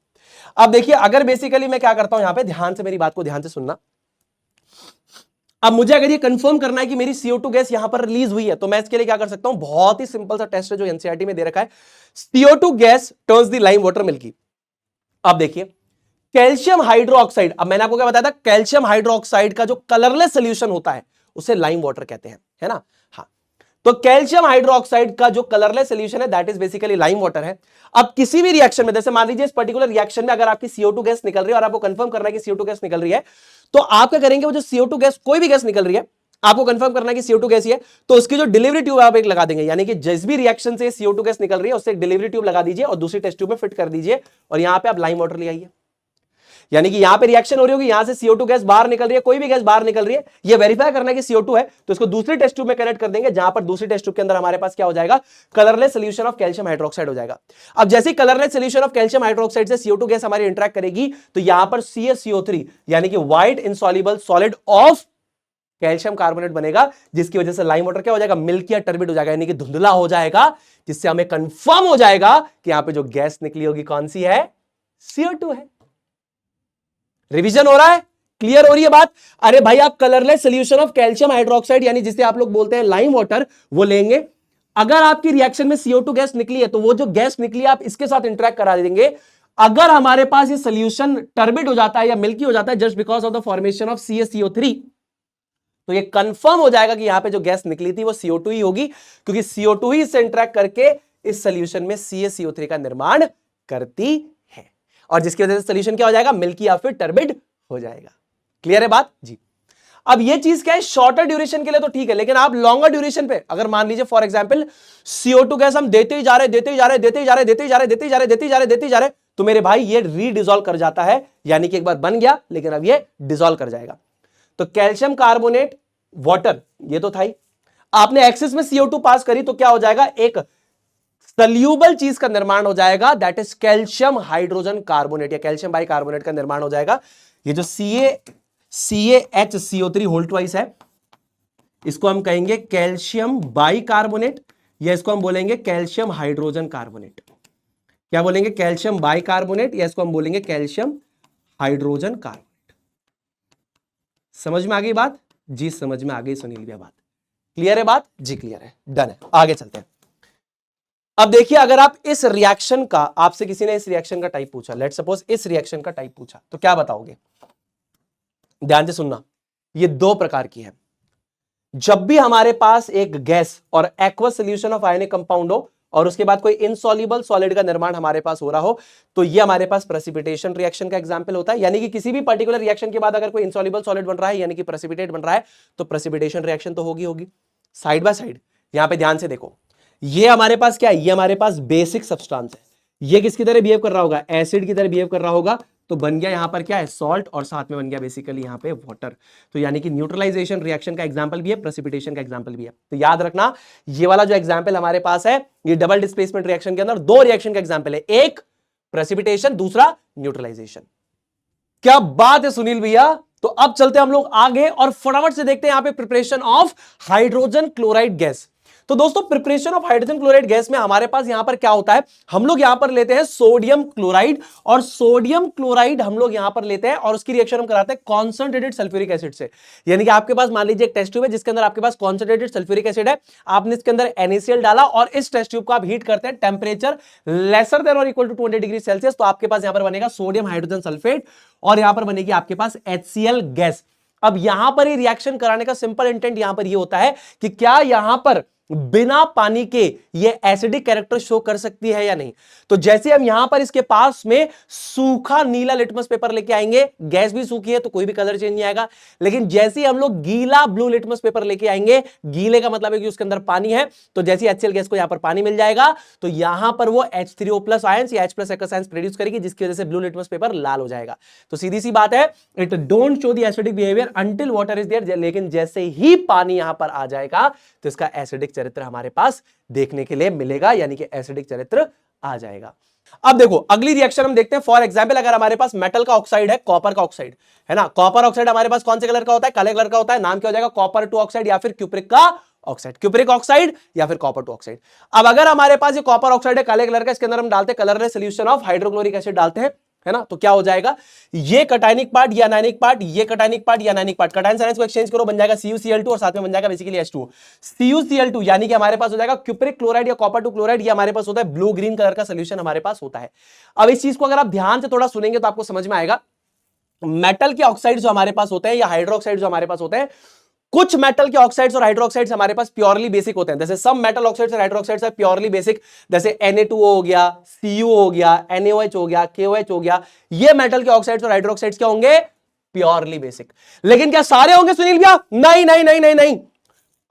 अब देखिए, अगर बेसिकली मैं क्या करता हूं, यहां पे ध्यान से मेरी बात को ध्यान से सुनना। अब मुझे अगर ये कंफर्म करना है कि मेरी CO2 गैस यहां पर रिलीज हुई है, तो मैं इसके लिए क्या कर सकता हूं, बहुत ही सिंपल सा टेस्ट है जो NCERT में दे रखा है। CO2 gas turns the lime water milky. अब देखिए, कैल्शियम हाइड्रोक्साइड, अब मैंने आपको क्या बताया था, कैल्शियम हाइड्रोक्साइड का जो कलरलेस सोल्यूशन होता है उसे लाइम वाटर कहते हैं, है ना। हाँ, तो कैल्शियम हाइड्रोक्साइड का जो कलरलेस सोल्यूशन है that is basically lime water है। अब किसी भी रिएक्शन में, जैसे मान लीजिए इस पर्टिकुलर रिएक्शन में अगर आपकी CO2 गैस निकल रही है और आपको कंफर्म करना है कि CO2 गैस निकल रही है, तो आप क्या करेंगे, वो जो CO2 गैस, कोई भी गैस निकल रही है, आपको कंफर्म करना है कि CO2 गैस ही है, तो उसकी जो डिलीवरी ट्यूब आप एक लगा देंगे, यानी कि जिस भी रिएक्शन से CO2 गैस निकल रही है उससे एक डिलीवरी ट्यूब लगा दीजिए और दूसरी टेस्ट ट्यूब में फिट कर दीजिए और यहां पे आप लाइम वाटर ले आइए। यानी कि यहां पे रिएक्शन हो रही होगी, यहां से CO2 गैस बाहर निकल रही है, कोई भी गैस बाहर निकल रही है, ये वेरीफाई करना है कि CO2 है, तो इसको दूसरी टेस्ट ट्यूब में कनेक्ट कर देंगे, जहां पर दूसरी टेस्ट ट्यूब के अंदर हमारे पास क्या हो जाएगा, colourless solution of calcium hydroxide हो जाएगा। अब जैसे ही colourless solution of calcium hydroxide से CO2 गैस हमारी इंटरेक्ट करेगी, तो यहां पर CaCO3 यानी कि white insoluble solid of calcium carbonate बनेगा, जिसकी वजह से लाइम वाटर क्या हो जाएगा, मिल्की या टर्बिड हो जाएगा, यानी कि धुंधला हो जाएगा, जिससे हमें कंफर्म हो जाएगा कि यहां पे जो गैस निकली होगी कौन सी है, CO2 है। रिवीजन हो रहा है, क्लियर हो रही है बात। अरे भाई, आप colourless solution of calcium hydroxide यानी जिसे आप लोग बोलते हैं लाइम वाटर, वो लेंगे। अगर आपकी रिएक्शन में CO2 गैस निकली है तो वो जो गैस निकली है आप इसके साथ इंटरेक्ट करा देंगे। अगर हमारे पास ये सॉल्यूशन टर्बिड हो जाता है या मिल्की हो जाता है just because of the formation of CaCO3, तो ये कंफर्म हो जाएगा कि यहां पे जो गैस निकली थी वो CO2 ही होगी, क्योंकि CO2 ही इससे इंटरेक्ट करके इस सॉल्यूशन में CaCO3 का निर्माण करती है, और जिसकी वजह से सॉल्यूशन क्या हो जाएगा, मिल्की या फिर टर्बिड हो जाएगा। क्लियर है बात जी। अब ये चीज क्या है, शॉर्टर ड्यूरेशन के लिए तो ठीक है, लेकिन आप लॉन्गर ड्यूरेशन पे, अगर मान लीजिए फॉर एग्जांपल CO2 गैस हम देते ही जा रहे देते ही जा रहे, तो मेरे भाई ये रीडिजॉल्व कर जाता है, यानी कि एक बार बन गया लेकिन अब ये डिजॉल्व कर जाएगा। तो कैल्शियम कार्बोनेट वाटर ये तो था ही, आपने एक्सेस में CO2 पास करी तो क्या हो जाएगा, एक सल्यूबल चीज का निर्माण हो जाएगा, that is calcium hydrogen carbonate या कैल्शियम बाइकार्बोनेट का निर्माण हो जाएगा। ये जो CaHCO3 होल ट्वाइस है, इसको हम कहेंगे कैल्शियम बाइकार्बोनेट, या इसको हम बोलेंगे कैल्शियम हाइड्रोजन कार्बोनेट। क्या बोलेंगे? कैल्शियम बाइकार्बोनेट, या इसको हम बोलेंगे कैल्शियम हाइड्रोजन कार्बोनेट। समझ में आ गई बात? जी समझ में आ गई सुनील भैया बात। क्लियर है बात? जी क्लियर है, डन है। आगे चलते हैं। अब देखिए, अगर आप इस रिएक्शन का, आपसे किसी ने इस रिएक्शन का टाइप पूछा, लेट सपोज इस रिएक्शन का टाइप पूछा, तो क्या बताओगे? ध्यान से सुनना, ये दो प्रकार की है। जब भी हमारे पास एक गैस और aqueous solution of ionic compound हो और उसके बाद कोई इनसॉल्युबल सॉलिड का निर्माण हमारे पास हो रहा हो, तो ये हमारे पास प्रेसिपिटेशन रिएक्शन का एग्जांपल होता है। यानी कि किसी भी पर्टिकुलर रिएक्शन के बाद अगर कोई इनसॉल्युबल सॉलिड बन रहा है, यानी कि प्रेसिपिटेट बन रहा है, तो प्रेसिपिटेशन रिएक्शन तो होगी। साइड बाय साइड यहां पे ध्यान से देखो, ये हमारे पास क्या है? ये हमारे पास बेसिक सब्सटेंस है। ये किसकी तरह बिहेव कर रहा होगा? एसिड की तरह बिहेव कर रहा होगा। तो बन गया यहां पर क्या है? सॉल्ट, और साथ में बन गया बेसिकली यहां पे वाटर। तो यानी कि न्यूट्रलाइजेशन रिएक्शन का एग्जांपल भी है, प्रेसिपिटेशन का एग्जांपल भी है। तो याद रखना, ये वाला जो एग्जांपल हमारे पास है, ये डबल डिस्प्लेसमेंट रिएक्शन के अंदर दो रिएक्शन का एग्जांपल है, एक प्रेसिपिटेशन, दूसरा न्यूट्रलाइजेशन। क्या बात है सुनील भैया। तो अब चलते हैं हम लोग आगे और फटाफट से देखते हैं यहां पे preparation of hydrogen chloride gas. तो दोस्तों, preparation of hydrogen chloride gas में हमारे पास यहां पर क्या होता है? हम लोग यहां पर लेते हैं सोडियम क्लोराइड, और सोडियम क्लोराइड हम लोग यहां पर लेते हैं और उसकी रिएक्शन हम कराते हैं कॉन्सेंट्रेटेड सल्फ्यूरिक एसिड से। यानी कि आपके पास मान लीजिए एक टेस्ट ट्यूब है जिसके अंदर आपके पास कॉन्सेंट्रेटेड सल्फ्यूरिक एसिड है, आपने इसके अंदर NaCl डाला और इस टेस्ट ट्यूब को आप हीट करते हैं टेंपरेचर लेसर देन और इक्वल टू 200 डिग्री सेल्सियस, तो आपके पास यहां पर बनेगा सोडियम हाइड्रोजन सल्फेट और यहां पर बनेगी आपके पास HCl गैस। अब यहां पर ही रिएक्शन कराने का सिंपल इंटेंट यहां पर ये होता है कि क्या यहां पर बिना पानी के ये एसिडिक कैरेक्टर शो कर सकती है या नहीं। तो जैसे हम यहां पर इसके पास में सूखा नीला लिटमस पेपर लेके आएंगे, गैस भी सूखी है तो कोई भी कलर चेंज नहीं आएगा, लेकिन जैसे ही हम लोग गीला ब्लू लिटमस पेपर लेके आएंगे, गीले का मतलब है कि उसके अंदर पानी है, तो जैसे HCl गैस को यहां पर पानी मिल जाएगा तो यहां पर वो H3O+ आयंस या H+ एक्वस आयंस प्रोड्यूस करेगी, जिसकी वजह से ब्लू लिटमस पेपर लाल हो जाएगा। तो सीधी सी बात है, it don't show the acidic behaviour until water is there, लेकिन जैसे ही पानी यहां पर आ जाएगा तो इसका एसिडिक चरित्र हमारे पास देखने के लिए मिलेगा, यानी कि एसिडिक चरित्र आ जाएगा। अब देखो अगली रिएक्शन हम देखते हैं। फॉर एग्जांपल, अगर हमारे पास मेटल का ऑक्साइड है, कॉपर का ऑक्साइड है ना, कॉपर ऑक्साइड हमारे पास कौन से कलर का होता है? काले कलर का होता है। नाम क्या हो जाएगा? कॉपर 2 ऑक्साइड या फिर क्यूप्रिक का ऑक्साइड, क्यूप्रिक ऑक्साइड या फिर कॉपर 2 ऑक्साइड। अब अगर हमारे पास ये कॉपर ऑक्साइड है काले कलर का, इसके अंदर हम डालते हैं colourless solution of hydrochloric acid डालते हैं, है ना, तो क्या हो जाएगा? ये कटायनिक पार्ट, ये अनायनिक पार्ट, ये कटायनिक पार्ट, ये अनायनिक पार्ट, कटायन साइंस को एक्सचेंज करो, बन जाएगा CuCl2 और साथ में बन जाएगा बेसिकली H2O। CuCl2 यानी कि हमारे पास हो जाएगा क्यूप्रिक क्लोराइड या कॉपर 2 क्लोराइड, ये हमारे पास होता है ब्लू ग्रीन कलर का सॉल्यूशन हमारे पास होता है। अब इस चीज को अगर आप ध्यान से थोड़ा सुनेंगे तो आपको समझ में आएगा। मेटल के ऑक्साइड जो हमारे पास होते हैं या हाइड्रोक्साइड जो हमारे पास होते हैं, कुछ मेटल के ऑक्साइड्स और हाइड्रोक्साइड्स हमारे पास प्योरली बेसिक होते हैं। जैसे सब मेटल ऑक्साइड्स और हाइड्रोक्साइड्स आर प्योरली बेसिक, जैसे Na2O हो गया, Cu हो गया, NaOH हो गया, KOH हो गया, ये मेटल के ऑक्साइड्स और हाइड्रोक्साइड्स क्या होंगे? Purely basic. लेकिन क्या सारे होंगे सुनील भैया? नहीं नहीं नहीं नहीं नहीं,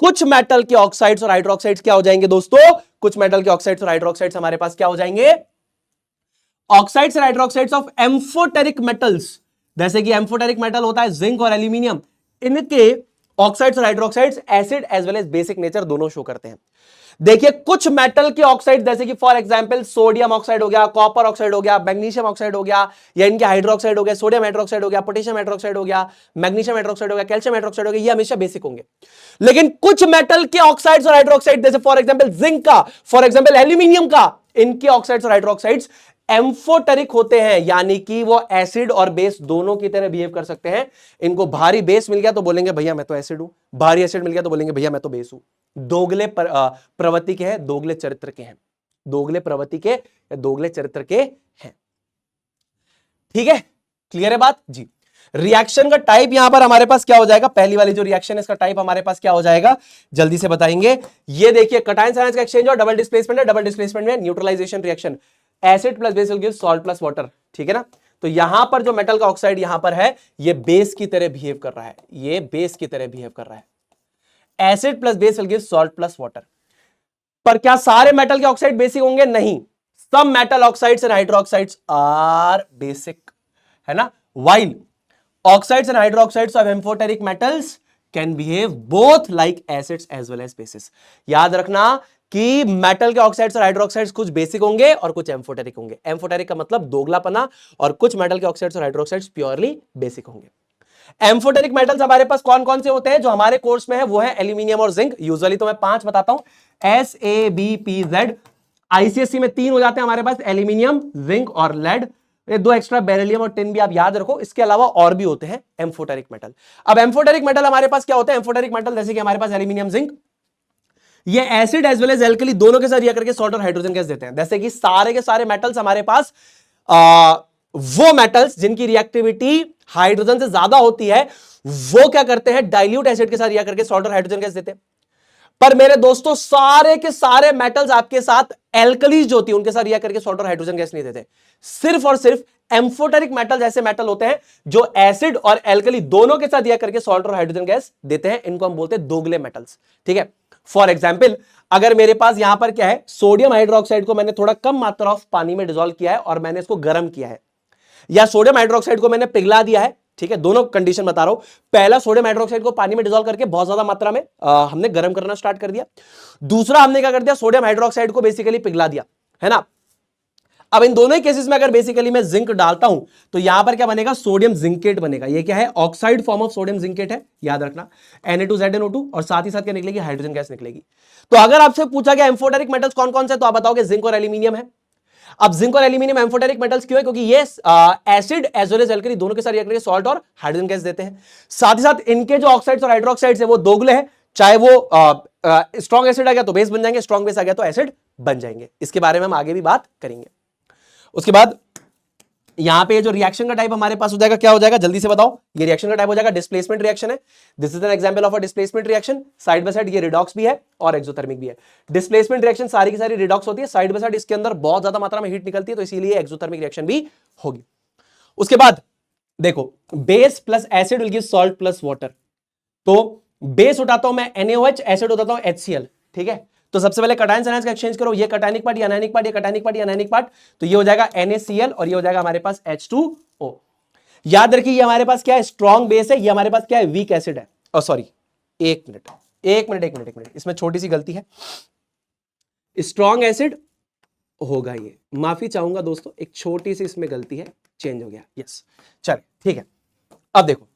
कुछ मेटल के ऑक्साइड्स और हाइड्रोक्साइड्स क्या हो जाएंगे दोस्तों? कुछ मेटल के ऑक्साइड्स और हाइड्रोक्साइड्स हमारे पास क्या हो जाएंगे? ऑक्साइड्स और हाइड्रोक्साइड्स ऑफ एम्फोटेरिक मेटल्स, जैसे कि एम्फोटेरिक मेटल होता है जिंक और एल्यूमिनियम, इनके ऑक्साइड्स और hydroxides acid as well as basic nature दोनों शो करते हैं। देखिए कुछ मेटल के ऑक्साइड जैसे कि फॉर एग्जांपल सोडियम ऑक्साइड हो गया, कॉपर ऑक्साइड हो गया, मैग्नीशियम ऑक्साइड हो गया, या इनके हाइड्रोक्साइड हो गया, सोडियम हाइड्रोक्साइड हो गया, पोटेशियम हाइड्रोक्साइड हो गया, मैग्नीशियम हाइड्रोक्साइड हो गया, कैल्शियम हाइड्रोक्साइड हो गया, ये हमेशा बेसिक होंगे। लेकिन कुछ मेटल के ऑक्साइड्स और हाइड्रोक्साइड जैसे फॉर एग्जांपल जिंक का, फॉर एग्जांपल एल्यूमिनियम का, इनके ऑक्साइड्स और हाइड्रोक्साइड्स एम्फोटेरिक होते हैं, यानी कि वो एसिड और बेस दोनों की तरह बिहेव कर सकते हैं। इनको भारी बेस मिल गया तो बोलेंगे भैया मैं तो एसिड हूं, भारी एसिड मिल गया तो बोलेंगे भैया मैं तो बेस हूं। दोगले प्रवृत्ति के हैं, दोगले चरित्र के हैं, दोगले प्रवृत्ति के या दोगले चरित्र के हैं। ठीक है, क्लियर है बात जी। रिएक्शन का टाइप यहां पर हमारे पास क्या हो जाएगा? पहली वाली जो रिएक्शन है इसका टाइप हमारे पास क्या हो जाएगा? जल्दी से बताएंगे। ये देखिए कटायन आयंस का एक्सचेंज और डबल डिस्प्लेसमेंट है, डबल डिस्प्लेसमेंट में neutralization reaction, acid plus base will give salt plus water. ठीक है ना, तो यहां पर जो मेटल का ऑक्साइड यहां पर है ये बेस की तरह बिहेव कर रहा है, ये बेस की तरह बिहेव कर रहा है। Acid plus base will give salt plus water. पर क्या सारे मेटल के ऑक्साइड बेसिक होंगे? नहीं, some metal oxides and hydroxides are basic, है ना, while oxides and hydroxides of amphoteric metals can behave both like acids as well as bases। याद रखना कि मेटल के ऑक्साइड्स और हाइड्रोक्साइड्स कुछ बेसिक होंगे और कुछ एम्फोटेरिक होंगे। एम्फोटेरिक का मतलब दोगलापना, और कुछ मेटल के ऑक्साइड्स और हाइड्रोक्साइड्स प्योरली बेसिक होंगे। एम्फोटेरिक मेटल्स हमारे पास कौन कौन से होते हैं जो हमारे कोर्स में है, वो है एल्यूमिनियम और जिंक। यूजुअली तो मैं 5 बताता हूं, SABPZ। आईसीएससी में 3 हो जाते हैं हमारे पास, एल्यूमिनियम, जिंक और लेड। ये 2 एक्स्ट्रा बेरिलियम और टिन भी आप याद रखो। इसके अलावा और भी होते हैं एम्फोटेरिक मेटल। अब एम्फोटेरिक मेटल हमारे पास क्या होते हैं? एम्फोटेरिक मेटल जैसे कि हमारे पास एल्यूमिनियम, जिंक, ये acid as well as alkali दोनों के साथ रिएक्ट करके सॉल्ट और हाइड्रोजन गैस देते हैं। जैसे कि सारे के सारे मेटल्स हमारे पास वो मेटल्स जिनकी रिएक्टिविटी हाइड्रोजन से ज्यादा होती है, वो क्या करते हैं? डाइल्यूट एसिड के साथ रिएक्ट करके सॉल्ट और हाइड्रोजन गैस देते हैं। पर मेरे दोस्तों, सारे के सारे मेटल्स आपके साथ एल्कलीज जो होती है उनके साथ रिएक्ट करके सॉल्ट और हाइड्रोजन गैस नहीं देते। सिर्फ और सिर्फ एम्फोटेरिक मेटल जैसे मेटल होते हैं जो एसिड और एल्कली दोनों के साथ रिएक्ट करके सॉल्ट और हाइड्रोजन गैस देते हैं। इनको हम बोलते हैं दोगले मेटल्स। ठीक है, फॉर एग्जाम्पल, अगर मेरे पास यहां पर क्या है, सोडियम हाइड्रोक्साइड को मैंने थोड़ा कम मात्रा ऑफ पानी में डिसॉल्व किया है और मैंने इसको गर्म किया है, या सोडियम हाइड्रोक्साइड को मैंने पिघला दिया है। ठीक है, दोनों कंडीशन बता रहा हूं। पहला, सोडियम हाइड्रोक्साइड को पानी में डिसॉल्व करके बहुत ज्यादा मात्रा में हमने गर्म करना स्टार्ट कर दिया। दूसरा, हमने क्या कर दिया? सोडियम हाइड्रोक्साइड को बेसिकली पिघला दिया, है ना। अब इन दोनों ही केसेस में अगर बेसिकली मैं जिंक डालता हूं तो यहां पर क्या बनेगा? सोडियम जिंकेट बनेगा। ये क्या है? Oxide form of sodium zincate है, याद रखना, Na2ZnO2, और साथ ही साथ क्या निकलेगी? हाइड्रोजन गैस निकलेगी। तो अगर आपसे पूछा गया एम्फोटेरिक मेटल्स कौन कौन से, तो आप बताओगे जिंक और एल्यूमिनियम है। अब जिंक और एल्यूमिनियम एम्फोटेरिक मेटल्स क्यों है? क्योंकि ये acid as well as alkali दोनों के साथ रिएक्ट करके सॉल्ट और हाइड्रोजन गैस देते हैं। साथ ही साथ इनके जो ऑक्साइड्स और हाइड्रोक्साइड्स है वो दोगले हैं, चाहे वो स्ट्रॉन्ग एसिड आ गया तो बेस बन जाएंगे, स्ट्रॉन्ग बेस आ गया तो एसिड बन जाएंगे। इसके बारे में हम आगे भी बात करेंगे। उसके बाद यहां पे जो रिएक्शन का टाइप हमारे पास हो जाएगा, क्या हो जाएगा? जल्दी से बताओ। ये रिएक्शन का टाइप हो जाएगा डिस्प्लेसमेंट रिएक्शन है। This is an example of a displacement reaction. Side by side ये रिडॉक्स भी है और एक्सोथर्मिक भी है। डिस्प्लेसमेंट रिएक्शन सारी की सारी रिडॉक्स होती है, साइड बाय साइड इसके अंदर बहुत ज्यादा मात्रा में हीट निकलती है, तो इसीलिए एक्सोथर्मिक रिएक्शन भी होगी। उसके बाद देखो, base plus acid will give salt plus water. तो बेस उठाता हूं मैं NaOH, एसिड उठाता हूं HCl। ठीक है, तो सबसे पहले कटायन आयंस का एक्सचेंज करो, ये कटायनिक पार्ट, ये अनायनिक पार्ट, ये कटायनिक पार्ट, ये अनायनिक पार्ट, तो ये हो जाएगा NaCl और ये हो जाएगा हमारे पास H2O। याद रखिए, ये हमारे पास क्या है? स्ट्रॉन्ग बेस है। ये हमारे पास क्या है? वीक एसिड है। सॉरी, एक मिनट, इसमें छोटी सी गलती है। स्ट्रॉन्ग एसिड होगा ये, माफी चाहूंगा दोस्तों, एक छोटी सी इसमें गलती है, चेंज हो गया। यस, चल ठीक है। अब देखो,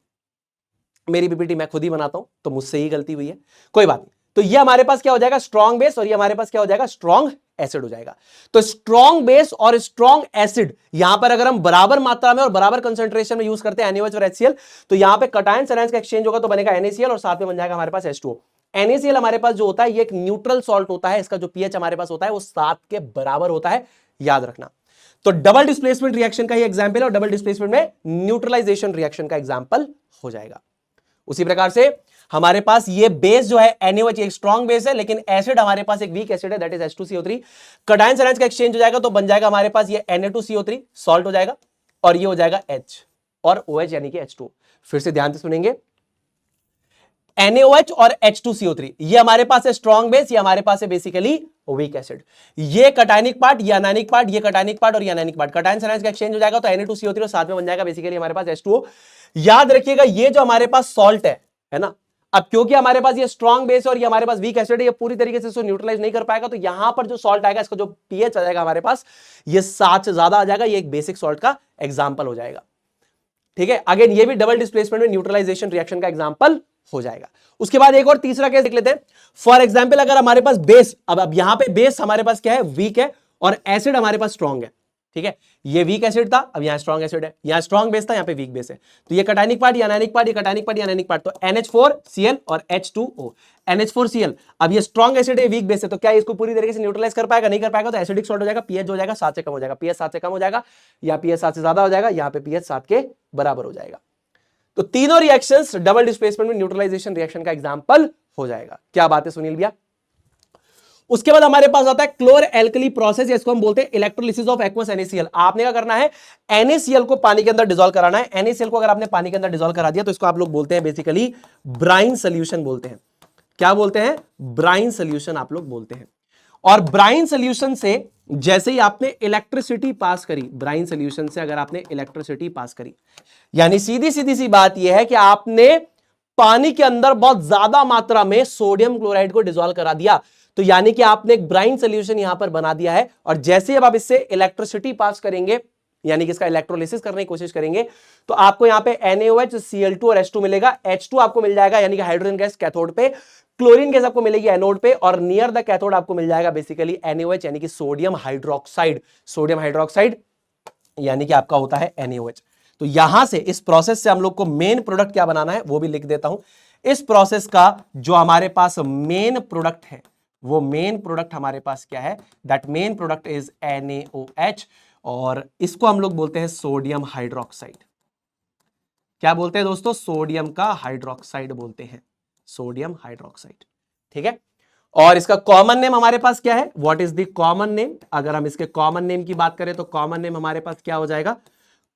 मेरी पीपीटी मैं खुद ही बनाता हूं तो मुझसे ही गलती हुई है, कोई बात नहीं। तो ये हमारे पास क्या हो जाएगा? स्ट्रॉन्ग बेस, और ये हमारे पास क्या हो जाएगा? स्ट्रॉन्ग एसिड हो जाएगा। तो स्ट्रॉन्ग बेस और स्ट्रॉन्ग एसिड यहां पर अगर हम बराबर मात्रा में और बराबर कंसंट्रेशन में यूज करते हैं NaOH और HCl, तो यहां पे कटायन आयंस का एक्सचेंज होगा तो बनेगा NaCl और साथ में बन जाएगा हमारे पास H2O। NaCl हमारे पास जो होता है ये एक न्यूट्रल सॉल्ट होता है, इसका जो pH हमारे पास होता है वो 7 के बराबर होता है, याद रखना। तो डबल डिस्प्लेसमेंट रिएक्शन का ही एग्जांपल है और डबल डिस्प्लेसमेंट में न्यूट्रलाइजेशन रिएक्शन का एग्जांपल हो जाएगा। उसी प्रकार से हमारे पास ये बेस जो है NaOH एक स्ट्रॉन्ग बेस है, लेकिन एसिड हमारे पास एक वीक एसिड है, that is H2CO3। Cation ions का एक्सचेंज हो जाएगा तो बन जाएगा हमारे पास ये Na2CO3 सॉल्ट हो जाएगा, और ये हो जाएगा H और OH यानी कि H2O। फिर से ध्यान से सुनेंगे, NaOH और H2CO3 ये हमारे पास है स्ट्रॉन्ग बेस, ये हमारे पास है बेसिकली वीक एसिड। ये कटायनिक पार्ट, ये अनायनिक पार्ट, ये कटायनिक पार्ट और ये अनायनिक पार्ट। कटायन आयंस का एक्सचेंज हो जाएगा तो Na2CO3 और साथ में बन जाएगा बेसिकली हमारे पास H2O। याद रखिएगा, ये जो हमारे पास सॉल्ट है ना, अब क्योंकि हमारे पास ये स्ट्रॉन्ग बेस और ये हमारे पास वीक एसिड है, ये पूरी तरीके से इसको न्यूट्रलाइज नहीं कर पाएगा, तो यहां पर जो सॉल्ट आएगा, इसका जो pH आ जाएगा हमारे पास, ये 7 से ज्यादा आ जाएगा। ये एक बेसिक सॉल्ट का एग्जांपल हो जाएगा। ठीक है, अगेन ये भी डबल डिस्प्लेसमेंट में न्यूट्रलाइजेशन रिएक्शन का एग्जांपल हो जाएगा। उसके बाद एक और तीसरा केस देख लेते हैं। फॉर एग्जांपल, अगर हमारे पास बेस, अब यहां पे बेस हमारे पास क्या है? वीक है, और एसिड हमारे पास स्ट्रॉन्ग है। ठीक है, ये वीक एसिड था, अब यहां स्ट्रॉन्ग एसिड है, यहां स्ट्रॉन्ग बेस था, यहां पे वीक बेस है। तो ये कटायनिक पार्ट, ये अनायनिक पार्ट, ये कटायनिक पार्ट, ये अनायनिक पार्ट, तो NH4Cl और H2O। NH4Cl, अब ये स्ट्रॉन्ग एसिड है, वीक बेस है, तो क्या इसको पूरी तरीके से न्यूट्रलाइज कर पाएगा? नहीं कर पाएगा, तो एसिडिक सॉल्ट हो जाएगा। pH हो जाएगा 7 से कम हो जाएगा, pH 7 से कम हो जाएगा, या pH 7 से ज्यादा हो जाएगा, यहां पे pH 7 के बराबर हो जाएगा। तो तीनों रिएक्शंस डबल डिस्प्लेसमेंट में न्यूट्रलाइजेशन रिएक्शन का एग्जांपल हो जाएगा। क्या बात है सुनील भैया? उसके बाद हमारे पास आता है क्लोर एल्कली प्रोसेस, इसको हम बोलते हैं इलेक्ट्रोलिसिस ऑफ एक्वस NaCl। आपने क्या करना है? NaCl को पानी के अंदर डिसॉल्व कराना है। NaCl को अगर आपने पानी के अंदर डिसॉल्व करा दिया तो इसको आप लोग बोलते हैं बेसिकली ब्राइन सोल्यूशन बोलते हैं। क्या बोलते हैं? ब्राइन सोल्यूशन आप लोग बोलते हैं। और ब्राइन सोल्यूशन से जैसे ही आपने इलेक्ट्रिसिटी पास करी, ब्राइन सोल्यूशन से अगर आपने इलेक्ट्रिसिटी पास करी, यानी सीधी सीधी सी बात यह है कि आपने पानी के अंदर बहुत ज्यादा मात्रा में सोडियम क्लोराइड को डिसॉल्व करा दिया, तो यानी कि आपने एक ब्राइन सोल्यूशन यहां पर बना दिया है। और जैसे अब आप इससे इलेक्ट्रिसिटी पास करेंगे यानी कि इसका इलेक्ट्रोलिसिस करने की कोशिश करेंगे तो आपको यहां पे NaOH, Cl2 और H2 मिलेगा। H2 आपको मिल जाएगा यानी कि हाइड्रोजन गैस कैथोड पे, क्लोरीन गैस आपको मिलेगी एनोड पे, और नियर द कैथोड आपको मिल जाएगा बेसिकली NaOH यानी कि सोडियम हाइड्रोक्साइड। सोडियम हाइड्रोक्साइड यानी कि आपका होता है NaOH। तो यहां से इस प्रोसेस से हम लोग को मेन प्रोडक्ट क्या बनाना है वो भी लिख देता हूं। इस प्रोसेस का जो हमारे पास मेन प्रोडक्ट है वो मेन प्रोडक्ट हमारे पास क्या है, that main product is NaOH, और इसको हम लोग बोलते हैं सोडियम हाइड्रोक्साइड। क्या बोलते हैं दोस्तों? सोडियम का हाइड्रोक्साइड बोलते हैं, सोडियम हाइड्रोक्साइड। ठीक है, और इसका कॉमन नेम हमारे पास क्या है? What is the common name? अगर हम इसके कॉमन नेम की बात करें तो कॉमन नेम हमारे पास क्या हो जाएगा?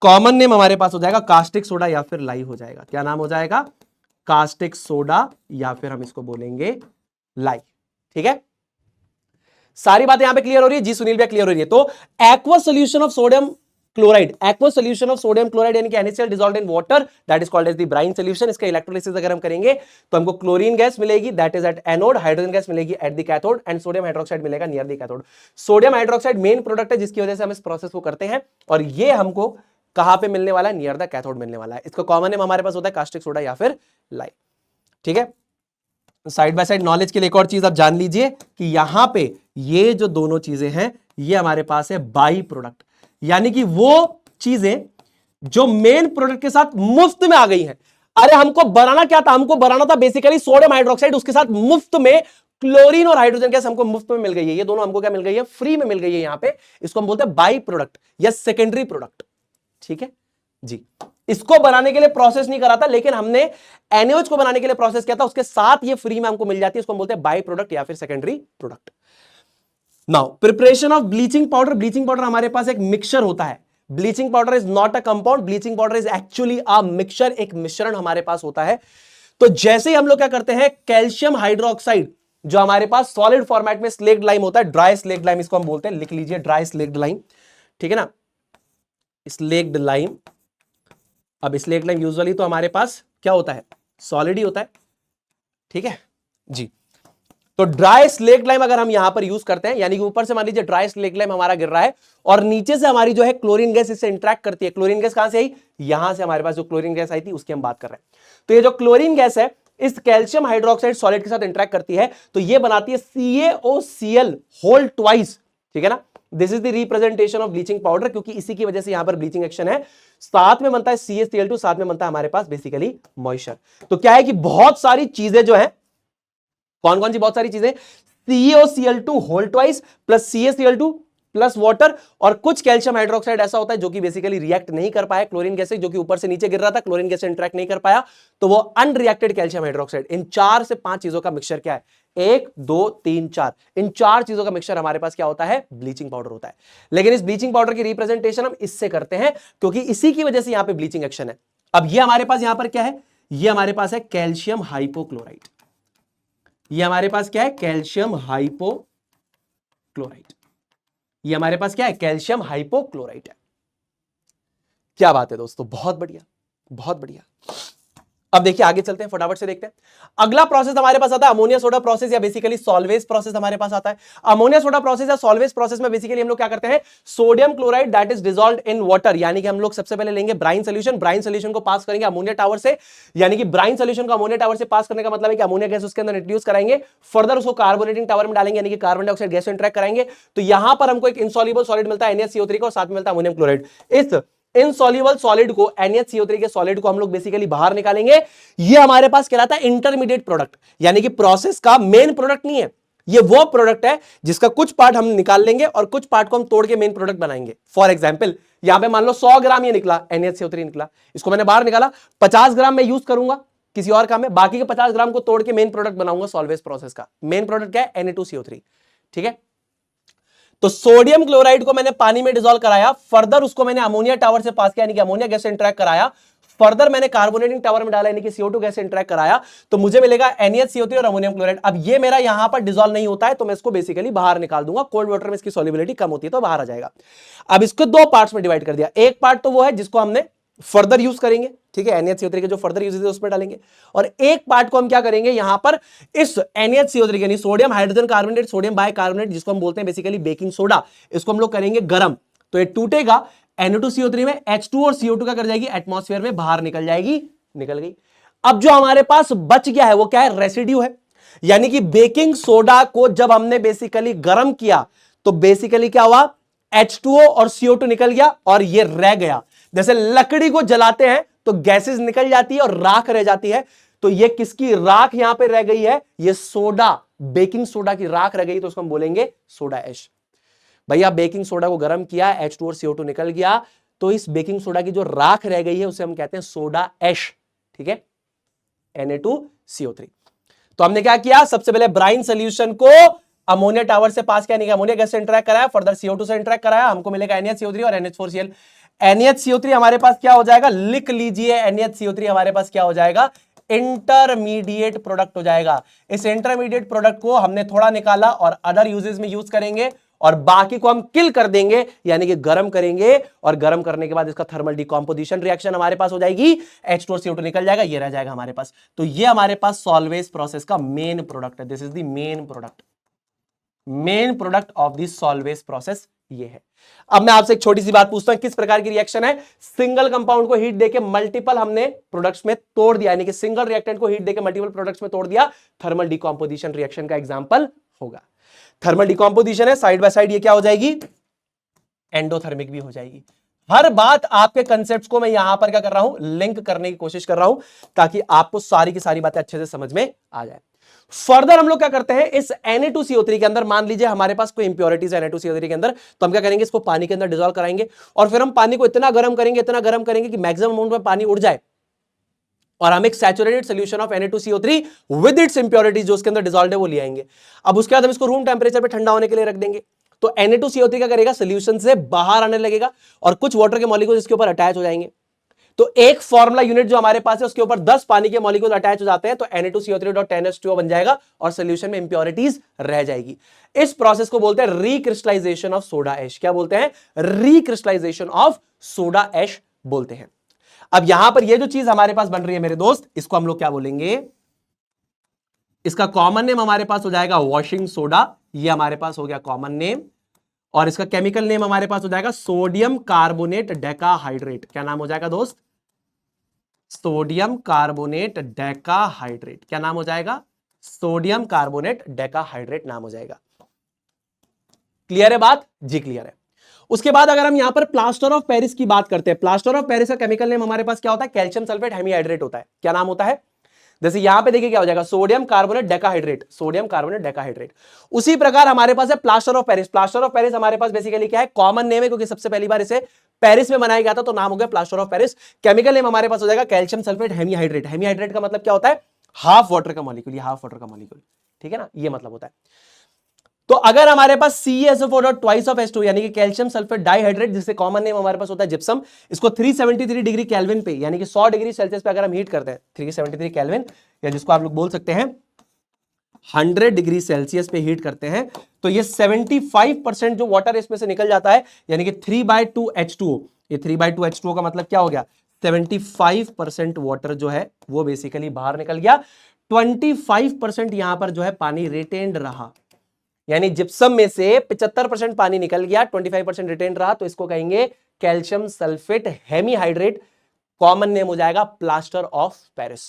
कॉमन नेम हमारे पास हो जाएगा कास्टिक सोडा या फिर लाई हो जाएगा। क्या नाम हो जाएगा? कास्टिक सोडा या फिर हम इसको बोलेंगे लाई। ठीक है, सारी बातें यहां पे क्लियर हो रही है जी? सुनील भैया क्लियर हो रही है? तो aqueous solution of sodium chloride, aqueous solution of sodium chloride यानी कि NaCl dissolved in water, that is called as the brine solution. इसका इलेक्ट्रोलिसिस अगर हम करेंगे तो हमको क्लोरीन गैस मिलेगी, that is at anode, hydrogen gas मिलेगी at the cathode, and sodium hydroxide मिलेगा near the cathode. Sodium hydroxide main product है जिसकी वजह से हम इस प्रोसेस को करते हैं, और ये हमको कहां पे मिलने वाला है? नियर द कैथोड मिलने वाला है। इसका कॉमन नेम हमारे पास होता है कास्टिक सोडा या फिर लाई। ठीक है, साइड बाय साइड नॉलेज के लिए एक और चीज आप जान लीजिए कि यहां पे ये जो दोनों चीजें हैं ये हमारे पास है बाई प्रोडक्ट, यानी कि वो चीजें जो मेन प्रोडक्ट के साथ मुफ्त में आ गई हैं। अरे हमको बनाना क्या था? हमको बनाना था बेसिकली सोडियम हाइड्रोक्साइड, उसके साथ मुफ्त में क्लोरीन और हाइड्रोजन गैस हमको मुफ्त में मिल गई है। ये दोनों हमको क्या मिल गई है? फ्री में मिल गई है यहां पे। इसको हम बोलते हैं बाई प्रोडक्ट या सेकेंडरी प्रोडक्ट। ठीक है जी, इसको बनाने के लिए प्रोसेस नहीं करा था, लेकिन हमने NaOH को बनाने के लिए प्रोसेस किया था, उसके साथ ये फ्री में हमको मिल जाती है। इसको हम बोलते हैं बाई प्रोडक्ट या फिर secondary product. Now preparation of bleaching powder. Bleaching powder हमारे पास एक मिक्सचर होता है। Bleaching powder is not a compound, bleaching powder is actually a mixture, एक मिश्रण हमारे पास होता है। तो जैसे ही हम लोग क्या करते हैं, कैल्शियम हाइड्रोक्साइड जो हमारे पास सॉलिड फॉर्मेट में स्लेक्ड लाइम होता है, ड्राई स्लेक्ड लाइम इसको हम बोलते हैं, लिख लीजिए ड्राई स्लेक्ड लाइम। ठीक है ना, स्लेक्ड लाइम। अब स्लेक्ड लाइम यूजुअली तो हमारे पास क्या होता है? सॉलिड ही होता है। ठीक है जी, तो ड्राई स्लेक्ड लाइम अगर हम यहां पर यूज करते हैं, यानी कि ऊपर से मान लीजिए ड्राई स्लेक्ड लाइम हमारा गिर रहा है और नीचे से हमारी जो है क्लोरीन गैस इससे इंटरेक्ट करती है। क्लोरीन गैस कहां से आई? यहां से हमारे पास जो क्लोरीन गैस आई थी उसकी हम बात कर रहे हैं। तो ये जो क्लोरीन गैस है इस कैल्शियम हाइड्रोक्साइड सॉलिड के साथ इंटरेक्ट करती है, तो ये बनाती है CaOCl होल ट्वाइस। ठीक है ना, this is the representation of bleaching powder, क्योंकि इसी की वजह से यहां पर ब्लीचिंग एक्शन है। साथ में बनता है CaCl2, साथ में बनता है हमारे पास बेसिकली मॉइस्चर। तो क्या है कि बहुत सारी चीजें जो है, कौन कौन सी बहुत सारी चीजें? CaOCl2 whole twice plus CaCl2 plus water, और कुछ कैल्शियम हाइड्रोक्साइड ऐसा होता है जो कि बेसिकली रिएक्ट नहीं कर पाया क्लोरीन गैस से, जो कि ऊपर से नीचे गिर रहा था, क्लोरीन गैस से इंटरेक्ट नहीं कर पाया, तो वो अनरिएक्टेड कैल्शियम हाइड्रोक्साइड। इन 4 से 5 चीजों का मिक्सचर क्या है? 1 2 3 4, इन 4 चीजों का मिक्सचर हमारे पास क्या होता है? ब्लीचिंग पाउडर होता है। लेकिन इस ब्लीचिंग पाउडर की रिप्रेजेंटेशन हम इससे करते हैं, क्योंकि इसी की वजह से यहां पर ब्लीचिंग एक्शन है। अब ये हमारे पास यहां पर क्या है? ये हमारे पास है कैल्शियम हाइपोक्लोराइड। ये हमारे पास क्या है? Calcium hypochloride. ये हमारे पास क्या है? कैल्शियम हाइपोक्लोराइड है। क्या बात है दोस्तों, बहुत बढ़िया, बहुत बढ़िया। अब देखिए आगे चलते हैं, फटाफट से देखते हैं। अगला प्रोसेस हमारे पास आता है अमोनिया सोडा प्रोसेस या बेसिकली सॉल्वेज प्रोसेस हमारे पास आता है। अमोनिया सोडा प्रोसेस या सॉल्वेज प्रोसेस में बेसिकली हम लोग क्या करते हैं? Sodium chloride that is dissolved in water, यानी कि हम लोग सबसे पहले लेंगे ब्राइन सोल्यूशन। ब्राइन सोल्यूशन को पास करेंगे अमोनिया टावर से, यानी कि ब्राइन सोल्यूशन को अमोनिया टावर से पास करने का मतलब है कि अमोनिया गैस उसके अंदर इंट्रोड्यूस कराएंगे, फर्दर उसको कार्बोनेटिंग टावर में डालेंगे, यानी कि कार्बन डाइऑक्साइड गैस से इंटरेक्ट कराएंगे। तो यहां पर हमको एक इनसॉल्युबल सॉलिड मिलता है NaCO3 का, और साथ में मिलता है अमोनियम क्लोराइड। इस इनसॉल्युबल सॉलिड को, NaCO3 के सॉलिड को हम लोग बेसिकली बाहर निकालेंगे। ये हमारे पास कहलाता है इंटरमीडिएट प्रोडक्ट, यानी कि प्रोसेस का मेन प्रोडक्ट नहीं है। ये वो प्रोडक्ट है जिसका कुछ पार्ट हम निकाल लेंगे और कुछ पार्ट को हम तोड़ के मेन प्रोडक्ट बनाएंगे। फॉर एग्जांपल यहां पे मान लो 100 ग्राम ये निकला, NaCO3 निकला, इसको मैंने बाहर निकाला, 50 ग्राम मैं यूज करूंगा किसी और काम में, बाकी के 50 ग्राम को तोड़ के मेन प्रोडक्ट बनाऊंगा सॉल्वेज प्रोसेस का। मेन प्रोडक्ट क्या है? Na2CO3। ठीक है, तो सोडियम क्लोराइड को मैंने पानी में डिसॉल्व कराया, फर्दर उसको मैंने अमोनिया टावर से पास किया, यानी कि अमोनिया गैस से इंटरेक्ट कराया, फर्दर मैंने कार्बोनेटिंग टावर में डाला, यानी कि CO2 गैस से इंटरेक्ट कराया, तो मुझे मिलेगा NaCO3 और अमोनियम क्लोराइड। अब ये मेरा यहां पर डिसॉल्व नहीं होता है, तो मैं इसको बेसिकली बाहर निकाल दूंगा। कोल्ड वाटर में इसकी सॉल्युबिलिटी कम होती है तो बाहर आ जाएगा। अब इसको 2 पार्ट्स में डिवाइड कर दिया। एक पार्ट तो वो है जिसको हमने फर्दर यूज करेंगे, ठीक है, NaCO3 के जो फर्दर यूज है उसमें डालेंगे, और एक पार्ट को हम क्या करेंगे यहां पर इस NaCO3 यानी sodium hydrogen carbonate, sodium bicarbonate, जिसको हम बोलते हैं बेसिकली बेकिंग सोडा, इसको हम लोग करेंगे गर्म, तो ये टूटेगा, Na2CO3 में H2 और CO2 का कर जाएगी एटमॉस्फेयर में, बाहर निकल जाएगी, निकल गई। अब जो हमारे पास बच गया है वो क्या है, रेसिड्यू है। यानी कि बेकिंग सोडा को जब हमने बेसिकली गर्म किया तो बेसिकली क्या हुआ, H2O और CO2 निकल गया और ये रह गया। जैसे लकड़ी को जलाते हैं तो गैसेस निकल जाती है और राख रह जाती है, तो ये किसकी राख यहां पे रह गई है, ये सोडा, बेकिंग सोडा की राख रह गई, तो उसको हम बोलेंगे सोडा ऐश। भैया बेकिंग सोडा को गर्म किया, H2 और CO2 निकल गया, तो इस बेकिंग सोडा की जो राख रह गई है उसे हम कहते हैं सोडा ऐश। ठीक है, Na2CO3। तो हमने क्या किया, सबसे पहले ब्राइन सोल्यूशन को अमोनिया टावर से पास किया, नहीं अमोनिया गैस से इंटरेक्ट कराया, फर्दर CO2 से इंटरेक्ट कराया, हमको मिलेगा NaCO3 और NH4Cl। NaCO3 हमारे पास क्या हो जाएगा, लिख लीजिए, NaCO3 हमारे पास क्या हो जाएगा, इंटरमीडिएट प्रोडक्ट हो जाएगा। इस इंटरमीडिएट प्रोडक्ट को हमने थोड़ा निकाला और अदर यूजेस में यूज करेंगे, और बाकी को हम किल कर देंगे, यानी कि गर्म करेंगे, और गर्म करने के बाद इसका थर्मल डिकम्पोजिशन रिएक्शन हमारे पास हो जाएगी, H2 और CO2 निकल जाएगा, ये रह जाएगा हमारे पास। तो ये हमारे पास सॉल्वेज प्रोसेस का मेन प्रोडक्ट है। This is the main product of this salvage process ये है। अब मैं आपसे एक छोटी सी बात पूछता हूं, किस प्रकार की रिएक्शन है, सिंगल कंपाउंड को हीट देके मल्टीपल हमने प्रोडक्ट्स में तोड़ दिया, यानी कि सिंगल रिएक्टेंट को हीट देके मल्टीपल प्रोडक्ट्स में तोड़ दिया, थर्मल डिकम्पोजिशन रिएक्शन का एग्जांपल होगा। थर्मल डिकम्पोजिशन है, साइड बाय साइड ये क्या हो जाएगी, एंडोथर्मिक भी हो जाएगी। हर बात आपके कंसेप्ट्स को मैं यहां पर क्या कर रहा हूं, लिंक करने की कोशिश कर रहा हूं, ताकि आपको सारी की सारी बातें अच्छे से समझ में आ जाए। फर्दर हम लोग क्या करते हैं, इस Na2CO3 के अंदर मान लीजिए हमारे पास कोई इंप्योरिटीज है Na2CO3 के अंदर, तो हम क्या करेंगे, इसको पानी के अंदर डिसॉल्व कराएंगे, और फिर हम पानी को इतना गर्म करेंगे कि मैक्सिमम अमाउंट में पानी उड़ जाए, और हम एक saturated solution of Na2CO3 with its impurities जो उसके अंदर डिसॉल्व है वो ले आएंगे। अब उसके बाद हम इसको रूम टेंपरेचर पे ठंडा होने के लिए रख देंगे, तो Na2CO3 क्या करेगा, सॉल्यूशन से बाहर आने लगेगा, और कुछ वाटर के मॉलिक्यूल्स इसके ऊपर अटैच हो जाएंगे। तो एक फॉर्मूला यूनिट जो हमारे पास है उसके ऊपर 10 पानी के मॉलिक्यूल अटैच हो जाते हैं, तो Na2CO3.10H2O बन जाएगा, और सॉल्यूशन में इंप्योरिटीज रह जाएगी। इस प्रोसेस को बोलते हैं रिक्रिस्टलाइजेशन ऑफ सोडा ऐश। क्या बोलते हैं, रिक्रिस्टलाइजेशन ऑफ सोडा ऐश बोलते हैं। अब यहां पर ये जो चीज हमारे पास बन रही है मेरे दोस्त, इसको हम लोग क्या बोलेंगे, इसका कॉमन नेम हमारे पास हो जाएगा वॉशिंग सोडा, ये हमारे पास हो गया कॉमन नेम, और इसका केमिकल नेम हमारे पास हो जाएगा सोडियम कार्बोनेट डेकाहाइड्रेट। क्या नाम हो जाएगा दोस्त, सोडियम कार्बोनेट डेकाहाइड्रेट। क्या नाम हो जाएगा, सोडियम कार्बोनेट डेकाहाइड्रेट नाम हो जाएगा। क्लियर है बात जी, क्लियर है। उसके बाद अगर हम यहां पर प्लास्टर ऑफ पेरिस की बात करते हैं, प्लास्टर ऑफ पेरिस का केमिकल नेम हमारे पास क्या होता है, कैल्शियम सल्फेट हेमीहाइड्रेट होता है। क्या नाम होता है, जैसे यहां पे देखिए क्या हो जाएगा, sodium carbonate decahydrate, sodium carbonate decahydrate. उसी प्रकार हमारे पास है plaster of Paris. Plaster of Paris हमारे पास बेसिकली क्या है, कॉमन नेम है, क्योंकि सबसे पहली बार इसे पेरिस में बनाया गया था, तो नाम हो गया plaster of Paris. Chemical name हमारे पास हो जाएगा कैल्शियम सल्फेट हेमीहाइड्रेट। हेमीहाइड्रेट का मतलब क्या होता है, हाफ वाटर का मॉलिक्यूल, हाफ वाटर का मॉलिक्यूल, ठीक है ना, ये मतलब होता है। तो अगर हमारे पास CaSO4 ट्वाइस ऑफ H2 यानी कि कैल्शियम सल्फेट डाइहाइड्रेट, जिससे कॉमन नेम हमारे पास होता है जिप्सम, इसको 373 डिग्री केल्विन पे यानी कि 100 डिग्री सेल्सियस पे अगर हम हीट करते हैं, 373 केल्विन, या जिसको आप लोग बोल सकते हैं 100 डिग्री सेल्सियस पे हीट करते हैं, तो ये 75% जो वाटर इसमें से निकल जाता है, यानी कि 3/2 H2O। ये 3/2 H2O का मतलब क्या हो गया, 75% वाटर जो है वो बेसिकली बाहर निकल गया, 25% यहां पर जो है पानी रिटेन्ड रहा, यानी जिप्सम में से 75% पानी निकल गया, 25% रिटेन रहा, तो इसको कहेंगे calcium sulphate hemihydrate. Common name हो जाएगा प्लास्टर ऑफ पेरिस।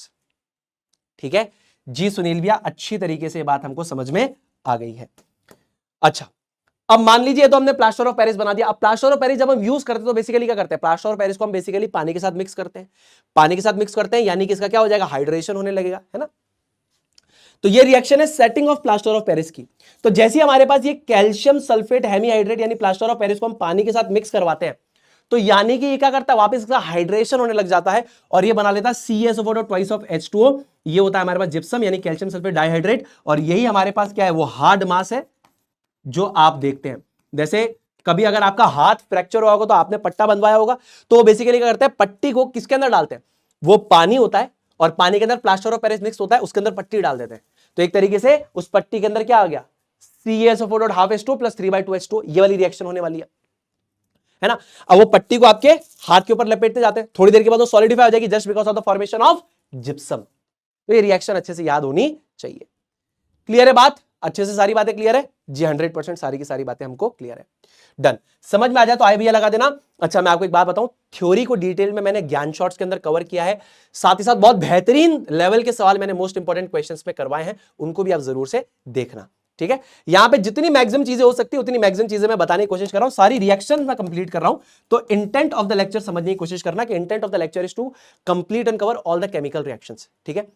ठीक है जी सुनील भैया, अच्छी तरीके से बात हमको समझ में आ गई है। अच्छा, अब मान लीजिए तो हमने प्लास्टर ऑफ पेरिस बना दिया। अब प्लास्टर ऑफ पेरिस जब हम यूज करते हैं तो बेसिकली क्या करते हैं, प्लास्टर ऑफ पेरिस को हम बेसिकली पानी के साथ मिक्स करते हैं, पानी के साथ मिक्स करते हैं, यानी कि इसका क्या हो जाएगा, हाइड्रेशन होने लगेगा, है ना। तो ये रिएक्शन है setting of plaster of Paris की। तो जैसे हमारे पास ये कैल्शियम सल्फेट हेमीहाइड्रेट यानी प्लास्टर ऑफ पेरिस को हम पानी के साथ मिक्स करवाते हैं, तो यानी कि ये क्या करता है, वापस इसका हाइड्रेशन होने लग जाता है, और ये बना लेता है CaSO4 ट्वाइस ऑफ H2O। ये होता है हमारे पास जिप्सम यानी कैल्शियम सल्फेट डाइहाइड्रेट, और यही हमारे पास क्या है, वो हार्ड मास है जो आप देखते हैं। जैसे कभी अगर आपका हाथ फ्रैक्चर हुआ होगा तो आपने पट्टा बंधवाया होगा, तो बेसिकली क्या करते हैं, पट्टी को किसके अंदर डालते हैं, वो पानी होता है, और पानी के अंदर प्लास्टर ऑफ पेरिस मिक्स होता है, उसके अंदर पट्टी डाल देते हैं। तो एक तरीके से उस पट्टी के अंदर क्या आ गया, CaSO4 half H2 plus 3/2 H2, ये वाली रिएक्शन होने वाली है ना। अब वो पट्टी को आपके हाथ के ऊपर लपेटते जाते हैं, थोड़ी देर के बाद वो सॉलिडिफाई हो जाएगी just because of the formation of gypsum. तो ये रिएक्शन अच्छे से याद होनी चाहिए। क्लियर है बात। अच्छे से सारी बातें क्लियर है जी? 100% सारी की सारी बातें हमको क्लियर है। डन, समझ में आ जाए तो आई भैया लगा देना। अच्छा, मैं आपको एक बात बताऊं, थ्योरी को डिटेल में मैंने ज्ञान शॉर्ट्स के अंदर कवर किया है, साथ ही साथ बहुत बेहतरीन लेवल के सवाल मैंने मोस्ट इंपॉर्टेंट क्वेश्चंस में करवाए हैं, उनको भी आप जरूर से देखना, ठीक है? यहां पे जितनी मैक्सिमम चीजें हो सकती है उतनी मैक्सिमम चीजें मैं बताने की कोशिश कर रहा हूं, सारी रिएक्शन मैं कंप्लीट कर रहा हूं। तो इंटेंट ऑफ द लेक्चर समझने की कोशिश करना कि intent of the lecture is to complete and cover all the chemical reactions, ठीक है?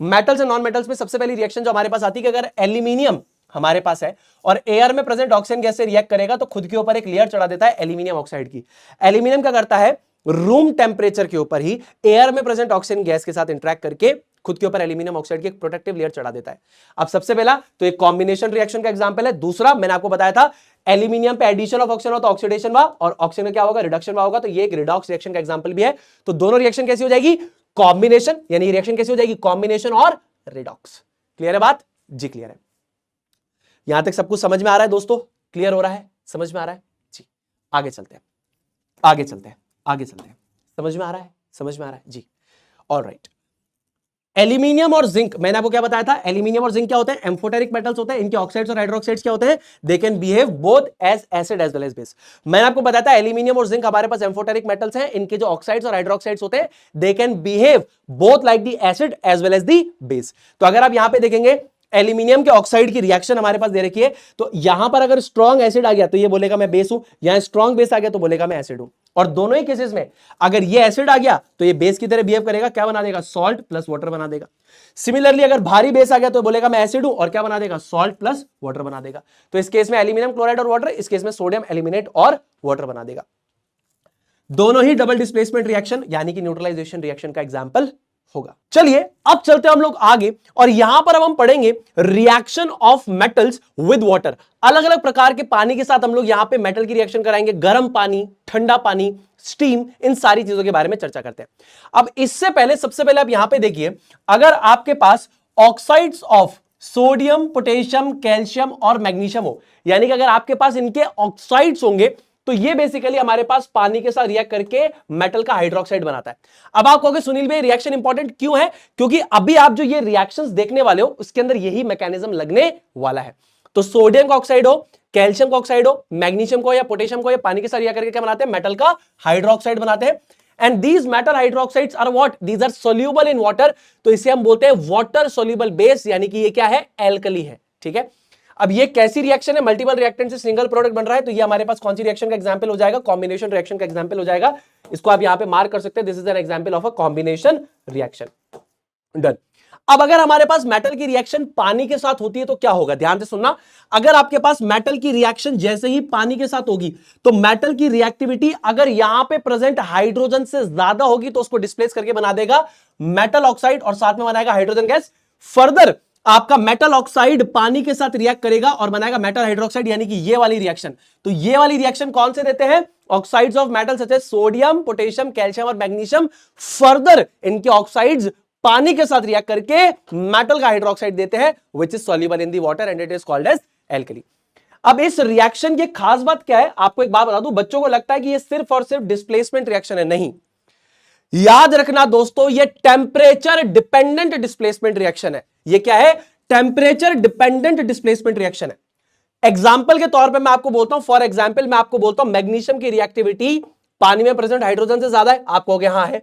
मेटल्स एंड नॉन मेटल्स में सबसे पहली रिएक्शन जो हमारे पास आती है कि अगर एल्यूमिनियम हमारे पास है और एयर में प्रेजेंट ऑक्सीजन गैस से रिएक्ट करेगा तो खुद के ऊपर एक लेयर चढ़ा देता है एल्यूमिनियम ऑक्साइड की। एल्यूमिनियम क्या करता है, रूम टेम्परेचर के ऊपर ही एयर में प्रेजेंट ऑक्सीजन गैस के साथ इंटरेक्ट करके खुद के ऊपर एल्यूमिनियम ऑक्साइड की एक प्रोटेक्टिव लेयर चढ़ा देता है। अब सबसे पहला तो एक कॉम्बिनेशन रिएक्शन का एग्जांपल है। दूसरा मैंने आपको बताया था एल्यूमिनियम पे एडिशन ऑफ ऑक्सीजन हो तो ऑक्सीडेशन हुआ, और ऑक्सीजन में क्या होगा, रिडक्शन हुआ होगा, तो ये एक रिडॉक्स रिएक्शन का एग्जांपल भी है। तो दोनों रिएक्शन कैसी हो जाएगी, कॉम्बिनेशन, यानी रिएक्शन कैसी हो जाएगी, कॉम्बिनेशन और रिडॉक्स। क्लियर है बात जी? क्लियर है, यहां तक सब कुछ समझ में आ रहा है दोस्तों? क्लियर हो रहा है, समझ में आ रहा है जी? आगे चलते हैं, आगे चलते हैं, आगे चलते हैं। समझ में आ रहा है, समझ में आ रहा है जी? ऑलराइट, एल्यूमिनियम और जिंक, मैंने आपको क्या बताया था, एल्यूमिनियम और जिंक क्या होते हैं, एम्फोटेरिक मेटल्स होते हैं। इनके ऑक्साइड्स और हाइड्रोक्साइड्स क्या होते हैं, they can behave both as acid as well as base. मैंने आपको बताया था एल्यूमिनियम और जिंक हमारे पास एम्फोटेरिक मेटल्स हैं, इनके जो ऑक्साइड्स और हाइड्रोक्साइड्स होते हैं they can behave both like the acid as well as the base. तो अगर आप यहां पे देखेंगे एल्यूमिनियम के ऑक्साइड की रिएक्शन हमारे पास दे रखी है, तो यहां पर अगर स्ट्रॉन्ग एसिड आ गया तो ये बोलेगा मैं बेस हूं, यहां स्ट्रॉन्ग बेस आ गया तो बोलेगा मैं एसिड हूं। और दोनों ही केसेस में अगर ये एसिड आ गया तो ये बेस की तरह बिहेव करेगा, क्या बना देगा, सॉल्ट प्लस वाटर बना देगा। सिमिलरली अगर भारी बेस आ गया तो बोलेगा मैं एसिड हूं, और क्या बना देगा, सॉल्ट प्लस वाटर बना देगा। तो इस केस में एल्यूमिनियम क्लोराइड और वाटर, इस केस में सोडियम एल्यूमिनेट और वाटर बना देगा। दोनों ही डबल डिस्प्लेसमेंट रिएक्शन यानी कि न्यूट्रलाइजेशन रिएक्शन का एग्जांपल होगा। चलिए अब चलते हैं हम लोग आगे, और यहां पर अब हम पढ़ेंगे reaction of metals with water. अलग अलग प्रकार के पानी के साथ हम लोग यहां पे मेटल की रिएक्शन कराएंगे, गर्म पानी, ठंडा पानी, स्टीम, इन सारी चीजों के बारे में चर्चा करते हैं। अब इससे पहले सबसे पहले आप यहां पे देखिए, अगर आपके पास oxides of sodium, potassium, calcium और मैग्नीशियम हो, यानी कि अगर आपके पास इनके ऑक्साइड्स होंगे तो ये बेसिकली हमारे पास पानी के साथ रिएक्ट करके मेटल का हाइड्रोक्साइड बनाता है। अब आप कहोगे सुनील भाई रिएक्शन इंपॉर्टेंट क्यों है, क्योंकि अभी आप जो ये रिएक्शंस देखने वाले हो उसके अंदर यही मैकेनिज्म लगने वाला है। तो सोडियम का ऑक्साइड हो, कैल्शियम का ऑक्साइड हो, मैग्नीशियम को या पोटेशियम को या पानी के साथ रिएक्ट करके क्या बनाते हैं, मेटल का हाइड्रोक्साइड बनाते हैं। And these metal hydroxides are what, these are soluble in water, तो इसे हम बोलते हैं वाटर सोल्यूबल बेस, यानी कि ये क्या है, एल्कली है। ठीक है, अब ये कैसी रिएक्शन है, मल्टीपल रिएक्टेंट से सिंगल प्रोडक्ट बन रहा है, तो ये हमारे पास कौन सी रिएक्शन का एग्जांपल हो जाएगा, कॉम्बिनेशन रिएक्शन का एग्जांपल हो जाएगा। इसको आप यहां पे मार्क कर सकते हैं, this is an example of a combination reaction. Done. अब अगर हमारे पास मेटल की रिएक्शन पानी के साथ होती है तो क्या होगा, ध्यान से सुनना। अगर आपके पास मेटल की रिएक्शन जैसे ही पानी के साथ होगी तो मेटल की रिएक्टिविटी अगर यहां पे प्रेजेंट हाइड्रोजन से ज्यादा होगी तो उसको डिस्प्लेस करके बना देगा मेटल ऑक्साइड और साथ में बनाएगा हाइड्रोजन गैस। फर्दर आपका मेटल ऑक्साइड पानी के साथ रिएक्ट करेगा और बनाएगा मेटल हाइड्रोक्साइड, यानी कि ये वाली रिएक्शन। तो ये वाली रिएक्शन कौन से देते हैं, oxides of metal such as sodium, potassium, calcium और मैग्नीशियम। फर्दर इनके ऑक्साइड्स पानी के साथ रिएक्ट करके मेटल का हाइड्रोक्साइड देते हैं which is soluble in the water and it is called as alkali. अब इस रिएक्शन की खास बात क्या है, आपको एक बात बता दूं, बच्चों को लगता है कि ये सिर्फ और सिर्फ डिस्प्लेसमेंट रिएक्शन है, नहीं। याद रखना दोस्तों, ये टेम्परेचर डिपेंडेंट डिस्प्लेसमेंट रिएक्शन है। ये क्या है, टेम्परेचर डिपेंडेंट डिस्प्लेसमेंट रिएक्शन है। एग्जाम्पल के तौर पे मैं आपको बोलता हूं, फॉर एग्जाम्पल मैं आपको बोलता हूं मैग्नीशियम की रिएक्टिविटी पानी में प्रेजेंट हाइड्रोजन से ज्यादा है, आप कहोगे हाँ है,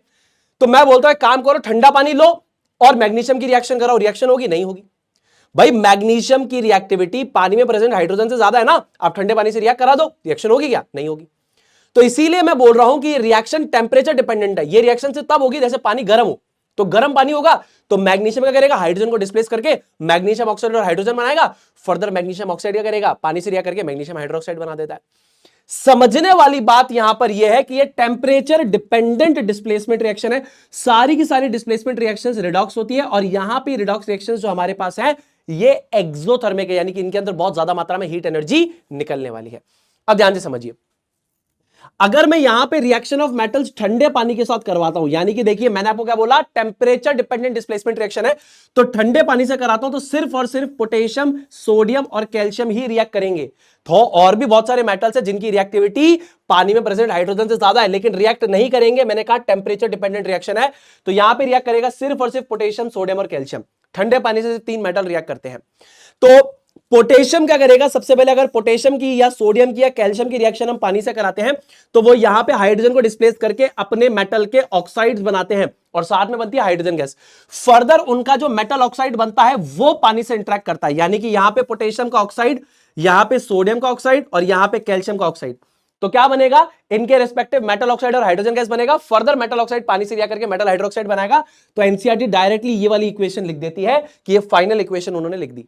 तो मैं बोलता हूं काम करो, ठंडा पानी लो और मैग्नीशियम की रिएक्शन कराओ, रिएक्शन होगी, नहीं होगी। भाई मैग्नीशियम की रिएक्टिविटी पानी में प्रेजेंट हाइड्रोजन से ज्यादा है ना, आप ठंडे पानी से रिएक्ट करा दो, रिएक्शन होगी क्या, नहीं होगी। तो इसीलिए मैं बोल रहा हूं कि रिएक्शन टेम्परेचर डिपेंडेंट है। ये रिएक्शन से तब होगी जैसे पानी गर्म हो, तो गर्म पानी होगा तो मैग्नीशियम क्या करेगा, हाइड्रोजन को डिस्प्लेस करके मैग्नीशियम ऑक्साइड और हाइड्रोजन बनाएगा। फर्दर मैग्नीशियम ऑक्साइड क्या करेगा, पानी से रिएक्ट करके मैग्नीशियम हाइड्रोक्साइड बना देता है। समझने वाली बात यहां पर यह है कि ये टेम्परेचर डिपेंडेंट डिस्प्लेसमेंट रिएक्शन है। सारी की सारी डिस्प्लेसमेंट रिएक्शंस रिडॉक्स होती है, और यहां पे रिडॉक्स रिएक्शंस जो हमारे पास है ये एक्सोथर्मिक है, यानी कि इनके अंदर बहुत ज्यादा मात्रा में हीट एनर्जी निकलने वाली है। अब ध्यान से समझिए, अगर मैं यहां पे रिएक्शन ऑफ मेटल्स ठंडे पानी के साथ करवाता हूं, यानी कि देखिए मैंने आपको क्या बोला, टेम्परेचर डिपेंडेंट डिस्प्लेसमेंट रिएक्शन है, तो ठंडे पानी से कराता हूं तो सिर्फ और सिर्फ पोटेशियम, सोडियम और कैल्शियम ही रिएक्ट करेंगे। तो और भी बहुत सारे मेटल्स हैं जिनकी रिएक्टिविटी पानी में प्रेजेंट हाइड्रोजन से ज्यादा है लेकिन रिएक्ट नहीं करेंगे। मैंने कहा टेम्परेचर डिपेंडेंट रिएक्शन है, तो यहां पे रिएक्ट करेगा सिर्फ और सिर्फ पोटेशियम, सोडियम और कैल्शियम। ठंडे पानी से 3 मेटल रिएक्ट करते हैं। तो पोटेशियम क्या करेगा, सबसे पहले अगर पोटेशियम की या सोडियम की या कैल्शियम की रिएक्शन हम पानी से कराते हैं तो वो यहां पे हाइड्रोजन को डिस्प्लेस करके अपने मेटल के ऑक्साइड्स बनाते हैं और साथ में बनती है हाइड्रोजन गैस। फर्दर उनका जो मेटल ऑक्साइड बनता है वो पानी से इंटरेक्ट करता है, यानी कि यहां पे पोटेशियम का ऑक्साइड, यहां पे सोडियम का ऑक्साइड और यहां पे कैल्शियम का ऑक्साइड। तो क्या बनेगा, इनके रिस्पेक्टिव मेटल ऑक्साइड और हाइड्रोजन गैस बनेगा। फर्दर मेटल ऑक्साइड पानी से रिएक्ट करके मेटल हाइड्रोक्साइड बनाएगा। तो एनसीईआरटी डायरेक्टली ये वाली इक्वेशन लिख देती है कि ये फाइनल इक्वेशन उन्होंने लिख दी,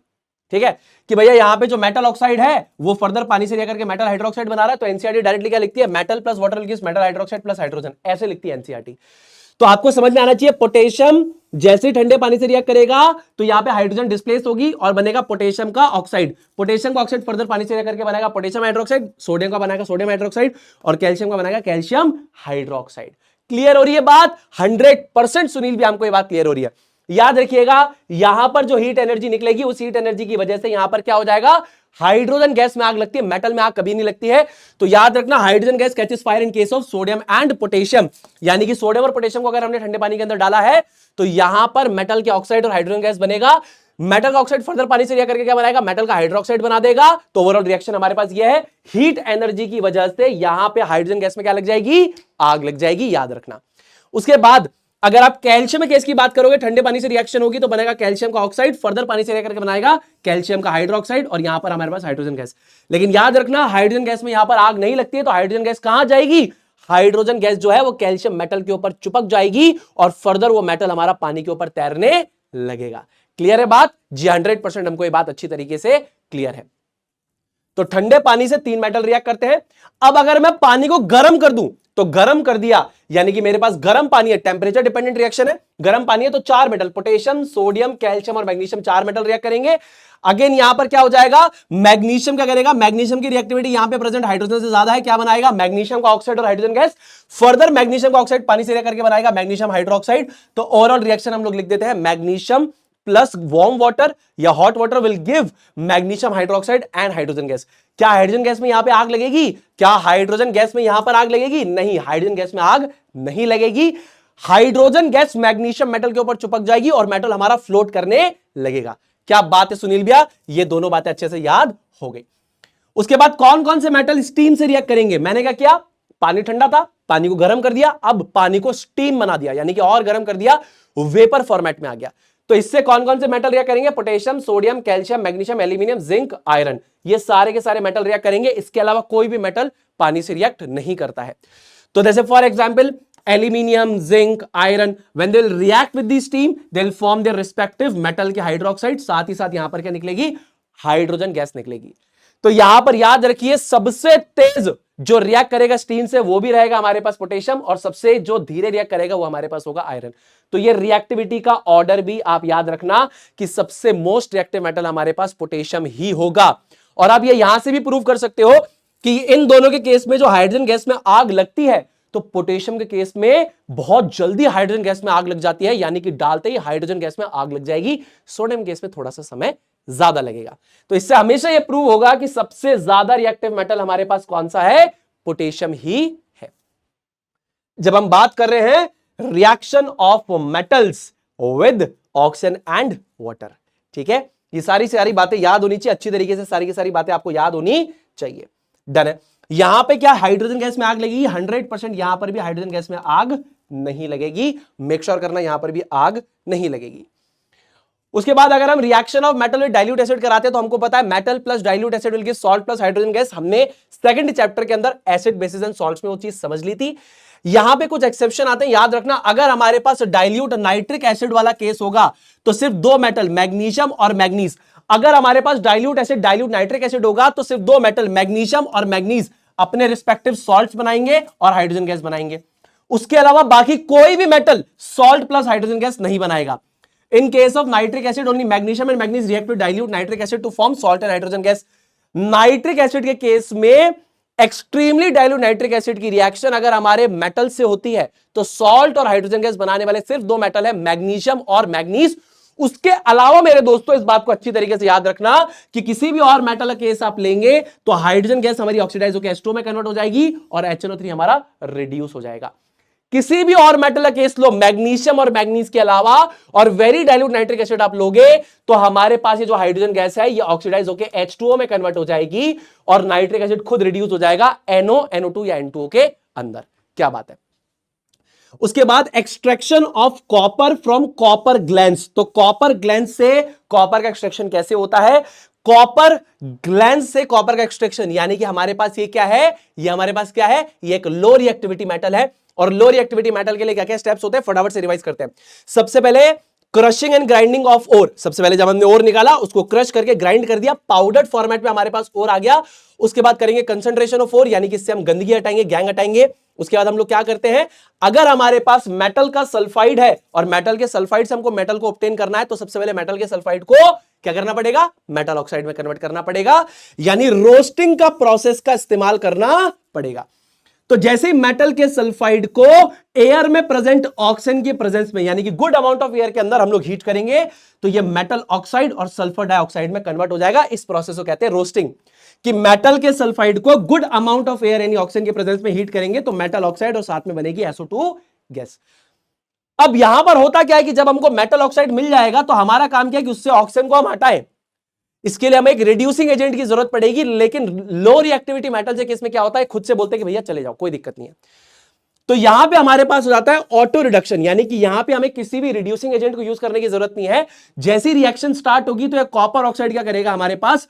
ठीक है, कि भैया यहां पे जो मेटल ऑक्साइड है वो फर्दर पानी से रिएक्ट करके मेटल हाइड्रोक्साइड बना रहा है। तो एनसीईआरटी डायरेक्टली क्या लिखती है, metal plus water gives metal hydroxide plus hydrogen, ऐसे लिखती है एनसीईआरटी। तो आपको समझ में आना चाहिए, पोटेशियम जैसे ठंडे पानी से रिएक्ट करेगा तो यहां पे हाइड्रोजन डिस्प्लेस होगी और बनेगा पोटेशियम का ऑक्साइड। पोटेशियम का ऑक्साइड फर्दर पानी से रिएक्ट करके बनाएगा पोटेशियम हाइड्रोक्साइड, सोडियम का बनाएगा सोडियम हाइड्रोक्साइड और कैल्शियम का बनाएगा कैल्शियम हाइड्रोक्साइड। क्लियर हो रही है बात? 100% सुनील भी हमको ये बात क्लियर हो रही है। याद रखिएगा, यहां पर जो हीट एनर्जी निकलेगी उस हीट एनर्जी की वजह से यहां पर क्या हो जाएगा, हाइड्रोजन गैस में आग लगती है, मेटल में आग कभी नहीं लगती है। तो याद रखना, hydrogen gas catches fire in case of sodium and potassium, यानी कि सोडियम और पोटेशियम को अगर हमने ठंडे पानी के अंदर डाला है तो यहां पर मेटल के ऑक्साइड और हाइड्रोजन गैस बनेगा। मेटल का ऑक्साइड फर्दर पानी से रिएक्ट करके क्या बनाएगा, मेटल का हाइड्रोक्साइड बना देगा। तो ओवरऑल रिएक्शन हमारे पास ये है, हीट एनर्जी की वजह से यहां पे हाइड्रोजन गैस में क्या लग जाएगी, आग लग जाएगी, याद रखना। उसके बाद अगर आप कैल्शियम केस की बात करोगे, ठंडे पानी से रिएक्शन होगी तो बनेगा कैल्शियम का ऑक्साइड, फर्दर पानी से रिएक्ट करके बनाएगा कैल्शियम का हाइड्रोक्साइड और यहां पर हमारे पास हाइड्रोजन गैस। लेकिन याद रखना, हाइड्रोजन गैस में यहां पर आग नहीं लगती है, तो हाइड्रोजन गैस कहां जाएगी, हाइड्रोजन गैस जो है वो कैल्शियम मेटल के ऊपर चिपक जाएगी और फर्दर वो मेटल हमारा पानी के ऊपर तैरने लगेगा। क्लियर है बात जी? 100% हमको ये बात अच्छी तरीके से क्लियर है। तो ठंडे पानी से 3 मेटल रिएक्ट करते हैं। अब अगर मैं पानी को गर्म कर दूं, तो गर्म कर दिया यानी कि मेरे पास गर्म पानी है, टेंपरेचर डिपेंडेंट रिएक्शन है, गर्म पानी है, तो 4 मेटल पोटेशियम, सोडियम, कैल्शियम और मैग्नीशियम 4 मेटल रिएक्ट करेंगे। अगेन यहां पर क्या हो जाएगा, मैग्नीशियम क्या करेगा, मैग्नीशियम की रिएक्टिविटी यहां पे प्रेजेंट हाइड्रोजन से ज्यादा है, क्या बनाएगा, मैग्नीशियम का ऑक्साइड और हाइड्रोजन गैस। फर्दर मैग्नीशियम का ऑक्साइड पानी से रिएक्ट करके बनाएगा मैग्नीशियम हाइड्रोक्साइड। तो ओवरऑल रिएक्शन हम लोग लिख देते हैं, मैग्नीशियम प्लस वार्म वाटर या hot water will give magnesium hydroxide and hydrogen gas. क्या हाइड्रोजन गैस में यहां पे आग लगेगी, क्या हाइड्रोजन गैस में यहां पर आग लगेगी, नहीं, हाइड्रोजन गैस में आग नहीं लगेगी। हाइड्रोजन गैस मैग्नीशियम मेटल के ऊपर चिपक जाएगी और मेटल हमारा फ्लोट करने लगेगा। क्या बात है सुनील भैया? ये दोनों बातें अच्छे से याद हो गई। उसके बाद कौन कौन से मेटल स्टीम से रिएक्ट करेंगे, मैंने क्या किया, पानी ठंडा था, पानी को गर्म कर दिया, अब पानी को स्टीम बना दिया, यानी कि और गर्म कर दिया, वेपर फॉर्मेट में आ गया। तो इससे कौन कौन से मेटल रिएक्ट करेंगे, potassium, sodium, calcium, magnesium, aluminium, zinc, iron, ये सारे के सारे मेटल रिएक्ट करेंगे। इसके अलावा कोई भी मेटल पानी से रिएक्ट नहीं करता है। तो जैसे for example aluminium, zinc, iron, when they will react with the steam they will form their respective metal के हाइड्रोक्साइड, साथ ही साथ यहां पर क्या निकलेगी, हाइड्रोजन गैस निकलेगी। तो यहां पर याद रखिए, सबसे तेज जो रिएक्ट करेगा स्टीम से वो भी रहेगा हमारे पास पोटेशियम, और सबसे जो धीरे रिएक्ट करेगा वो हमारे पास होगा आयरन। तो ये रिएक्टिविटी का ऑर्डर भी आप याद रखना कि सबसे मोस्ट रिएक्टिव मेटल हमारे पास पोटेशियम ही होगा। और आप ये यहां से भी प्रूव कर सकते हो कि इन दोनों के केस में जो हाइड्रोजन गैस में आग लगती है, तो पोटेशियम के केस में बहुत जल्दी हाइड्रोजन गैस में आग लग जाती है, यानी कि डालते ही हाइड्रोजन गैस में आग लग जाएगी। सोडियम गैस में थोड़ा सा समय ज्यादा लगेगा। तो इससे हमेशा यह प्रूव होगा कि सबसे ज्यादा रिएक्टिव मेटल हमारे पास कौन सा है, पोटेशियम ही है। जब हम बात कर रहे हैं reaction of metals with oxygen and water, ठीक है, ये सारी बातें याद होनी चाहिए अच्छी तरीके से, सारी की सारी बातें आपको याद होनी चाहिए। डन है। यहां पे क्या हाइड्रोजन गैस में आग लगेगी, 100% यहां पर भी हाइड्रोजन गैस में आग नहीं लगेगी। मेक श्योर करना यहां पर भी आग नहीं लगेगी। उसके बाद अगर हम reaction of metal with dilute acid कराते हैं तो हमको पता है metal plus dilute acid will give salt plus hydrogen gas. हमने सेकंड चैप्टर के अंदर एसिड बेसिस एंड सॉल्ट्स में वो चीज समझ ली थी। यहां पे कुछ एक्सेप्शन आते हैं, याद रखना। अगर हमारे पास डाइल्यूट नाइट्रिक एसिड वाला केस होगा तो सिर्फ 2 मेटल मैग्नीशियम और मैग्नीज। अगर हमारे पास dilute acid dilute nitric acid होगा तो सिर्फ 2 मेटल मैग्नीशियम और मैग्नीज अपने रिस्पेक्टिव सॉल्ट्स बनाएंगे और हाइड्रोजन गैस बनाएंगे। उसके अलावा बाकी कोई भी metal salt plus hydrogen gas नहीं बनाएगा। In case of nitric acid, only magnesium and manganese react with dilute nitric acid to form salt and hydrogen gas. Nitric acid के केस में एक्सट्रीमली डाइल्यूट नाइट्रिक एसिड की reaction अगर हमारे metal से होती है तो सॉल्ट और हाइड्रोजन गैस बनाने वाले सिर्फ 2 मेटल है, मैग्नीशियम और मैग्नीज। उसके अलावा मेरे दोस्तों इस बात को अच्छी तरीके से याद रखना कि किसी भी और मेटल का केस आप लेंगे तो हाइड्रोजन गैस हमारी ऑक्सीडाइज होकर H2 में कन्वर्ट हो जाएगी और HNO3 हमारा रिड्यूस हो जाएगा। किसी भी और मेटल का केस लो, मैग्नीशियम और मैग्नीज के अलावा, और वेरी डाइल्यूट नाइट्रिक एसिड आप लोगे, तो हमारे पास ये जो हाइड्रोजन गैस है ये ऑक्सीडाइज होकर H2O में कन्वर्ट हो जाएगी और नाइट्रिक एसिड खुद रिड्यूस हो जाएगा NO, NO2 या N2O के अंदर। क्या बात है। उसके बाद extraction of copper from copper glands. तो कॉपर ग्लैंड से कॉपर का एक्सट्रैक्शन कैसे होता है? कॉपर ग्लैंड से कॉपर का एक्सट्रैक्शन, यानी कि हमारे पास ये क्या है, ये हमारे पास क्या है, ये एक लो रिएक्टिविटी मेटल है। और लो रिएक्टिविटी मेटल के लिए क्या क्या स्टेप्स होते हैं, फटाफट से रिवाइज करते हैं। सबसे पहले crushing and grinding of ore. सबसे पहले जब हमने ओर निकाला, उसको क्रश करके ग्राइंड कर दिया, पाउडर्ड फॉर्मेट में हमारे पास ओर आ गया। उसके बाद करेंगे कंसंट्रेशन ऑफ ओर, यानी कि इससे हम गंदगी हटाएंगे, गैंग हटाएंगे। उसके बाद हम लोग क्या करते हैं, अगर हमारे पास मेटल का सल्फाइड है और मेटल के सल्फाइड से हमको मेटल को ऑब्टेन करना है, तो सबसे पहले मेटल के सल्फाइड को क्या करना पड़ेगा, मेटल ऑक्साइड में कन्वर्ट करना पड़ेगा, यानी रोस्टिंग का प्रोसेस का इस्तेमाल करना पड़ेगा। तो जैसे ही मेटल के सल्फाइड को एयर में प्रेजेंट ऑक्सीजन की प्रेजेंस में, यानी कि गुड अमाउंट ऑफ एयर के अंदर हम लोग हीट करेंगे, तो ये मेटल ऑक्साइड और सल्फर डाइऑक्साइड में कन्वर्ट हो जाएगा। इस प्रोसेस को कहते हैं रोस्टिंग, कि मेटल के सल्फाइड को गुड अमाउंट ऑफ एयर यानी ऑक्सीजन की प्रेजेंस में हीट करेंगे तो मेटल ऑक्साइड और साथ में बनेगी SO2 गैस। अब यहां पर होता क्या है कि जब हमको मेटल ऑक्साइड मिल जाएगा तो हमारा काम क्या है कि उससे ऑक्सीजन को हम हटाएं। इसके लिए हमें एक रिड्यूसिंग एजेंट की जरूरत पड़ेगी, लेकिन लो रिएक्टिविटी मेटल के केस में क्या होता है, खुद से बोलते हैं कि भैया चले जाओ, कोई दिक्कत नहीं है। तो यहां पे हमारे पास हो जाता है ऑटो रिडक्शन, यानी कि यहां पे हमें किसी भी रिड्यूसिंग एजेंट को यूज करने की जरूरत नहीं है। जैसी रिएक्शन स्टार्ट होगी तो कॉपर ऑक्साइड क्या करेगा, हमारे पास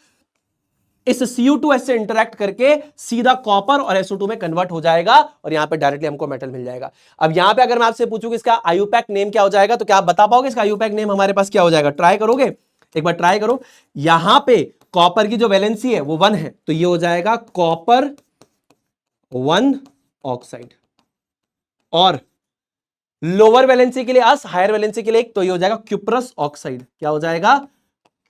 इस Cu2S से इंटरैक्ट करके सीधा कॉपर और SO2 में कन्वर्ट हो जाएगा और यहां पे डायरेक्टली हमको मेटल मिल जाएगा। अब यहां पे अगर मैं आपसे पूछूं कि इसका आयुपैक नेम क्या हो जाएगा, तो क्या आप बता पाओगे इसका आयुपैक नेम हमारे पास क्या हो जाएगा? ट्राई करोगे, एक बार ट्राई करो। यहां पे कॉपर की जो वैलेंसी है वो 1 है, तो ये हो जाएगा कॉपर 1 ऑक्साइड, और लोअर वैलेंसी के लिए अस, हायर वैलेंसी के लिए 1, तो ये हो जाएगा क्यूप्रस ऑक्साइड। क्या हो जाएगा?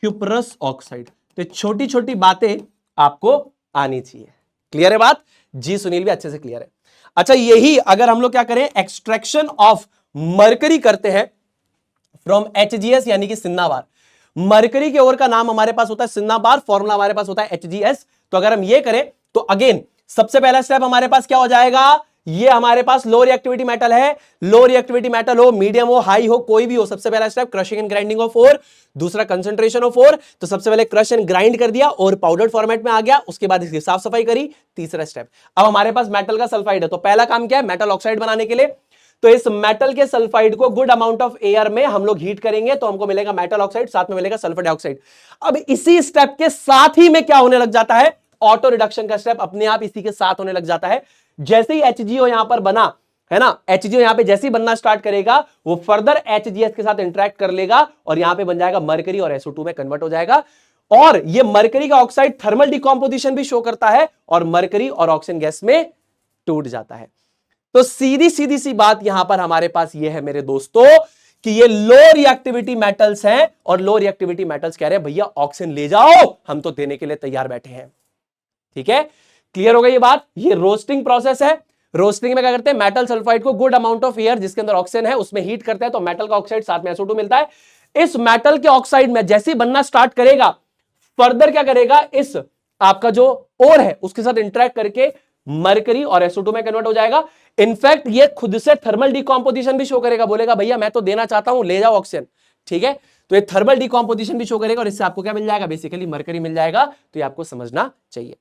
Cuprous oxide. तो छोटी छोटी बातें आपको आनी चाहिए। क्लियर है बात? जी सुनील भी अच्छे से क्लियर है। अच्छा, यही अगर हम लोग क्या करें, एक्सट्रैक्शन ऑफ मरकरी करते हैं फ्रॉम HGS यानी कि सिन्नाबार। मरकरी के ओर का नाम हमारे पास होता है सिन्नाबार, फॉर्मूला हमारे पास होता है HGS। तो अगर हम ये करें तो अगेन सबसे पहला स्टेप हमारे पास क्या हो जाएगा, ये हमारे पास लो रिएक्टिविटी मेटल है। लो रिएक्टिविटी मेटल हो, मीडियम हो, हाई हो, कोई भी हो, सबसे पहला step crushing and grinding of ore, दूसरा कंसंट्रेशन ऑफ ओर। तो सबसे पहले क्रश एंड ग्राइंड कर दिया और पाउडर फॉर्मेट में आ गया, उसके बाद इसकी साफ सफाई करी, तीसरा स्टेप। अब हमारे पास मेटल का सल्फाइड है, तो पहला काम क्या है, मेटल ऑक्साइड बनाने के लिए। तो इस मेटल के सल्फाइड को गुड अमाउंट ऑफ एयर में हम लोग हीट करेंगे तो हमको मिलेगा मेटल ऑक्साइड, साथ में मिलेगा सल्फर डाइऑक्साइड। अब इसी स्टेप के साथ ही में क्या होने लग जाता है, ऑटो रिडक्शन का स्टेप अपने आप इसी के साथ होने लग जाता है। जैसे ही HGO यहां पर बना है ना, HGO यहां पे जैसे ही बनना स्टार्ट करेगा वो फर्दर HGS के साथ इंटरेक्ट कर लेगा और यहां पे बन जाएगा मरकरी और SO2 में कन्वर्ट हो जाएगा। और ये मरकरी का ऑक्साइड थर्मल डिकम्पोजिशन भी शो करता है और मरकरी और ऑक्सीजन गैस में टूट जाता है। तो सीधी सीधी सी बात यहां पर हमारे पास ये है मेरे दोस्तों कि ये लो रिएक्टिविटी मेटल्स हैं और लो रिएक्टिविटी मेटल्स कह रहे हैं भैया ऑक्सीजन ले जाओ, हम तो देने के लिए तैयार बैठे हैं। ठीक है, क्लियर हो गई ये बात? ये रोस्टिंग प्रोसेस है। रोस्टिंग में क्या करते हैं, मेटल सल्फाइड को गुड अमाउंट ऑफ एयर जिसके अंदर ऑक्सीजन है उसमें हीट करते हैं तो मेटल का ऑक्साइड साथ में SO2 मिलता है। इस मेटल के ऑक्साइड में जैसे ही बनना स्टार्ट करेगा, फर्दर क्या करेगा, इस आपका जो ओर है उसके साथ इंटरेक्ट करके मरकरी और SO2 में कन्वर्ट हो जाएगा। इनफैक्ट ये खुद से थर्मल डिकम्पोजिशन भी शो करेगा, बोलेगा भैया मैं तो देना चाहता हूं, ले जाओ ऑक्सीजन। ठीक है, तो ये थर्मल डिकम्पोजिशन भी शो करेगा और इससे आपको क्या मिल जाएगा, बेसिकली मरकरी मिल जाएगा। तो ये आपको समझना चाहिए।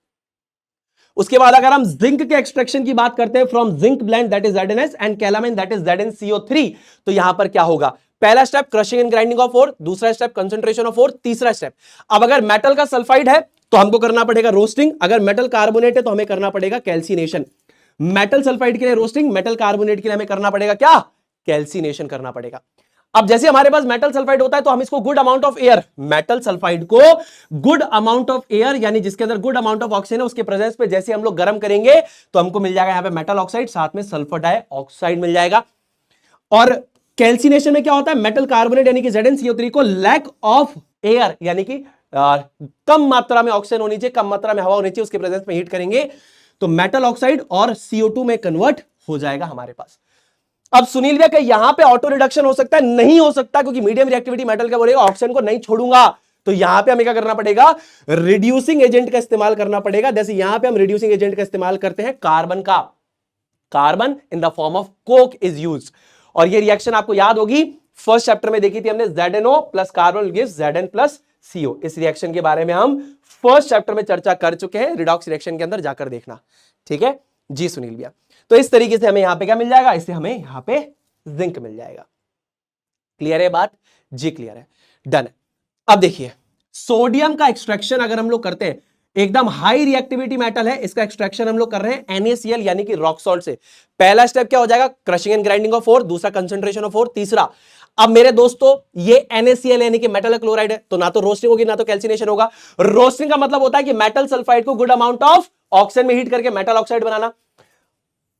उसके बाद अगर हम जिंक के एक्सट्रैक्शन की बात करते हैं from zinc blende that is ZnS and calamine that is ZnCO3, तो यहां पर क्या होगा, पहला step crushing and grinding of ore, दूसरा स्टेप कंसंट्रेशन ऑफ ओर, तीसरा स्टेप। अब अगर मेटल का सल्फाइड है तो हमको करना पड़ेगा रोस्टिंग, अगर मेटल कार्बोनेट है तो हमें करना पड़ेगा कैल्सिनेशन। मेटल सल्फाइड के लिए रोस्टिंग, मेटल कार्बोनेट के लिए हमें करना पड़ेगा क्या, कैल्सिनेशन करना पड़ेगा। अब जैसे हमारे पास मेटल सल्फाइड होता है तो हम इसको good amount of air, metal sulphide को गुड अमाउंट ऑफ एयर यानी जिसके अंदर गुड अमाउंट ऑफ ऑक्सीजन है उसके प्रेजेंस पे जैसे हम लोग गर्म करेंगे तो हमको मिल जाएगा यहां पे मेटल ऑक्साइड, साथ में सल्फर डाइऑक्साइड मिल जाएगा। और कैल्सिनेशन में क्या होता है, मेटल कार्बोनेट यानी कि ZnCO3 को लैक ऑफ एयर यानी कि कम मात्रा में ऑक्सीजन होनी चाहिए, कम मात्रा में हवा होनी चाहिए, उसके प्रेजेंस में हीट करेंगे तो मेटल ऑक्साइड और CO2 में कन्वर्ट हो जाएगा हमारे पास। अब सुनील भैया यहां पे ऑटो रिडक्शन हो सकता है, नहीं हो सकता, क्योंकि मीडियम रिएक्टिविटी मेटल क्या बोलेगा, ऑक्सीजन को नहीं छोड़ूंगा। तो यहां पे हमें क्या करना पड़ेगा, रिड्यूसिंग एजेंट का इस्तेमाल करना पड़ेगा। जैसे यहां पे हम रिड्यूसिंग एजेंट का इस्तेमाल करते हैं कार्बन का, carbon in the form of Coke is used. और ये रिएक्शन आपको याद होगी, फर्स्ट चैप्टर में देखी थी हमने, ZnO plus carbon gives Zn plus CO। इस रिएक्शन के बारे में हम फर्स्ट चैप्टर में चर्चा कर चुके हैं, रिडॉक्स रिएक्शन के अंदर जाकर देखना। ठीक है जी सुनील भैया। तो इस तरीके से हमें यहां पे क्या मिल जाएगा, इससे हमें यहां पे जिंक मिल जाएगा। क्लियर है बात जी, क्लियर है, डन है। अब देखिए सोडियम का एक्सट्रैक्शन अगर हम लोग करते हैं, एकदम हाई रिएक्टिविटी मेटल है, इसका एक्सट्रैक्शन हम लोग कर रहे हैं NaCl यानी कि रॉक सॉल्ट से। पहला स्टेप क्या हो जाएगा, crushing and grinding of ore, दूसरा कंसंट्रेशन ऑफ ओर, तीसरा, अब मेरे दोस्तों ये NaCl यानी कि मेटल क्लोराइड है, तो ना तो रोस्टिंग होगी ना तो कैल्सिनेशन होगा। रोस्टिंग का मतलब होता है कि मेटल सल्फाइड को गुड अमाउंट ऑफ ऑक्सीजन में हीट करके मेटल ऑक्साइड बनाना।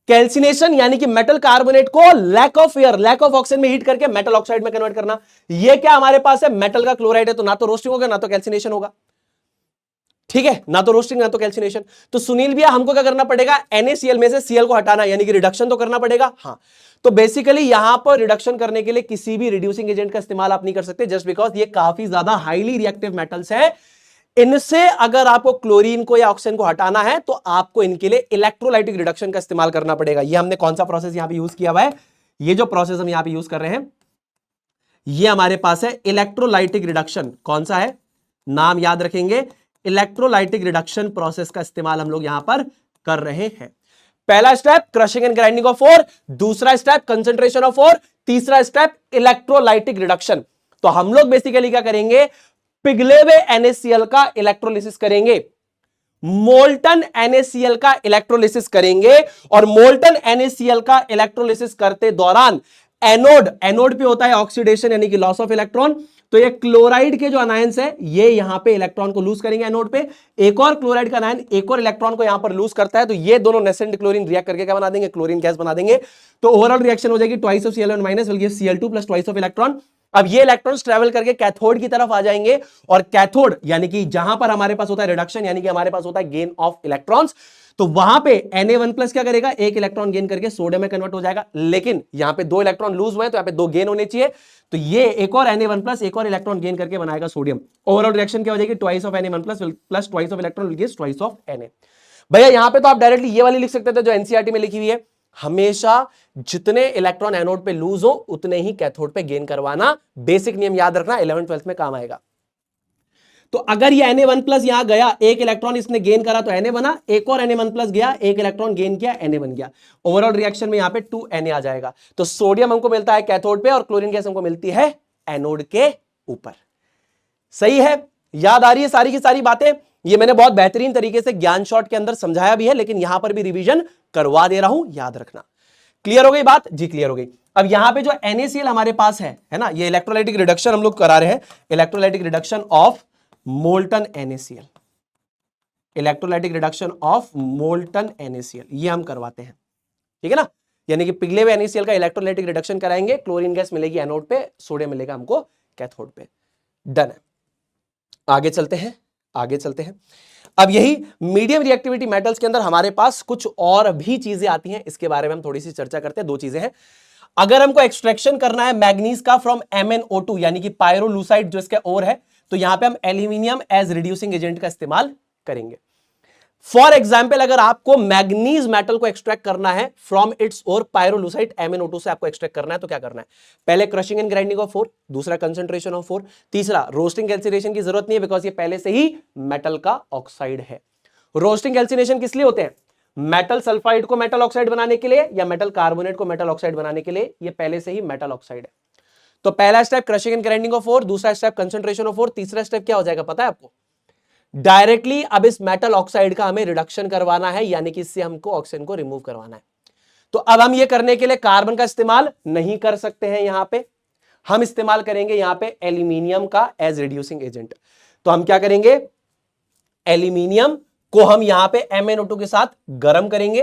कैल्सिनेशन यानी कि मेटल कार्बोनेट को lack of air, lack of oxygen में हीट करके मेटल ऑक्साइड में कन्वर्ट करना। ये क्या हमारे पास है, मेटल का क्लोराइड है, तो ना तो रोस्टिंग होगा ना तो कैल्सिनेशन होगा। ठीक है, ना तो रोस्टिंग ना तो कैल्सिनेशन। तो सुनील भैया हमको क्या करना पड़ेगा, NaCl में से Cl को हटाना, यानी कि रिडक्शन तो करना पड़ेगा। हाँ, तो बेसिकली यहां पर रिडक्शन करने के लिए किसी भी रिड्यूसिंग एजेंट का इस्तेमाल आप नहीं कर सकते, जस्ट बिकॉज ये काफी ज्यादा हाईली रिएक्टिव मेटल्स हैं। इनसे अगर आपको क्लोरीन को या ऑक्सीजन को हटाना है तो आपको इनके लिए इलेक्ट्रोलाइटिक रिडक्शन का इस्तेमाल करना पड़ेगा। ये हमने कौन सा प्रोसेस यहां पे यूज किया हुआ है, ये जो प्रोसेस हम यहां पे यूज कर रहे हैं ये हमारे पास है इलेक्ट्रोलाइटिक रिडक्शन। कौन सा है, नाम याद रखेंगे, इलेक्ट्रोलाइटिक रिडक्शन प्रोसेस का इस्तेमाल हम लोग यहां पर कर रहे हैं। पहला step crushing and grinding of ore, दूसरा स्टेप कंसंट्रेशन ऑफ ओर, तीसरा स्टेप इलेक्ट्रोलाइटिक रिडक्शन। तो हम लोग बेसिकली क्या करेंगे, पिघले हुए NaCl का इलेक्ट्रोलिसिस करेंगे, मोल्टन NaCl का इलेक्ट्रोलिसिस करेंगे, और मोल्टन NaCl का इलेक्ट्रोलिसिस करते दौरान एनोड पे होता है ऑक्सीडेशन यानी कि लॉस ऑफ इलेक्ट्रॉन। तो ये क्लोराइड के जो अनायंस है ये यहां पे इलेक्ट्रॉन को लूज करेंगे एनोड पे, एक और क्लोराइड का अनायन एक और इलेक्ट्रॉन को यहां पर लूज करता है, तो ये दोनों नेसेंट क्लोरीन रिएक्ट करके क्या बना देंगे, क्लोरीन गैस बना देंगे। तो ओवरऑल रिएक्शन हो जाएगी twice of Cl1 minus will give Cl2 plus twice of electron. अब ये इलेक्ट्रॉन्स ट्रेवल करके कैथोड की तरफ आ जाएंगे, और कैथोड यानी कि जहां पर हमारे पास होता है रिडक्शन यानी कि हमारे पास होता है गेन ऑफ इलेक्ट्रॉन्स, तो वहां पे Na1 प्लस क्या करेगा, एक इलेक्ट्रॉन गेन करके सोडियम में कन्वर्ट हो जाएगा। लेकिन यहां पे दो इलेक्ट्रॉन लूज हुए हैं तो यहां पे दो गेन होने चाहिए, तो ये एक और Na1 प्लस एक और इलेक्ट्रॉन गेन करके बनाएगा सोडियम। ओवरऑल रिएक्शन क्या हो जाएगी, twice of Na1 plus plus twice of electron will give twice of Na। भैया यहां पे तो आप डायरेक्टली ये वाली लिख सकते थे जो एनसीईआरटी में लिखी हुई है, हमेशा जितने इलेक्ट्रॉन एनोड पे लूज हो उतने ही कैथोड पे गेन करवाना। बेसिक नियम याद रखना, 11th 12th में काम आएगा। तो अगर ये Na1 प्लस यहां गया, एक इलेक्ट्रॉन इसने गेन करा तो Na बना, एक और Na1 प्लस गया, एक इलेक्ट्रॉन गेन किया, Na बन गया। ओवरऑल रिएक्शन में यहां पे 2Na आ जाएगा। तो सोडियम हमको मिलता है कैथोड पे और क्लोरीन गैस हमको मिलती है एनोड के ऊपर। सही है, याद आ रही है सारी की सारी बातें। ये मैंने बहुत बेहतरीन तरीके से ज्ञान शॉर्ट के अंदर समझाया भी है, लेकिन यहां पर भी रिवीजन करवा दे रहा हूं, याद रखना। क्लियर हो गई बात जी, क्लियर हो गई। अब यहां पे जो NaCl हमारे पास है ना, ये इलेक्ट्रोलाइटिक रिडक्शन हम लोग करा रहे हैं, electrolytic reduction of molten NaCl, electrolytic reduction of molten NaCl ये हम करवाते हैं, ठीक है ना। यानी कि पिघले हुए NaCl का इलेक्ट्रोलाइटिक रिडक्शन कराएंगे, क्लोरीन गैस मिलेगी एनोड पे, सोडियम मिलेगा हमको कैथोड पे। डन है, आगे चलते हैं, आगे चलते हैं। अब यही मीडियम रिएक्टिविटी मेटल्स के अंदर हमारे पास कुछ और भी चीजें आती हैं, इसके बारे में हम थोड़ी सी चर्चा करते हैं। दो चीजें हैं, अगर हमको एक्सट्रैक्शन करना है मैग्नीज का फ्रॉम MnO2 यानी कि पायरोलूसाइड जो इसका ओर है, तो यहां पे हम एल्यूमिनियम एज रिड्यूसिंग एजेंट का इस्तेमाल करेंगे। फॉर एग्जाम्पल अगर आपको मैग्नीज मेटल को एक्सट्रैक्ट करना है फ्रॉम इट्स ओर पायरोलूसाइड MnO2 से आपको एक्सट्रैक्ट करना है, तो क्या करना है, पहले क्रशिंग एंड ग्राइंडिंग ऑफ 4, दूसरा कंसंट्रेशन ऑफ 4, तीसरा रोस्टिंग कैल्सिनेशन की जरूरत नहीं है बिकॉज ये पहले से ही मेटल का ऑक्साइड है। रोस्टिंग कैल्सिनेशन किस लिए होते हैं, मेटल सल्फाइड को मेटल ऑक्साइड बनाने के लिए या मेटल कार्बोनेट को मेटल ऑक्साइड बनाने के लिए, ये पहले से ही मेटल ऑक्साइड है। तो पहला step crushing and grinding of 4, दूसरा स्टेप कंसंट्रेशन ऑफ 4, तीसरा स्टेप क्या हो जाएगा पता है आपको, डायरेक्टली अब इस मेटल ऑक्साइड का हमें रिडक्शन करवाना है, यानी कि इससे हमको ऑक्सीजन को रिमूव करवाना है। तो अब हम ये करने के लिए कार्बन का इस्तेमाल नहीं कर सकते हैं, यहां पे हम इस्तेमाल करेंगे यहां पे एल्यूमिनियम का एज रिड्यूसिंग एजेंट। तो हम क्या करेंगे, एल्यूमिनियम को हम यहां पे MnO2 के साथ गर्म करेंगे,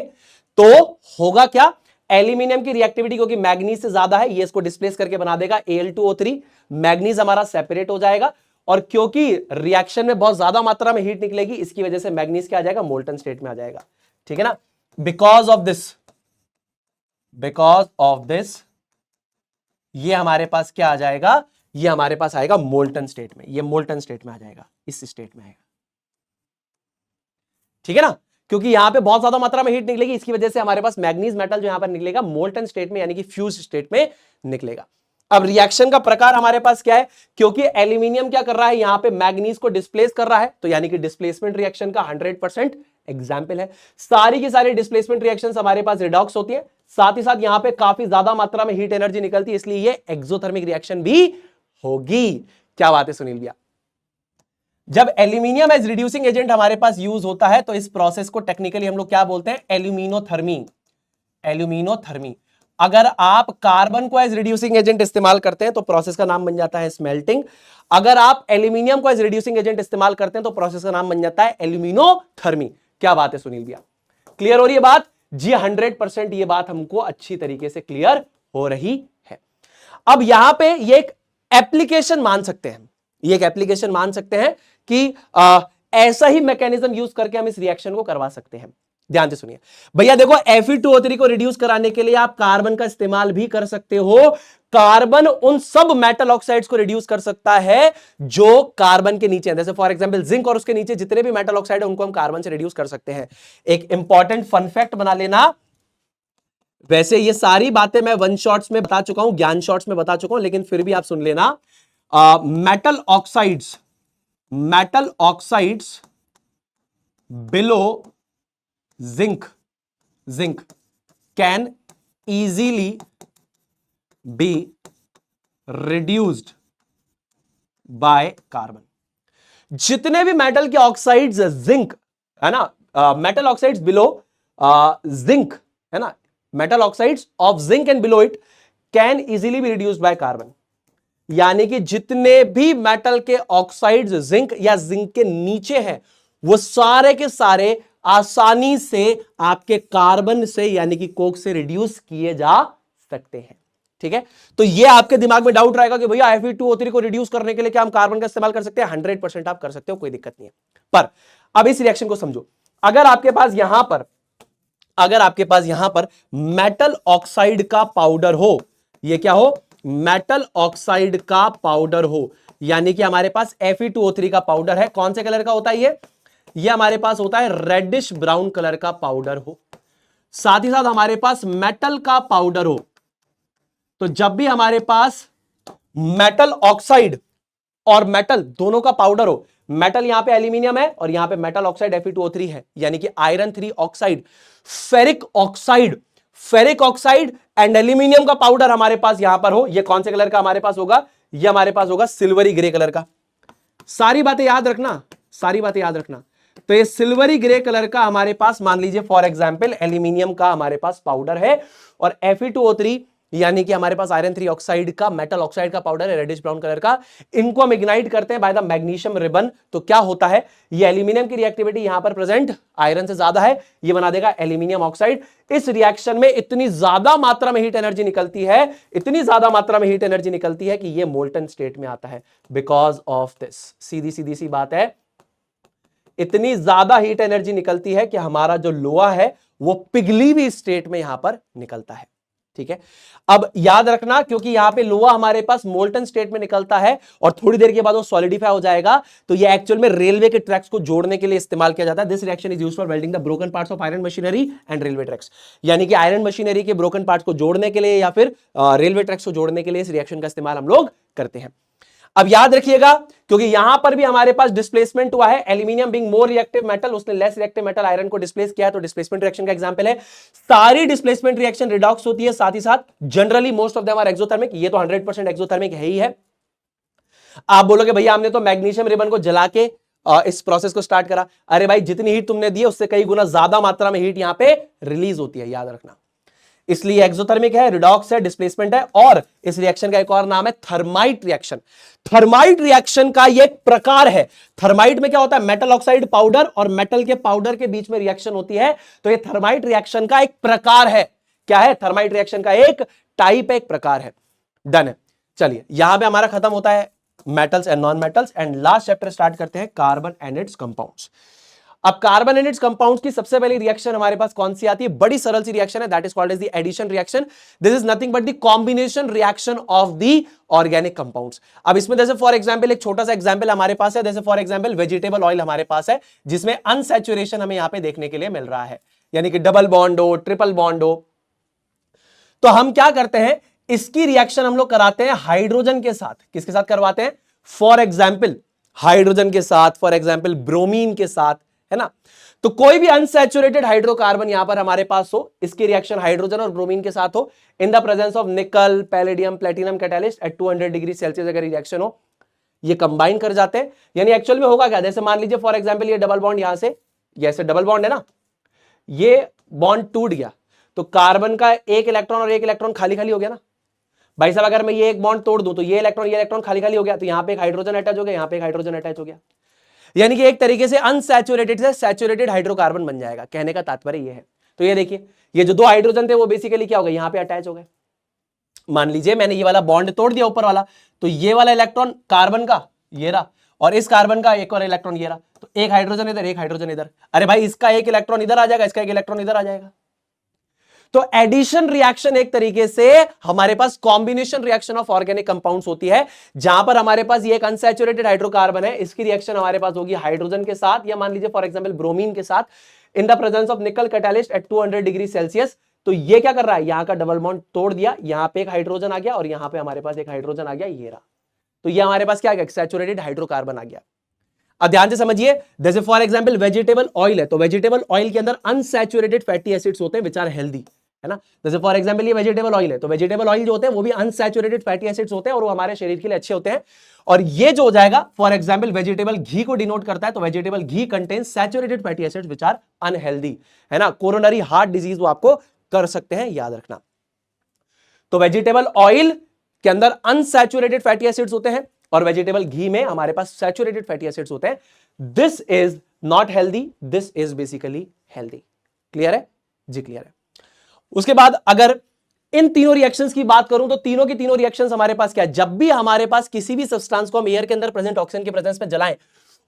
तो होगा क्या, एल्यूमिनियम की रिएक्टिविटी क्योंकि मैग्नीज से ज्यादा है, ये इसको डिस्प्लेस करके बना देगा Al2O3, मैग्नीज हमारा सेपरेट हो जाएगा, और क्योंकि रिएक्शन में बहुत ज्यादा मात्रा में हीट निकलेगी इसकी वजह से मैग्नीज क्या आ जाएगा, मोल्टन स्टेट में आ जाएगा, ठीक है ना। बिकॉज ऑफ दिस ये हमारे पास क्या आ जाएगा, ये हमारे पास आएगा मोल्टन स्टेट में, ये मोल्टन स्टेट में आ जाएगा, इस स्टेट में आएगा, ठीक है ना। क्योंकि यहां पे बहुत ज्यादा मात्रा में हीट निकलेगी, इसकी वजह से हमारे पास मैग्नीज मेटल जो यहां पर निकलेगा मोल्टन स्टेट में यानी कि फ्यूज स्टेट में निकलेगा। अब रिएक्शन का प्रकार हमारे पास क्या है, क्योंकि एल्यूमिनियम क्या कर रहा है, यहां पे मैग्नीज को डिस्प्लेस कर रहा है, तो यानी कि डिस्प्लेसमेंट रिएक्शन का 100% एग्जाम्पल है। सारी की सारी डिस्प्लेसमेंट रिएक्शंस हमारे पास रिडॉक्स होती है, साथ ही साथ यहां पे काफी ज्यादा मात्रा में हीट एनर्जी निकलती है, इसलिए ये एक्सोथर्मिक रिएक्शन भी होगी। क्या बात है सुनील भैया। जब एल्यूमिनियम एज रिड्यूसिंग एजेंट हमारे पास यूज होता है तो इस प्रोसेस को टेक्निकली हम लोग क्या बोलते हैं, एल्यूमिनोथर्मी। एल्यूमिनोथर्मी। अगर आप कार्बन को एज रिड्यूसिंग एजेंट इस्तेमाल करते हैं तो प्रोसेस का नाम बन जाता है स्मेल्टिंग। अगर आप एल्यूमिनियम को एज रिड्यूसिंग एजेंट इस्तेमाल करते हैं तो प्रोसेस का नाम बन जाता है एल्यूमिनोथर्मी। क्या बात है सुनील भैया, क्लियर हो रही है बात जी? 100% ये बात हमको अच्छी तरीके से क्लियर हो रही है। अब यहां पे ये एक एप्लीकेशन मान सकते हैं, ये एक एप्लीकेशन मान सकते हैं कि ऐसा ही मैकेनिज्म यूज करके हम इस रिएक्शन को करवा सकते हैं। ध्यान से सुनिए भैया, देखो Fe2O3 को रिड्यूस कराने के लिए आप कार्बन का इस्तेमाल भी कर सकते हो। कार्बन उन सब मेटल ऑक्साइड्स को रिड्यूस कर सकता है जो कार्बन के नीचे हैं, जैसे फॉर एग्जांपल जिंक और उसके नीचे जितने भी मेटल ऑक्साइड है उनको हम कार्बन से रिड्यूस कर सकते हैं। एक इंपॉर्टेंट फन फैक्ट बना लेना, वैसे ये सारी बातें मैं वन शॉट्स में बता चुका हूं, ज्ञान शॉट्स में बता चुका हूं, लेकिन फिर भी आप सुन लेना। Metal oxides below zinc can easily be reduced by carbon. जितने भी मेटल के ऑक्साइड्स जिंक है ना, मेटल ऑक्साइड्स बिलो जिंक है ना, metal oxides of zinc and below it can easily be reduced by carbon. यानी कि जितने भी मेटल के ऑक्साइड्स जिंक या जिंक के नीचे हैं वो सारे के सारे आसानी से आपके कार्बन से यानी कि कोक से रिड्यूस किए जा सकते हैं। ठीक है, तो ये आपके दिमाग में डाउट रहेगा कि भैया Fe2O3 को रिड्यूस करने के लिए क्या हम कार्बन का इस्तेमाल कर सकते हैं? 100% आप कर सकते हो, कोई दिक्कत नहीं है। पर अब इस रिएक्शन को समझो, अगर आपके पास यहां पर मेटल ऑक्साइड का पाउडर हो, ये क्या हो, मेटल ऑक्साइड का पाउडर हो, यानी कि हमारे पास Fe2O3 का पाउडर है। कौन से कलर का होता है ये हमारे पास होता है रेडिश ब्राउन कलर का पाउडर हो। साथ ही साथ हमारे पास मेटल का पाउडर हो, तो जब भी हमारे पास मेटल ऑक्साइड और मेटल दोनों का पाउडर हो, मेटल यहां पे एल्यूमिनियम है और यहां पे मेटल ऑक्साइड Fe2O3 है, यानी कि iron 3 oxide, ferric oxide and aluminium का पाउडर हमारे पास यहां पर हो, ये कौन से कलर का हमारे पास होगा? ये हमारे पास होगा सिल्वरी ग्रे कलर का। सारी बातें याद रखना। तो ये सिल्वरी ग्रे कलर का हमारे पास, मान लीजिए फॉर एग्जांपल एल्यूमिनियम का हमारे पास पाउडर है और Fe2O3 यानी कि हमारे पास आयरन 3 ऑक्साइड का, मेटल ऑक्साइड का पाउडर है रेडिश ब्राउन कलर का। इनको हम इग्नाइट करते हैं बाय द मैग्नीशियम रिबन, तो क्या होता है, ये एल्यूमिनियम की रिएक्टिविटी यहां पर प्रेजेंट आयरन से ज्यादा है, ये बना देगा एल्यूमिनियम ऑक्साइड। इस रिएक्शन में इतनी ज्यादा मात्रा में हीट एनर्जी निकलती है कि ये मोल्टन स्टेट में आता है बिकॉज ऑफ दिस। सीधी सी बात है, इतनी ज्यादा हीट एनर्जी निकलती है कि हमारा जो लोहा है वो पिघली हुई स्टेट में यहां पर निकलता है। ठीक है, अब याद रखना, क्योंकि यहां पे लोहा हमारे पास मोल्टन स्टेट में निकलता है और थोड़ी देर के बाद वो सॉलिडिफाई हो जाएगा, तो ये एक्चुअल में रेलवे के ट्रैक्स को जोड़ने के लिए इस्तेमाल किया जाता है। This reaction is used for welding the broken parts of iron machinery and railway tracks, यानी कि आयरन मशीनरी के ब्रोकन पार्ट्स को जोड़ने के लिए या फिर रेलवे ट्रैक्स को जोड़ने के लिए इस रिएक्शन का इस्तेमाल हम लोग करते हैं। अब याद रखिएगा, क्योंकि यहां पर भी हमारे पास डिस्प्लेसमेंट हुआ है, aluminium being more reactive metal, उसने लेस रिएक्टिव मेटल आयरन को डिस्प्लेस किया है, तो डिस्प्लेसमेंट रिएक्शन का एग्जांपल है। सारी डिस्प्लेसमेंट रिएक्शन रिडॉक्स होती है, साथ ही साथ generally most of them are exothermic, ये तो 100% एक्सोथर्मिक है ही है। आप बोलोगे भैया हमने तो मैग्नीशियम रिबन को जला के इस प्रोसेस को स्टार्ट करा। अरे भाई, जितनी हीट तुमने दी है उससे कई गुना ज्यादा मात्रा में हीट यहां पे रिलीज होती है, याद रखना। इसलिए एक्सोथर्मिक है, रिडॉक्स है, डिस्प्लेसमेंट है, और इस रिएक्शन का एक और नाम है थर्माइट रिएक्शन। थर्माइट रिएक्शन का ये एक प्रकार है। थर्माइट में क्या होता है, मेटल ऑक्साइड पाउडर और मेटल के पाउडर के बीच में रिएक्शन होती है, तो ये थर्माइट रिएक्शन का एक प्रकार है। क्या है? थर्माइट रिएक्शन का एक टाइप है, एक प्रकार है। डन है। चलिए, यहां पे हमारा खत्म होता है metals and non metals, and last chapter start करते हैं कार्बन एंड इट्स कंपाउंड्स। अब कार्बन एंड इट्स कंपाउंड्स की सबसे पहली रिएक्शन हमारे पास कौन सी आती है? बड़ी सरल सी रिएक्शन है, that is called as the addition reaction. This is nothing but the combination reaction of the organic compounds. अब इसमें जैसे फॉर एग्जांपल एक छोटा सा एग्जांपल हमारे पास है, जैसे फॉर एग्जांपल वेजिटेबल ऑयल हमारे पास है, जिसमें अनसैचुरेशन हमें यहां पे देखने के लिए मिल रहा है, यानी कि डबल बॉन्ड हो, ट्रिपल बॉन्ड हो। तो हम क्या करते हैं, इसकी रिएक्शन हम लोग कराते हैं हाइड्रोजन के साथ। किसके साथ करवाते हैं? फॉर एग्जाम्पल हाइड्रोजन के साथ, फॉर एग्जाम्पल ब्रोमीन के साथ, है ना। तो कोई भी अनसैचुरेटेड हाइड्रोकार्बन यहां पर हमारे पास हो, इसकी रिएक्शन हाइड्रोजन और ब्रोमीन के साथ हो, in the presence of nickel, palladium, platinum catalyst at 200 degree Celsius अगर रिएक्शन हो, ये कंबाइन कर जाते हैं। यानी एक्चुअल में होगा क्या, जैसे मान लीजिए फॉर एग्जाम्पल ये डबल बॉन्ड यहां से, जैसे डबल बॉन्ड है ना, ये बॉन्ड टूट गया, तो कार्बन का एक इलेक्ट्रॉन और एक इलेक्ट्रॉन खाली खाली हो गया ना भाई साहब। अगर मैं ये एक बॉन्ड तोड़ दूं तो ये इलेक्ट्रॉन खाली खाली हो गया, तो यहां पे एक हाइड्रोजन अटैच हो गया, यहां पे एक हाइड्रोजन अटैच हो गया, यानी कि एक तरीके से अनसैचुरेटेड से सैचुरेटेड हाइड्रोकार्बन बन जाएगा। कहने का तात्पर्य ये है। तो ये देखिए, ये जो दो हाइड्रोजन थे वो बेसिकली क्या हो गए, यहां पे अटैच हो गए। मान लीजिए मैंने ये वाला बॉन्ड तोड़ दिया ऊपर वाला, तो ये वाला इलेक्ट्रॉन कार्बन का ये रहा, और इस कार्बन का एक और इलेक्ट्रॉन ये रहा, तो एक हाइड्रोजन इधर, एक हाइड्रोजन इधर। अरे भाई, इसका एक इलेक्ट्रॉन इधर आ जाएगा, इसका एक इलेक्ट्रॉन इधर आ जाएगा। तो एडिशन रिएक्शन एक तरीके से हमारे पास combination reaction of organic compounds होती है, जहां पर हमारे पास ये एक अनसैचुरेटेड हाइड्रोकार्बन है, इसकी रिएक्शन हमारे पास होगी हाइड्रोजन के साथ, या मान लीजिए फॉर एग्जांपल ब्रोमीन के साथ, in the presence of nickel catalyst at 200 degree Celsius. तो ये क्या कर रहा है, यहां का डबल बॉन्ड तोड़ दिया, यहां पे एक हाइड्रोजन आ गया और यहां पे हमारे पास एक हाइड्रोजन आ गया, ये रहा। तो ये हमारे पास क्या आ गया, सैचुरेटेड हाइड्रोकार्बन आ गया। अब ध्यान से समझिए, जैसे फॉर एग्जांपल वेजिटेबल ऑयल है, तो वेजिटेबल ऑयल के अंदर अनसैचुरेटेड फैटी एसिड्स होते हैं विच आर हेल्दी, है ना। जैसे फॉर एग्जांपल ये वेजिटेबल ऑयल है, तो वेजिटेबल ऑयल जो होते हैं वो भी अनसैचुरेटेड फैटी एसिड्स होते हैं और वो हमारे शरीर के लिए अच्छे होते हैं। और ये जो हो जाएगा फॉर एग्जांपल वेजिटेबल घी को डिनोट करता है, तो vegetable ghee contains saturated fatty acids which are unhealthy, है ना। कोरोनरी हार्ट डिजीज वो आपको कर सकते हैं, याद रखना। तो वेजिटेबल ऑयल के अंदर अनसैचुरेटेड फैटी एसिड्स होते हैं और वेजिटेबल घी में हमारे पास सैचुरेटेड फैटी एसिड्स होते हैं। This is not healthy, this is basically healthy. Clear है जी? क्लियर है। उसके बाद अगर इन तीनों रिएक्शंस की बात करूं, तो तीनों की तीनों रिएक्शंस हमारे पास क्या है, जब भी हमारे पास किसी भी सब्सटेंस को हम एयर के अंदर प्रेजेंट ऑक्सीजन के प्रेजेंस में जलाएं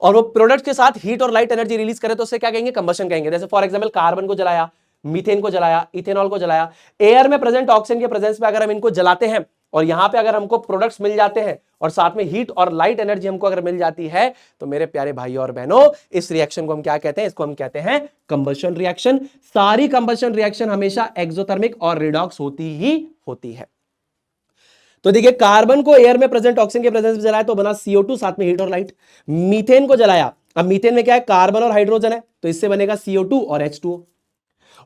और वो प्रोडक्ट के साथ हीट और लाइट एनर्जी रिलीज करे, तो उससे क्या कहेंगे, कंबशन कहेंगे। जैसे फॉर एग्जांपल कार्बन को जलाया, मीथेन को जलाया, इथेनॉल को जलाया, एयर में प्रेजेंट ऑक्सीजन के प्रेजेंस में अगर हम इनको जलाते हैं और यहां पे अगर हमको प्रोडक्ट्स मिल जाते हैं और साथ में हीट और लाइट एनर्जी हमको अगर मिल जाती है, तो मेरे प्यारे भाई और बहनों, इस रिएक्शन को हम क्या कहते हैं, इसको हम कहते हैं कंबशन रिएक्शन। सारी कंबशन रिएक्शन हमेशा एक्सोथर्मिक और रिडॉक्स होती ही होती है। तो देखिए, कार्बन को एयर में प्रेजेंट ऑक्सीजन के प्रेजेंस में जलाया तो बना CO2, साथ में हीट और लाइट। मीथेन को जलाया, अब मीथेन में क्या है, कार्बन और हाइड्रोजन है, तो इससे बनेगा CO2 और H2O।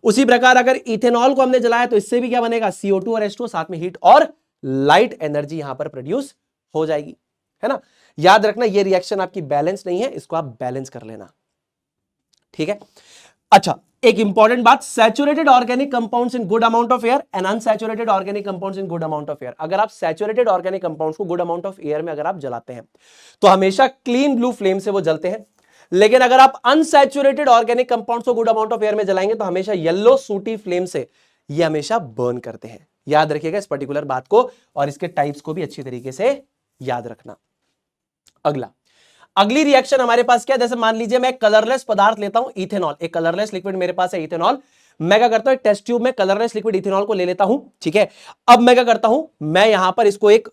उसी प्रकार अगर इथेनॉल को हमने जलाया तो इससे भी क्या बनेगा, CO2 और H2O, साथ में हीट और लाइट एनर्जी यहां पर प्रोड्यूस हो जाएगी, है ना। याद रखना, ये रिएक्शन आपकी बैलेंस नहीं है, इसको आप बैलेंस कर लेना, ठीक है। अच्छा, एक इंपॉर्टेंट बात, saturated organic compounds in good amount of air and unsaturated organic compounds in good amount of air. अगर आप सैचुरेटेड ऑर्गेनिक कंपाउंड्स को गुड अमाउंट ऑफ एयर में अगर आप जलाते हैं तो हमेशा क्लीन ब्लू फ्लेम से वो जलते हैं, लेकिन अगर आप अनसैचुरेटेड ऑर्गेनिक कंपाउंड्स को गुड अमाउंट ऑफ एयर में जलाएंगे तो हमेशा येलो सूटी फ्लेम से ये हमेशा बर्न करते हैं। याद रखिएगा इस पर्टिकुलर बात को, और इसके टाइप्स को भी अच्छी तरीके से याद रखना। अगली रिएक्शन हमारे पास क्या है, जैसे मान लीजिए मैं कलरलेस पदार्थ लेता हूं, इथेनॉल, एक कलरलेस लिक्विड मेरे पास है इथेनॉल। मैं क्या करता हूं, एक टेस्ट ट्यूब में कलरलेस लिक्विड इथेनॉल को ले लेता हूं, ठीक है। अब मैं क्या करता हूं, मैं यहां पर इसको एक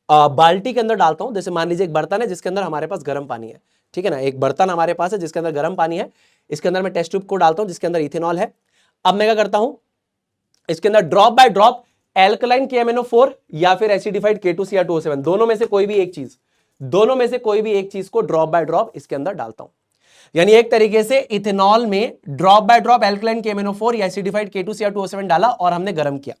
बाल्टी के अंदर डालता हूं। जैसे मान लीजिए एक बर्तन है जिसके अंदर हमारे पास गर्म पानी है, ठीक है ना। एक बर्तन हमारे पास है जिसके अंदर गर्म पानी है, इसके अंदर मैं टेस्ट ट्यूब को डालता हूं जिसके अंदर इथेनॉल है। अब मैं क्या करता हूं, इसके अंदर drop by drop alkaline KMnO4 या फिर एसिडिफाइड K2Cr2O7, दोनों में से कोई भी एक चीज को ड्रॉप बाय ड्रॉप इसके अंदर डालता हूं। यानी एक तरीके से इथेनॉल में drop by drop alkaline KMnO4 या एसिडिफाइड K2Cr2O7 डाला और हमने गर्म किया,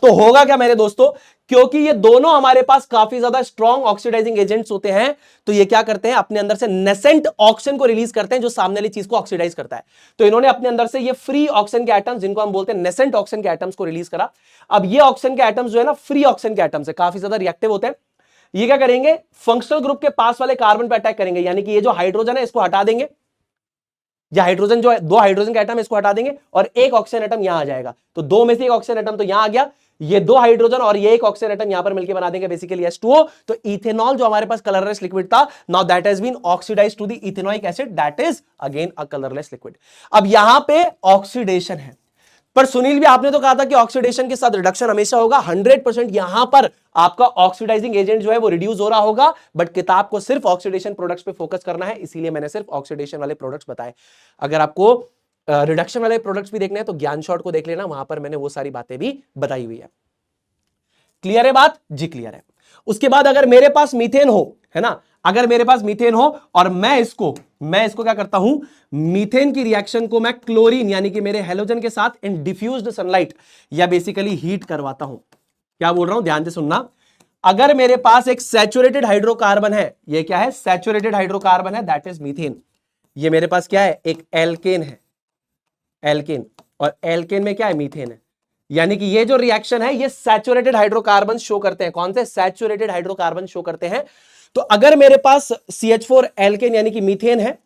तो होगा क्या मेरे दोस्तों, क्योंकि ये दोनों हमारे पास काफी ज्यादा स्ट्रॉन्ग ऑक्सीडाइजिंग एजेंट्स होते हैं, तो ये क्या करते हैं, अपने अंदर से नेसेंट ऑक्सीजन को रिलीज करते हैं जो सामने वाली चीज को ऑक्सीडाइज करता है। तो इन्होंने अपने अंदर से ये फ्री ऑक्सीजन के एटम्स, जिनको हम बोलते हैं नेसेंट ऑक्सीजन के एटम्स, को रिलीज करा। अब ये ऑक्सीजन के एटम्स जो है ना, फ्री ऑक्सीजन के एटम्स है, काफी ज्यादा रिएक्टिव होते हैं। ये क्या करेंगे, फंक्शनल ग्रुप के पास वाले कार्बन पर अटैक करेंगे, यानी कि ये जो हाइड्रोजन है इसको हटा देंगे, या हाइड्रोजन जो है, दो हाइड्रोजन का एटम इसको हटा देंगे और एक ऑक्सीजन एटम यहां आ जाएगा, तो दो में से एक ऑक्सीजन एटम तो यहां आ गया। ये दो हाइड्रोजन और ये एक ऑक्सीजन एटम यहां पर मिलकर बना देंगे बेसिकली H2O। तो इथेनॉल जो हमारे पास कलरलेस लिक्विड था, now that has been oxidised to the ethanoic acid, that is again a colourless liquid. अब यहां पे ऑक्सीडेशन है, पर सुनील भी आपने तो कहा था कि ऑक्सीडेशन के साथ रिडक्शन हमेशा होगा। 100% यहां पर आपका ऑक्सीडाइजिंग एजेंट जो है वो रिड्यूस हो रहा होगा, बट किताब को सिर्फ ऑक्सीडेशन प्रोडक्ट्स पे फोकस करना है, इसीलिए मैंने सिर्फ ऑक्सीडेशन वाले प्रोडक्ट्स बताए। अगर आपको रिडक्शन वाले प्रोडक्ट्स भी देखने हैं तो ज्ञान शॉर्ट को देख लेना, वहां पर मैंने वो सारी बातें भी बताई हुई है। क्लियर है बात जी? क्लियर है। उसके बाद अगर मेरे पास मीथेन हो, है ना, अगर मेरे पास मीथेन हो और मैं इसको क्या करता हूं, मीथेन की रिएक्शन को मैं क्लोरीन यानी कि मेरे हेलोजन के साथ इन डिफ्यूज्ड सनलाइट या बेसिकली हीट करवाता हूं। क्या बोल रहा हूं, ध्यान से सुनना। अगर मेरे पास एक सैचुरेटेड हाइड्रोकार्बन है, ये क्या है, सैचुरेटेड हाइड्रोकार्बन है, दैट इज मीथेन। ये मेरे पास क्या है, एक एल्केन है, एल्केन, और एल्केन में क्या है, मीथेन है। यानी कि ये जो रिएक्शन है ये सैचुरेटेड हाइड्रोकार्बन शो करते हैं। कौन से? सैचुरेटेड हाइड्रोकार्बन शो करते हैं। तो अगर मेरे पास CH4 एल्केन यानी कि मीथेन है,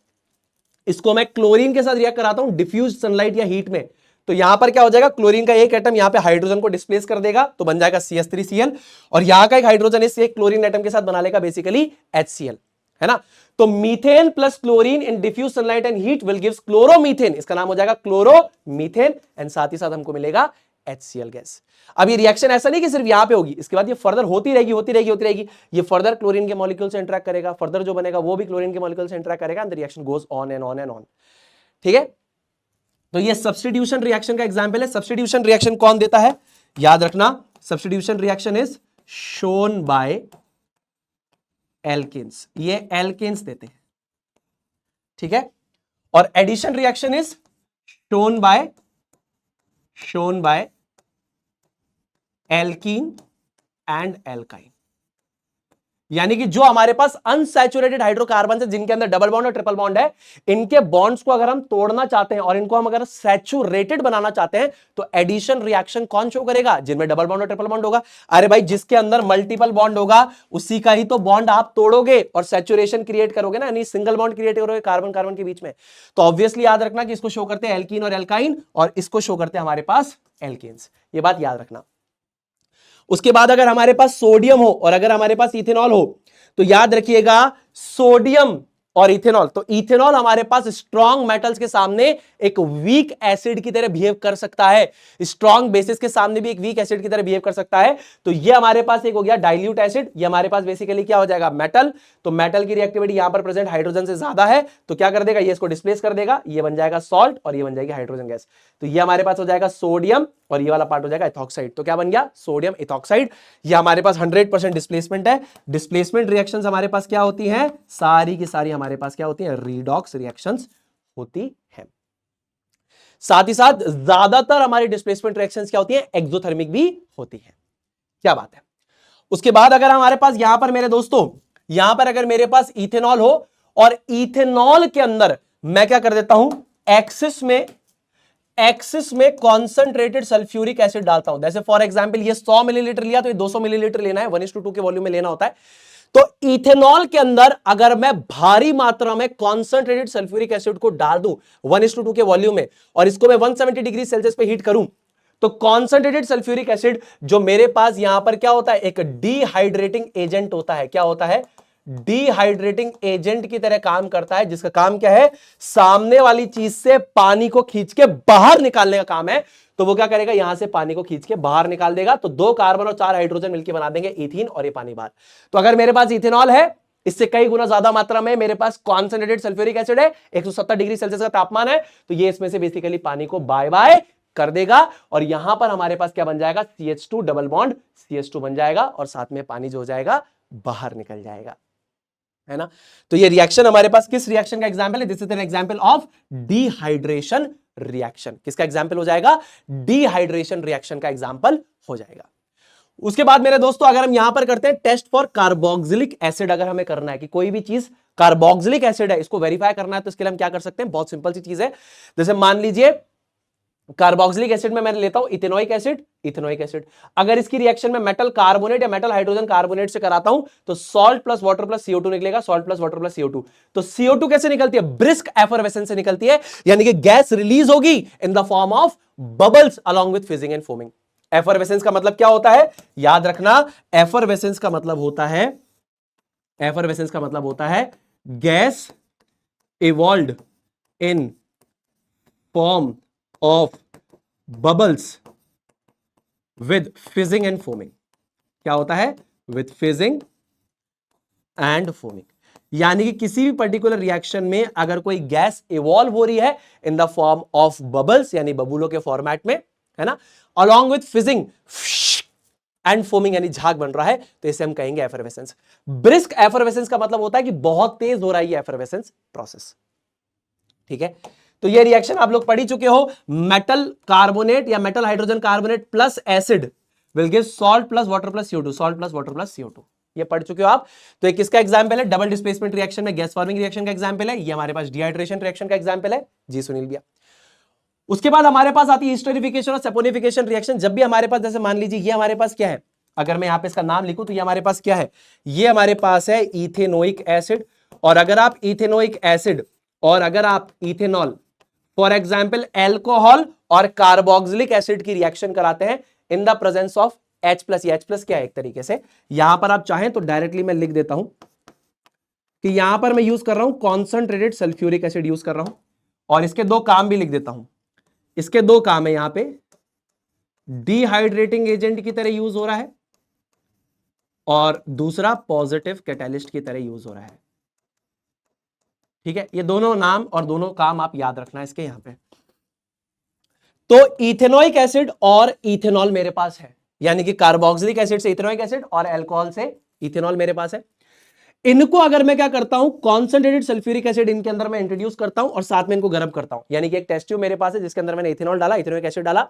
इसको मैं क्लोरीन के साथ रिएक्ट कराता हूं डिफ्यूज सनलाइट या हीट में, तो यहां पर क्या हो जाएगा, क्लोरीन का एक एटम यहां पे हाइड्रोजन को डिस्प्लेस कर देगा, तो बन जाएगा CH3Cl, और यहां का एक हाइड्रोजन इस एक क्लोरीन एटम के साथ बना लेगा बेसिकली HCl, है ना। तो methane plus chlorine in diffuse sunlight and heat will gives chloromethane, इसका नाम हो जाएगा क्लोरोमीथेन, एंड साथ ही साथ हमको मिलेगा HCl गैस। अब ये रिएक्शन ऐसा नहीं कि सिर्फ यहां पे होगी, इसके बाद ये फर्दर होती रहेगी। ये फर्दर क्लोरीन के मॉलिक्यूल से इंटरेक्ट करेगा, फर्दर जो बनेगा वो भी क्लोरीन के मॉलिक्यूल से इंटरेक्ट करेगा, and the reaction goes on and on and on. ठीक है, तो ये सब्स्टिट्यूशन रिएक्शन का एग्जांपल है। सब्स्टिट्यूशन रिएक्शन कौन देता है, याद रखना, substitution reaction is shown by alkanes, ये एल्केन्स देते हैं। ठीक है, और addition reaction is shown by alkene and alkyne. यानी कि जो हमारे पास अनसैचुरेटेड हाइड्रोकार्बन है जिनके अंदर डबल बॉन्ड और ट्रिपल बॉन्ड है, इनके बॉन्ड्स को अगर हम तोड़ना चाहते हैं और इनको हम अगर सैचुरेटेड बनाना चाहते हैं, तो एडिशन रिएक्शन कौन शो करेगा, जिनमें डबल बॉन्ड और ट्रिपल बॉन्ड होगा। अरे भाई, जिसके अंदर मल्टीपल बॉन्ड होगा उसी का ही तो बॉन्ड आप तोड़ोगे और सैचुरेशन क्रिएट करोगे ना, यानी सिंगल बॉन्ड क्रिएट करोगे कार्बन कार्बन के बीच में। तो ऑब्वियसली याद रखना कि इसको शो करते हैं एल्कीन और एल्काइन, और इसको शो करते हैं हमारे पास एल्केन्स, ये बात याद रखना। उसके बाद अगर हमारे पास सोडियम हो और अगर हमारे पास इथेनॉल हो, तो याद रखिएगा सोडियम और इथेनॉल, तो इथेनॉल हमारे पास स्ट्रॉन्ग मेटल्स के सामने एक वीक एसिड की तरह बिहेव कर सकता है, स्ट्रॉन्ग बेसिस के सामने भी एक वीक एसिड की तरह बिहेव कर सकता है। तो ये हमारे पास एक हो गया डाइल्यूट एसिड, ये हमारे पास बेसिकली क्या हो जाएगा, मेटल। तो मेटल की रिएक्टिविटी यहां पर प्रेजेंट हाइड्रोजन से ज्यादा है, तो क्या कर देगा, ये इसको डिस्प्लेस कर देगा, ये बन जाएगा सॉल्ट और ये बन जाएगी हाइड्रोजन गैस। तो ये हमारे पास हो जाएगा सोडियम और ये वाला पार्ट हो जाएगा इथॉक्साइड। तो क्या बन गया, सोडियम इथॉक्साइड। ये हमारे पास 100% डिस्प्लेसमेंट है। डिस्प्लेसमेंट रिएक्शंस हमारे पास क्या होती हैं, सारी की सारी हमारे पास क्या होती हैं, रीडॉक्स रिएक्शंस होती है। साथ ही साथ ज्यादातर हमारी डिस्प्लेसमेंट रिएक्शंस क्या होती हैं, एक्सोथर्मिक भी होती है। क्या बात है। उसके बाद अगर हमारे पास यहां पर मेरे दोस्तों, यहां पर अगर मेरे पास इथेनॉल हो और इथेनॉल के अंदर मैं क्या कर देता हूं, एक्सिस में कॉन्सेंट्रेटेड सल्फ्यूरिक एसिड डालता हूं। जैसे फॉर एग्जांपल ये 100 मिलीलीटर लिया तो ये 200 मिलीलीटर लेना है, 1:2 के वॉल्यूम में लेना होता है। तो इथेनॉल के अंदर अगर मैं भारी मात्रा में कॉन्सेंट्रेटेड सल्फ्यूरिक एसिड को डाल दूं 1:2 के वॉल्यूम में, और इसको मैं 170 डिग्री सेल्सियस पे हीट करूं, तो कॉन्सेंट्रेटेड सल्फ्यूरिक एसिड जो मेरे पास यहां पर क्या होता है, एक डिहाइड्रेटिंग एजेंट होता है। क्या होता है, डिहाइड्रेटिंग एजेंट की तरह काम करता है, जिसका काम क्या है, सामने वाली चीज से पानी को खींच के बाहर निकालने का काम है। तो वो क्या करेगा, यहां से पानी को खींच के बाहर निकाल देगा। तो 2 कार्बन और 4 हाइड्रोजन मिलकर बना देंगे इथीन, और ये पानी बाहर। तो अगर मेरे पास इथेनॉल है, इससे कई गुना ज्यादा मात्रा में मेरे पास कॉन्सेंट्रेटेड सल्फ्यूरिक एसिड है, 170 डिग्री सेल्सियस का तापमान है, तो ये इसमें से बेसिकली पानी को बाय बाय कर देगा, और यहां पर हमारे पास क्या बन जाएगा, CH2 डबल बॉन्ड CH2 बन जाएगा, और साथ में पानी जो हो जाएगा बाहर निकल जाएगा, है ना। तो ये रिएक्शन हमारे पास किस रिएक्शन का एग्जांपल है, this is an example of dehydration reaction. किसका एग्जांपल हो जाएगा, डिहाइड्रेशन रिएक्शन का एग्जांपल हो जाएगा। उसके बाद मेरे दोस्तों अगर हम यहां पर करते हैं टेस्ट फॉर कार्बोक्सिलिक एसिड, अगर हमें करना है कि कोई भी चीज कार्बोक्सिलिक एसिड है इसको वेरीफाई करना है, तो इसके लिए हम क्या कर सकते हैं, बहुत सिंपल सी चीज है। जैसे मान लीजिए कार्बोक्सिलिक एसिड में मैं लेता हूं इथेनोइक एसिड, अगर इसकी रिएक्शन में मेटल कार्बोनेट या मेटल हाइड्रोजन कार्बोनेट से कराता हूं, तो salt plus water plus CO2 निकलेगा, salt plus water plus CO2। तो CO2 कैसे निकलती है, ब्रिस्क एफरवेसेंस से निकलती है, यानी कि गैस रिलीज होगी in the form of bubbles along with fizzing and foaming. Effervescence का मतलब क्या होता है, याद रखना, एफरवेसेंस का मतलब होता है gas evolved in form of bubbles with fizzing and foaming. क्या होता है, विद फिजिंग एंड फोमिंग, यानी कि किसी भी पर्टिकुलर रिएक्शन में अगर कोई गैस इवॉल्व हो रही है in the form of bubbles, यानी बबूलों के फॉर्मेट में, है ना, along with fizzing and foaming, यानी झाग बन रहा है, तो इसे हम कहेंगे एफरवेसेंस। ब्रिस्क एफरवेसेंस का मतलब होता है कि बहुत तेज हो रहा है ये एफरवेसेंस प्रोसेस। ठीक है, तो ये रिएक्शन आप लोग पढ़ ही चुके हो, मेटल कार्बोनेट या metal hydrogen carbonate plus acid will give salt plus water plus CO2, salt plus water plus CO2, ये पढ़ चुके हो आप। तो एक किसका एग्जांपल है, डबल डिस्प्लेसमेंट रिएक्शन में गैस फॉर्मिंग रिएक्शन का एग्जांपल है, ये हमारे पास डिहाइड्रेशन रिएक्शन का एग्जांपल है। जी सुनील भैया। उसके बाद हमारे पास आती है ईस्टरिफिकेशन और सैपोनिफिकेशन रिएक्शन। जब भी हमारे पास, जैसे मान लीजिए ये हमारे पास क्या है, अगर मैं यहां पे इसका नाम लिखूं तो ये हमारे पास क्या है, ये हमारे पास है इथेनोइक एसिड। और अगर आप इथेनोइक एसिड और अगर आप इथेनॉल, फॉर एग्जाम्पल एल्कोहल और कार्बोक्सिलिक एसिड की रिएक्शन कराते हैं इन the presence of H plus, H plus क्या है एक तरीके से, यहां पर आप चाहें तो डायरेक्टली मैं लिख देता हूं कि यहां पर मैं यूज कर रहा हूं कॉन्सेंट्रेटेड सल्फ्यूरिक एसिड यूज कर रहा हूं, और इसके दो काम भी लिख देता हूं। इसके दो काम है, यहां पे डिहाइड्रेटिंग एजेंट की तरह यूज हो रहा है और दूसरा पॉजिटिव कैटालिस्ट की तरह यूज हो रहा है। ठीक है, ये दोनों नाम और दोनों काम आप याद रखना इसके यहां पे। तो इथेनोइक एसिड और इथेनॉल मेरे पास है, यानी कि कार्बोक्सिलिक एसिड से इथेनोइक एसिड और अल्कोहल से इथेनॉल मेरे पास है। इनको अगर मैं क्या करता हूं, कॉन्सेंट्रेटेड सल्फ्यूरिक एसिड इनके अंदर मैं इंट्रोड्यूस करता हूं और साथ में इनको गर्म करता हूं, यानी कि एक टेस्ट ट्यूब मेरे पास है जिसके अंदर मैंने इथेनॉल डाला, इथेनोइक एसिड डाला,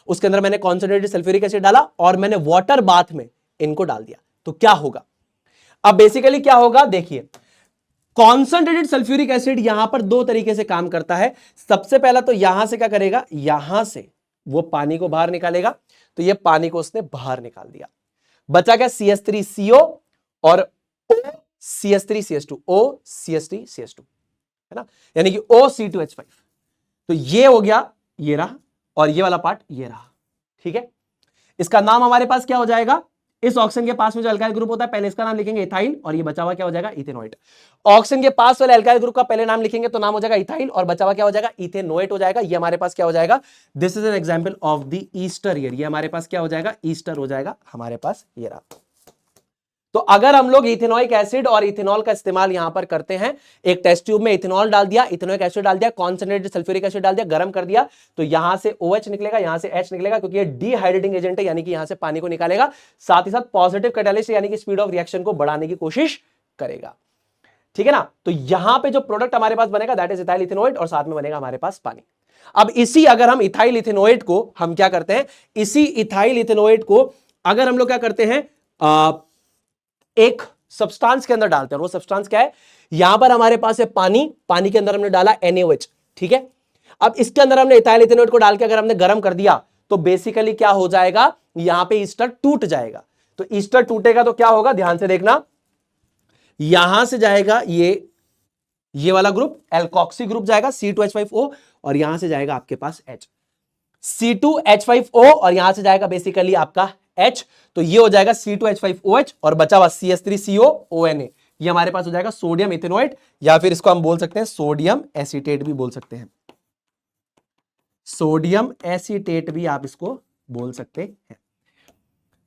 उसके अंदर मैंने कॉन्सेंट्रेटेड सल्फ्यूरिक एसिड डाला और मैंने वाटर बाथ में इनको डाल दिया। तो क्या होगा, अब बेसिकली क्या होगा, देखिए कॉन्सेंट्रेटेड सल्फ्यूरिक एसिड यहां पर दो तरीके से काम करता है। सबसे पहला तो यहां से क्या करेगा, यहां से वो पानी को बाहर निकालेगा, तो ये पानी को उसने बाहर निकाल दिया, बचा क्या CH3CO और CH3CH2, OCH3CH2, है ना, यानी कि OC2H5। तो ये हो गया, ये रहा, और ये वाला पार्ट ये रहा। ठीक है, इसका नाम हमारे पास क्या हो जाएगा, इस ऑक्सीजन के पास में जो अल्काइल ग्रुप होता है पहले इसका नाम लिखेंगे इथाइल, और ये बचा हुआ क्या हो जाएगा, इथेनोएट। ऑक्सीजन के पास वाले अल्काइल ग्रुप का पहले नाम लिखेंगे तो नाम हो जाएगा इथाइल, और बचा हुआ क्या हो जाएगा, इथेनोएट हो जाएगा। ये हमारे पास क्या हो जाएगा, this is an example of the Easter year, ये हमारे पास क्या हो जाएगा, ईस्टर हो जाएगा हमारे पास, ये रहा। तो अगर हम लोग इथेनोइक एसिड और इथेनॉल का इस्तेमाल यहां पर करते हैं, एक टेस्ट ट्यूब में इथेनॉल डाल दिया, इथेनोइक एसिड डाल दिया, कॉन्सेंट्रेटेड सल्फ्यूरिक एसिड डाल दिया, गर्म कर दिया, तो यहां से OH निकलेगा, यहां से H निकलेगा, क्योंकि ये डिहाइड्रेटिंग एजेंट है, यानी कि यहां से पानी को निकालेगा, साथ ही साथ पॉजिटिव कैटालिस्ट यानी कि स्पीड ऑफ रिएक्शन को बढ़ाने की कोशिश करेगा। ठीक है ना, तो यहां पे जो प्रोडक्ट हमारे पास बनेगा दैट इज इथाइल इथेनोएट, और साथ में बनेगा हमारे पास पानी। अब इसी, अगर हम इथाइल इथेनोएट को हम क्या करते हैं, इसी इथाइल इथेनोएट को अगर हम लोग क्या करते हैं, एक सब्सटेंस के अंदर डालते हैं, और वो सब्सटेंस क्या है, यहां पर हमारे पास है पानी, पानी के अंदर हमने डाला NaOH। ठीक है, अब इसके अंदर हमने इथाइल इथेनोएट को डाल के अगर हमने गर्म कर दिया तो बेसिकली क्या हो जाएगा, यहां पे ईस्टर टूट जाएगा। तो ईस्टर टूटेगा तो क्या होगा, ध्यान से देखना, यहां से जाएगा ये वाला ग्रुप एल्कोक्सी ग्रुप जाएगा C2H5O, और यहां से जाएगा आपके पास H, C2H5O, और यहां से जाएगा बेसिकली आपका H, तो ये हो जाएगा C2H5OH, और बचा हुआ CH3COONA, ये हमारे पास हो जाएगा सोडियम इथेनोएट, या फिर इसको हम बोल सकते हैं सोडियम एसीटेट भी बोल सकते हैं, सोडियम एसीटेट भी आप इसको बोल सकते हैं।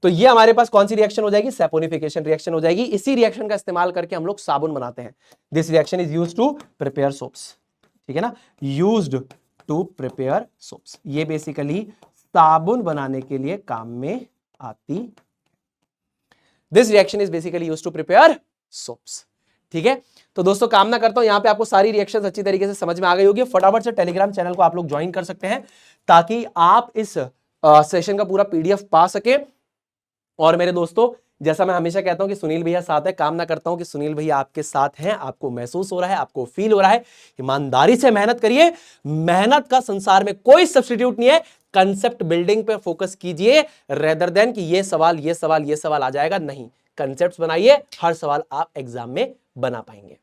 तो ये हमारे पास कौन सी रिएक्शन हो जाएगी, सैपोनिफिकेशन रिएक्शन हो जाएगी। इसी रिएक्शन का इस्तेमाल करके हम लोग साबुन बनाते हैं। This reaction is used to prepare soaps, ठीक है ना, यूज्ड टू प्रिपेयर सोप्स, ये बेसिकली साबुन बनाने के लिए काम में आती। This reaction is basically used to prepare soaps. ठीक है, तो दोस्तों कामना करता हूं यहां पे आपको सारी रिएक्शंस अच्छी तरीके से समझ में आ गई होगी। फटाफट से टेलीग्राम चैनल को आप लोग ज्वाइन कर सकते हैं ताकि आप इस सेशन का पूरा PDF पा सके। और मेरे दोस्तों, जैसा मैं हमेशा कहता हूं कि सुनील भैया साथ है, कामना करता हूं कि सुनील भैया आपके साथ हैं, आपको महसूस हो रहा है, आपको फील हो रहा है। ईमानदारी से मेहनत करिए, मेहनत का संसार में कोई सब्स्टिट्यूट नहीं है। कंसेप्ट बिल्डिंग पे फोकस कीजिए रेदर देन कि ये सवाल आ जाएगा, नहीं, कंसेप्ट्स बनाइए, हर सवाल आप एग्जाम में बना पाएंगे।